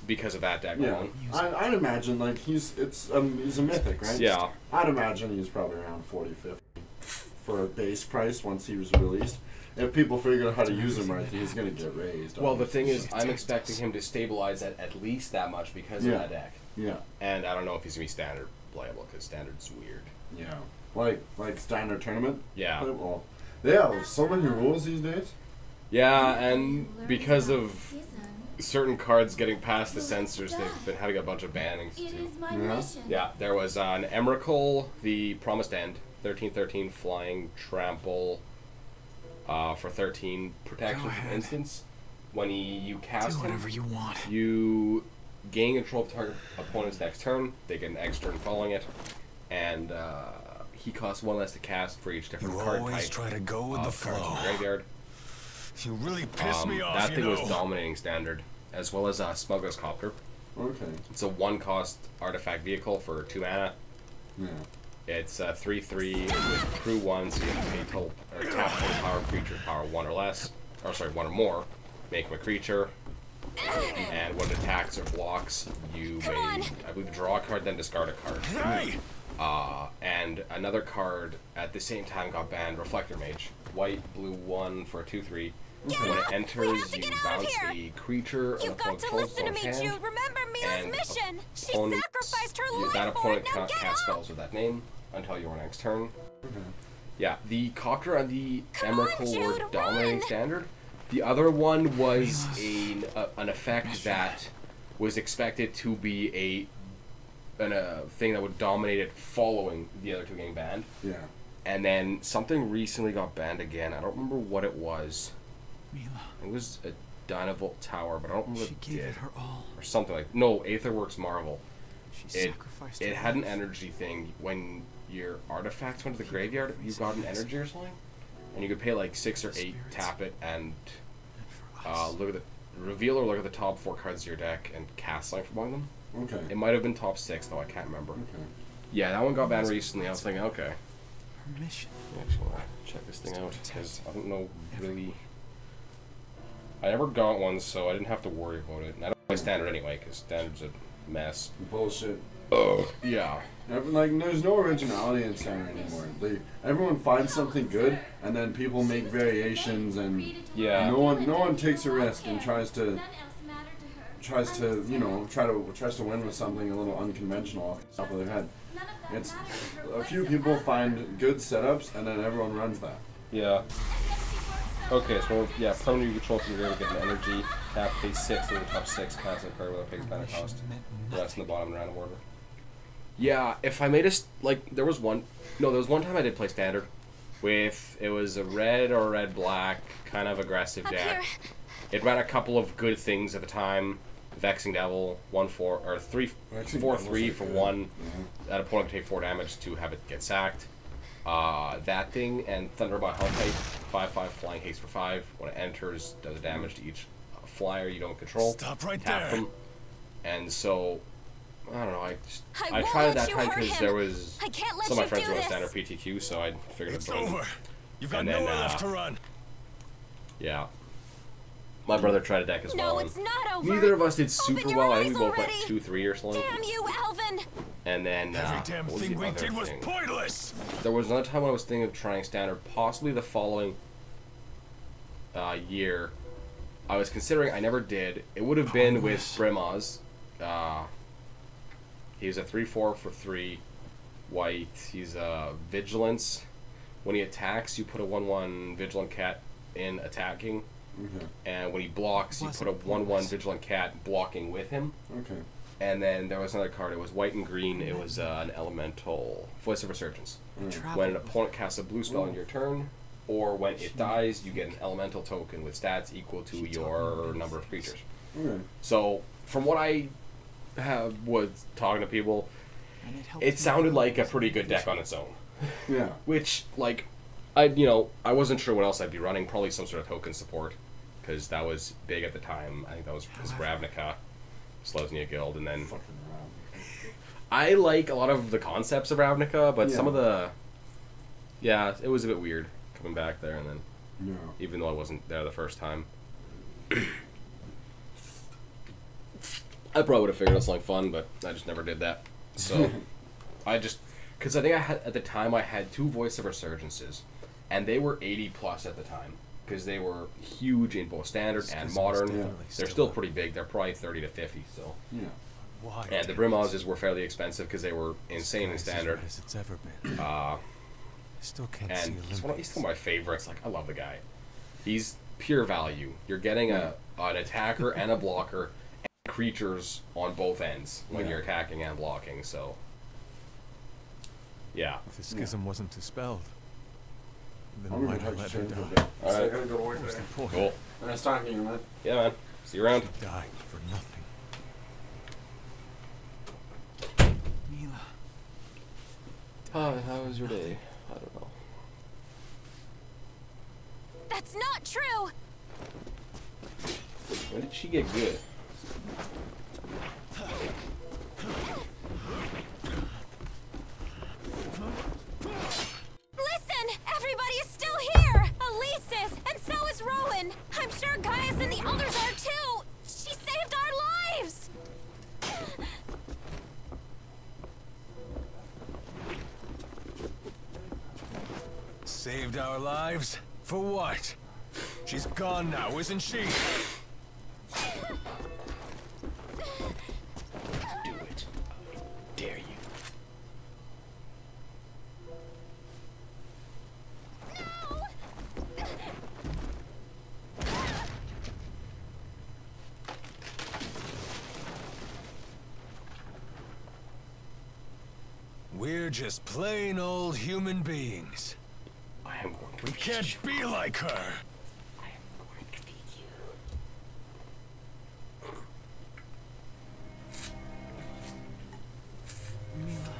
because of that deck alone. I'd imagine like he's a mythic, right? Yeah. I'd imagine he's probably around 40, 50 for a base price once he was released. If people figure out how to use him right, he's gonna get raised. Well, the thing is, I'm expecting him to stabilize at least that much because of that deck. Yeah. And I don't know if he's gonna be standard playable because standard's weird. Yeah. Like standard tournament. Yeah. Well, they have so many rules these days. Yeah, and because of certain cards getting past the censors, they've been having a bunch of bannings too. Yeah, there was an Emrakul, the Promised End, 13/13 flying trample for 13 protection for instance. When you cast him, whatever you want. You gain control of the target opponent's next turn. They get an X turn following it, and he costs 1 less to cast for each different card type. You always try to go with the flow. Graveyard. You really piss me off. That thing was dominating standard, as well as Smuggler's Copter. Okay. It's a 1 cost artifact vehicle for 2 mana. Yeah. It's 3/3 with crew 1, so you have to pay total or tap total power creature power 1 or less, or sorry, 1 or more. Make him a creature, and when it attacks or blocks, you may, I believe, draw a card, then discard a card. And another card at the same time got banned, Reflector Mage. White, blue 1 for a 2/3. When it enters, you bounce a creature You've got to listen to me, Jude. Remember Mila's mission. She sacrificed her life that for it. opponent Now cannot get cast up. spells with that name until your next turn. Yeah, the Copter and the Emrakul were dominating standard. The other one was an effect that was expected to be a thing that would dominate it following the other 2 getting banned. Yeah. And then something recently got banned again. I don't remember what it was. It was a Dynavolt Tower, but I don't remember what it did. It her all. Or something like... No, Aetherworks Marvel. She sacrificed It her had an life. energy thing. When your artifacts went to the graveyard, you got an energy or something? And you could pay like 6 or 8, tap it, and look at the... Reveal or look at the top 4 cards of your deck and cast something from among them. Okay. It might have been top 6, though. I can't remember. Okay. Yeah, that one got banned recently. I was thinking, okay. Her mission. I actually want to check this thing out, because I don't know really... I never got one, so I didn't have to worry about it. And I don't play Standard anyway, because Standard's a mess. Bullshit. Oh, yeah. Like, there's no originality in Standard anymore. Everyone finds something good, and then people make variations, and yeah, no one takes a risk and tries to you know tries to win with something a little unconventional off the top of their head. It's a few people find good setups, and then everyone runs that. Yeah. Okay, so yeah, permanently you control from your to get an energy. Tap pay 6 to the top 6, cast a card without paying mana cost. The rest in the bottom random order. Yeah, if I made there was one time I did play Standard with, it was a red or red-black kind of aggressive deck. It ran a couple of good things at the time. Vexing Devil, 1/4 or 4/3 for 1. That opponent can take 4 damage to have it get sacked. That thing and Thunderbolt Hellkite, 5/5 flying haste for 5. When it enters, does damage to each flyer you don't control. Stop right tap there. them. And so I don't know. I tried it that time because there was some of my friends were on Standard PTQ, so I figured it's over. You've got and nowhere then, left to run. Yeah. My brother tried a deck as well. No, it's not over. Neither of us did super Open well. your I think we eyes both went already. 2-3 or something. Damn you, Alvin! And then Every damn what was thing the we other did was thing? pointless. There was another time when I was thinking of trying Standard, possibly the following year. I was considering. I never did. It would have been with Brimaz. He's a 3/4 for 3 white. He's Vigilance. When he attacks, you put a 1/1 Vigilant Cat in attacking. Okay. And when he blocks, you put a 1/1 Vigilant Cat blocking with him. Okay. And then there was another card. It was white and green. It was an elemental Voice of Resurgence. When an opponent casts a blue spell on your turn, or when it dies, you get an elemental token with stats equal to your number of creatures. Okay. So, from what I was talking to people, it sounded like a pretty good deck on its own. Yeah. Which, like, I wasn't sure what else I'd be running. Probably some sort of token support, because that was big at the time. I think that was because Ravnica, Slesnia Guild, and then I like a lot of the concepts of Ravnica, but some of the, it was a bit weird coming back there, and then even though I wasn't there the first time, I probably would have figured out something fun, but I just never did that. So because I think at the time I had 2 Voice of Resurgences, and they were 80 plus at the time, because they were huge in both Standard and Modern. They're still pretty big. They're probably 30 to 50 still. Yeah. And the Brimazes were fairly expensive because they were insane in Standard. As it's ever been. Still can't and see he's one of my favorites. Like, I love the guy. He's pure value. You're getting an attacker and a blocker and creatures on both ends when you're attacking and blocking. So, yeah. If the schism wasn't dispelled, then I'm why gonna not let try her to die? change it. All right. I gotta go work What's there. the point? Cool. Nice talking to you, man. Yeah, man. See you around. She died for nothing. Mila. How was your day? I don't know. That's not true! When did she get good? Listen! Everybody is still here! Elise is, and so is Rowan! I'm sure Gaius and the others are too! She saved our lives! Saved our lives? For what? She's gone now, isn't she? Do it. Dare you. We're just plain old human beings. I am going to We can't be like her. Mila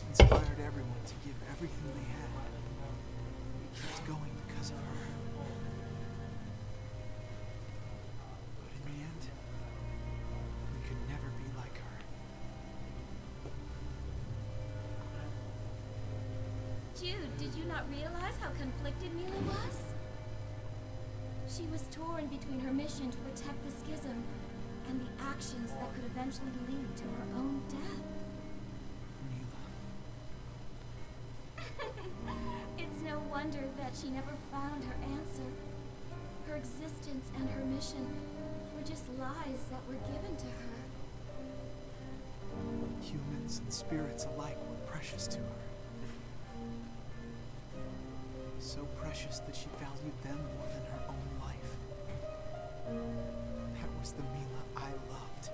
inspired everyone to give everything they had. We kept going because of her. But in the end, we could never be like her. Jude, did you not realize how conflicted Mila was? She was torn between her mission to protect the schism and the actions that could eventually lead to her own death. It's no wonder that she never found her answer. Her existence and her mission were just lies that were given to her. Humans and spirits alike were precious to her. So precious that she valued them more than her own life. That was the Mila I loved.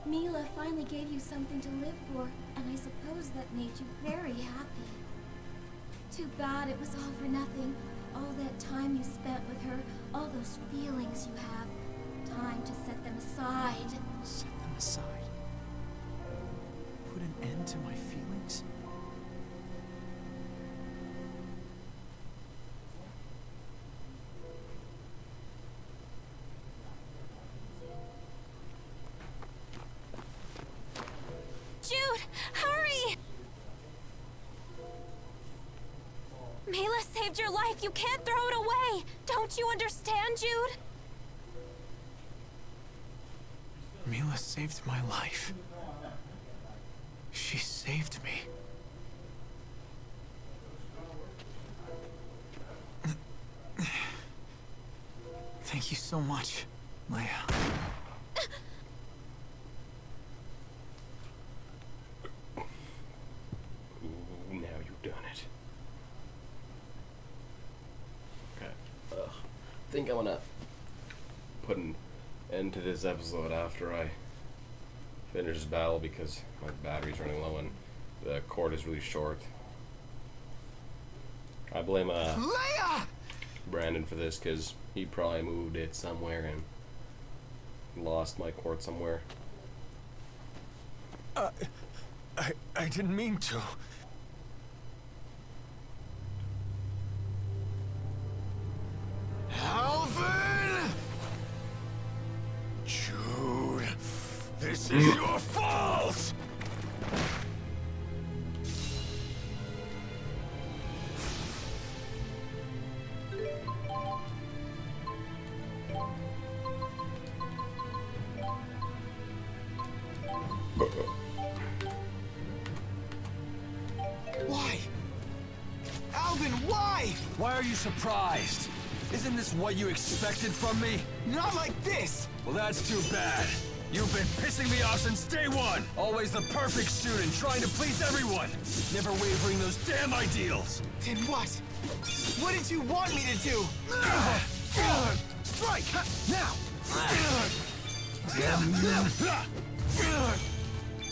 Mila finally gave you something to live for, and I suppose that made you very happy. Too bad it was all for nothing. All that time you spent with her, all those feelings you have. Time to set them aside. Set them aside? Put an end to my feelings? Jude, hurry! Mila saved your life. You can't throw it away. Don't you understand, Jude? Mila saved my life. She saved me. Thank you so much, Leia. Ooh, now you've done it. Okay. I think I'm gonna put an end to this episode after I finish this battle because my battery's running low and the cord is really short. I blame Leia! Brandon for this because he probably moved it somewhere and lost my cord somewhere. I didn't mean to. Alvin! Jude, this is your fault! Why? Alvin, why? Why are you surprised? Isn't this what you expected from me? Not like this! Well, that's too bad. You've been pissing me off since day one! Always the perfect student, trying to please everyone! Never wavering those damn ideals! Then what? What did you want me to do? Strike! Now! Damn you!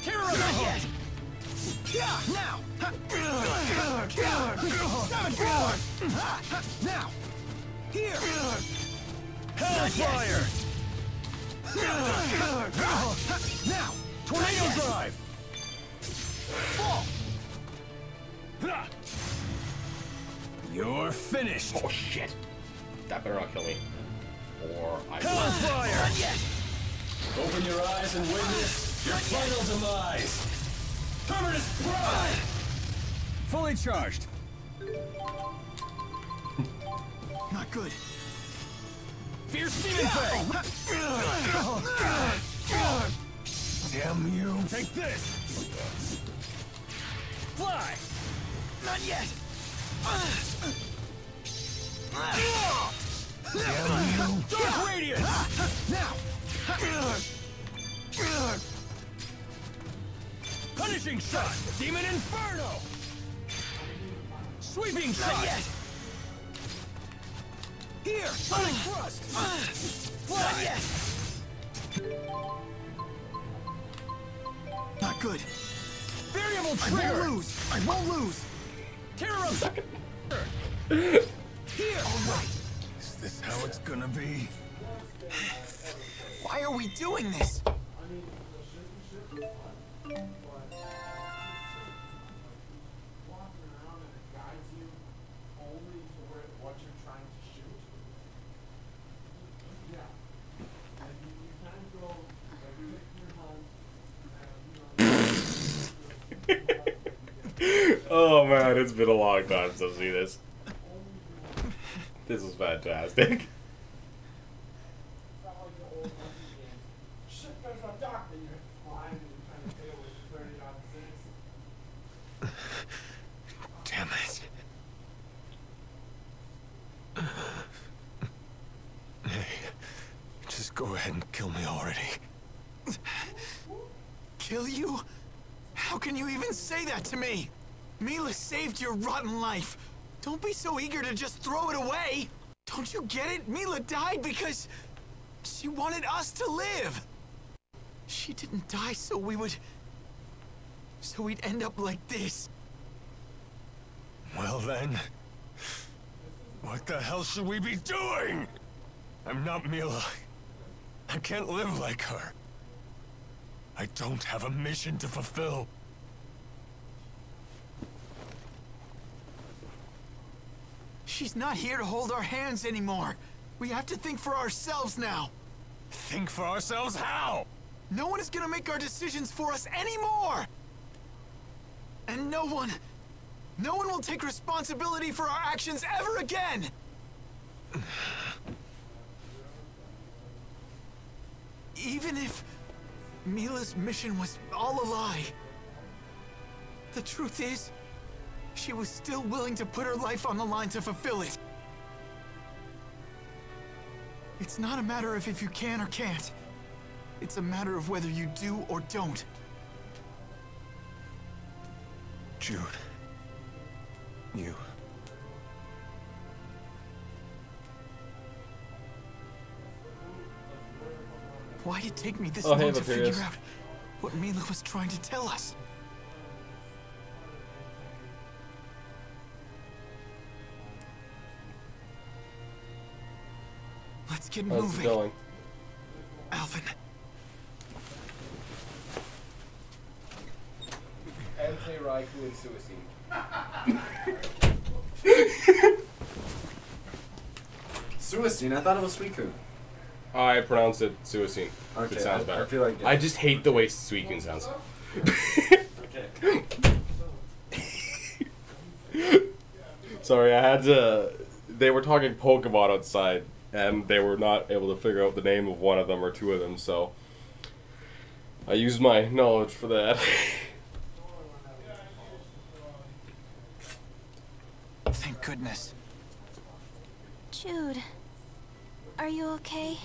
Tear her apart! Now! Now! Here! Hellfire! Now! Tornado drive! Fall! You're finished! Oh shit! That better not kill me. Or I will. Hellfire! Open your eyes and witness your final demise! Terminus Prime! Fully charged. Not good. Fierce Demon Fang! Damn you! Take this! Fly! Not yet! Damn you! Dark Radiance! Now! Punishing shot! Demon Inferno! Sweeping shot! Not yet! Here! Sonic Thrust! Fly! Not good. Variable I trigger! won't lose! I won't lose! Terror of... Here! Alright. Is this how it's gonna be? Why are we doing this? Oh man, it's been a long time since I've seen this. This is fantastic. Damn it. Hey, just go ahead and kill me already. Kill you? How can you even say that to me? Mila saved your rotten life. Don't be so eager to just throw it away. Don't you get it? Mila died because she wanted us to live. She didn't die so we'd end up like this. Well then, what the hell should we be doing? I'm not Mila. I can't live like her. I don't have a mission to fulfill. She's not here to hold our hands anymore. We have to think for ourselves now. Think for ourselves how? No one is gonna make our decisions for us anymore! And no one will take responsibility for our actions ever again! Even if Mila's mission was all a lie, the truth is, she was still willing to put her life on the line to fulfill it. It's not a matter of if you can or can't. It's a matter of whether you do or don't. Jude. You. Why'd it take me this Oh, hey, long to look, here it figure is. out what Mila was trying to tell us? Let's get How's it moving. going? Alvin. Ante Raikou and Suicide. I thought it was Suicune. I pronounce it Suicune. Okay, It sounds I better. feel like I just hate the way Suicune sounds. Okay. Sorry, I had to. They were talking Pokemon outside, and they were not able to figure out the name of one of them or two of them, so I used my knowledge for that. Thank goodness. Jude, are you okay?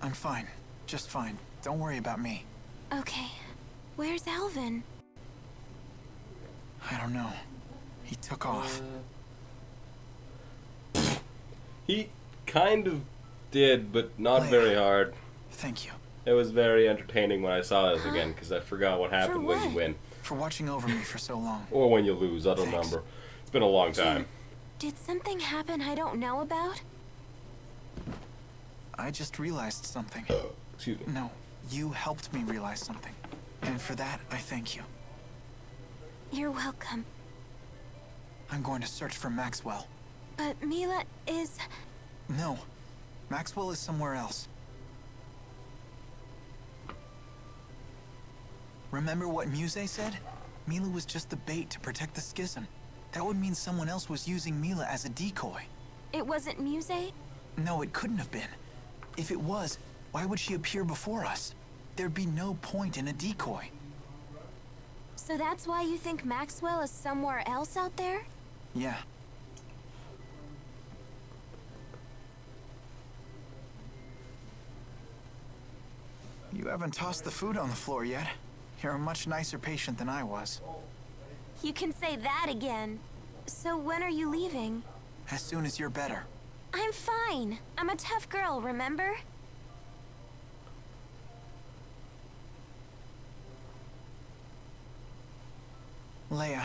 I'm fine. Just fine. Don't worry about me. Okay. Where's Alvin? I don't know. He took off. He kind of did, but not very hard. Thank you. It was very entertaining when I saw this again, because I forgot what happened when you win. For watching over me for so long. Or when you lose, I don't remember. It's been a long time. Did something happen I don't know about? I just realized something. Excuse me. No, you helped me realize something. And for that, I thank you. You're welcome. I'm going to search for Maxwell. But Mila is... No, Maxwell is somewhere else. Remember what Muse said? Mila was just the bait to protect the schism. That would mean someone else was using Mila as a decoy. It wasn't Muse? No, it couldn't have been. If it was, why would she appear before us? There'd be no point in a decoy. So that's why you think Maxwell is somewhere else out there? Yeah. You haven't tossed the food on the floor yet. You're a much nicer patient than I was. You can say that again. So when are you leaving? As soon as you're better. I'm fine. I'm a tough girl, remember? Leia,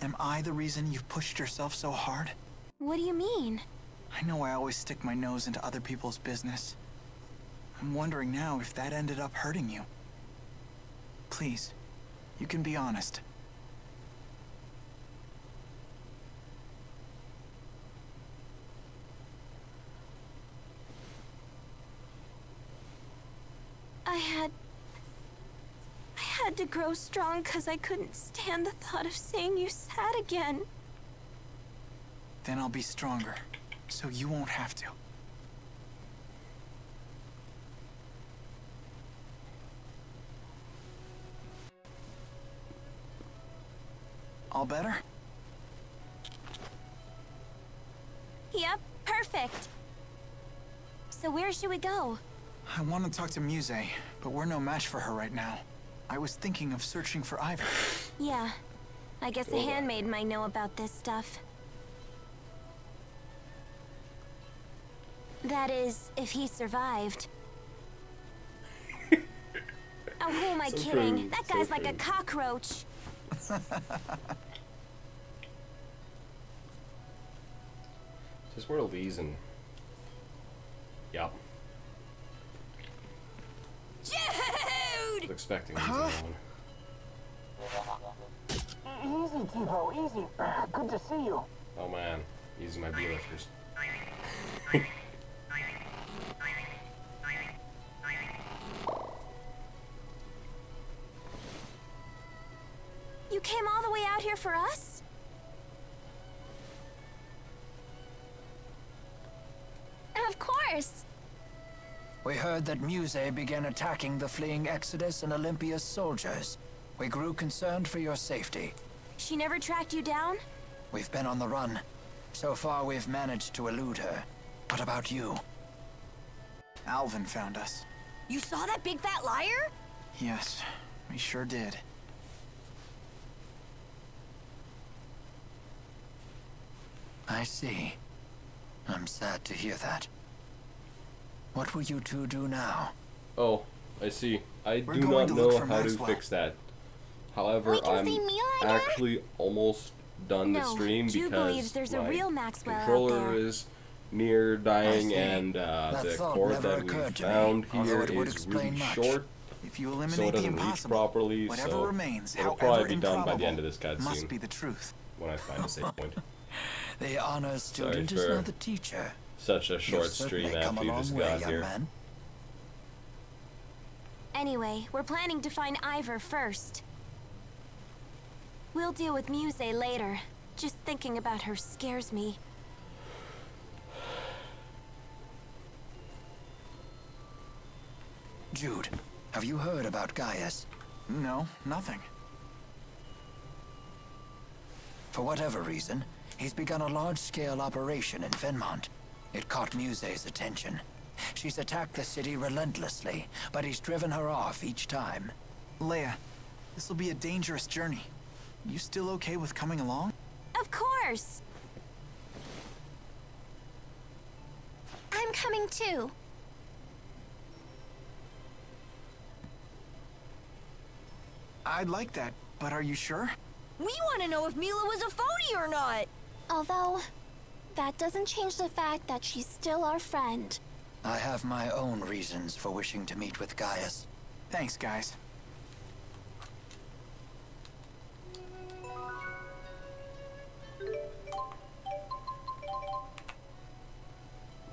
am I the reason you've pushed yourself so hard? What do you mean? I know I always stick my nose into other people's business. I'm wondering now if that ended up hurting you. Please, you can be honest. I had to grow strong because I couldn't stand the thought of seeing you sad again. Then I'll be stronger, so you won't have to. All better? Yep, perfect. So where should we go? I want to talk to Muse, but we're no match for her right now. I was thinking of searching for Ivor. Yeah, I guess a handmaid might know about this stuff. That is, if he survived. Oh, who am I kidding? That guy's like a cockroach. Just where Lee's and... Yup. Dude! I was expecting Lee's on. Easy, T-Bo, easy. Good to see you. Oh man, easy my B-lifters. You came all the way out here for us? Of course. We heard that Muse began attacking the fleeing Exodus and Olympia's soldiers. We grew concerned for your safety. She never tracked you down? We've been on the run. So far, we've managed to elude her. What about you? Alvin found us. You saw that big fat liar? Yes, we sure did. I see. I'm sad to hear that. What will you two do now? Oh, I see. I We're do going not to look know for how to Maxwell. fix that. However, We can I'm see Mila again? actually almost done the No, stream Jude because believes there's a my real Maxwell out controller there. is near dying, see. and That the thought cord never that we occurred to me, found although here it would is explain really much. short, If you so eliminate it the doesn't reach impossible, properly. whatever So remains, it'll however probably be done by improbable, the end of this must cutscene be the truth. when I find a save point. The honor student is for now the teacher. Such a You've short certainly stream come after a you long just way, got young here. man. Anyway, we're planning to find Ivor first. We'll deal with Muse later. Just thinking about her scares me. Jude, have you heard about Gaius? No, nothing. For whatever reason, he's begun a large-scale operation in Fenmont. It caught Muse's attention. She's attacked the city relentlessly, but he's driven her off each time. Leia, this will be a dangerous journey. You still okay with coming along? Of course! I'm coming too. I'd like that, but are you sure? We want to know if Mila was a phony or not. Although, that doesn't change the fact that she's still our friend. I have my own reasons for wishing to meet with Gaius. Thanks, guys.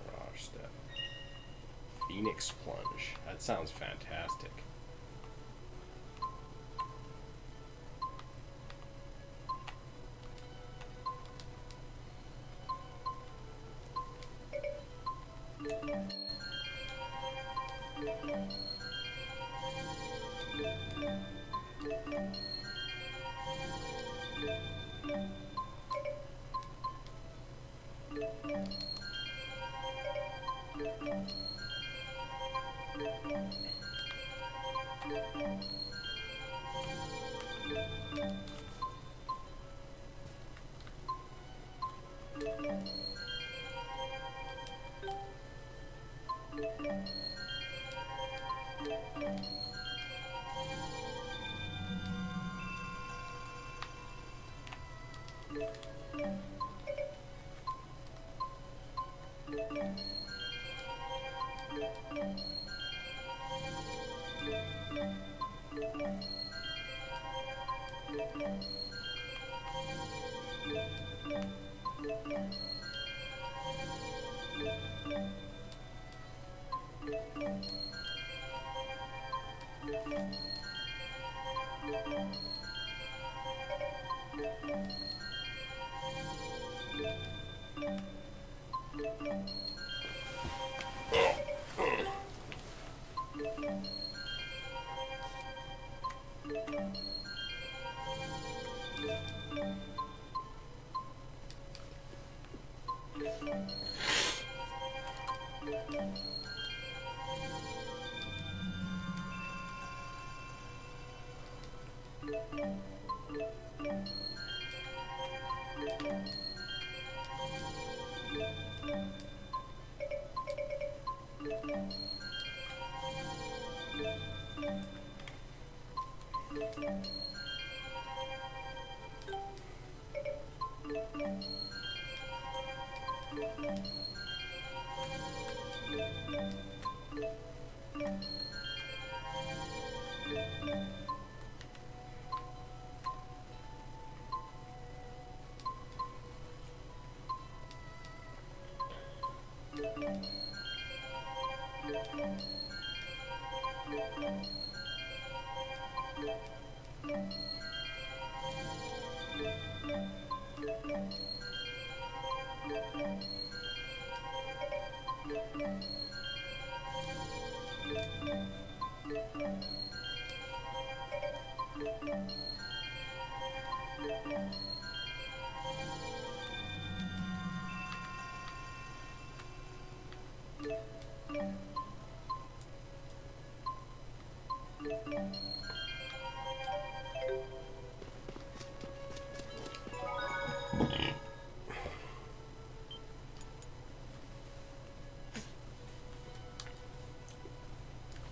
Mirage Step. Phoenix Plunge. That sounds fantastic.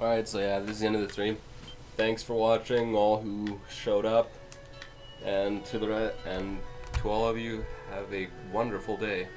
Alright, so yeah, this is the end of the stream. Thanks for watching, all who showed up, and to all of you, have a wonderful day.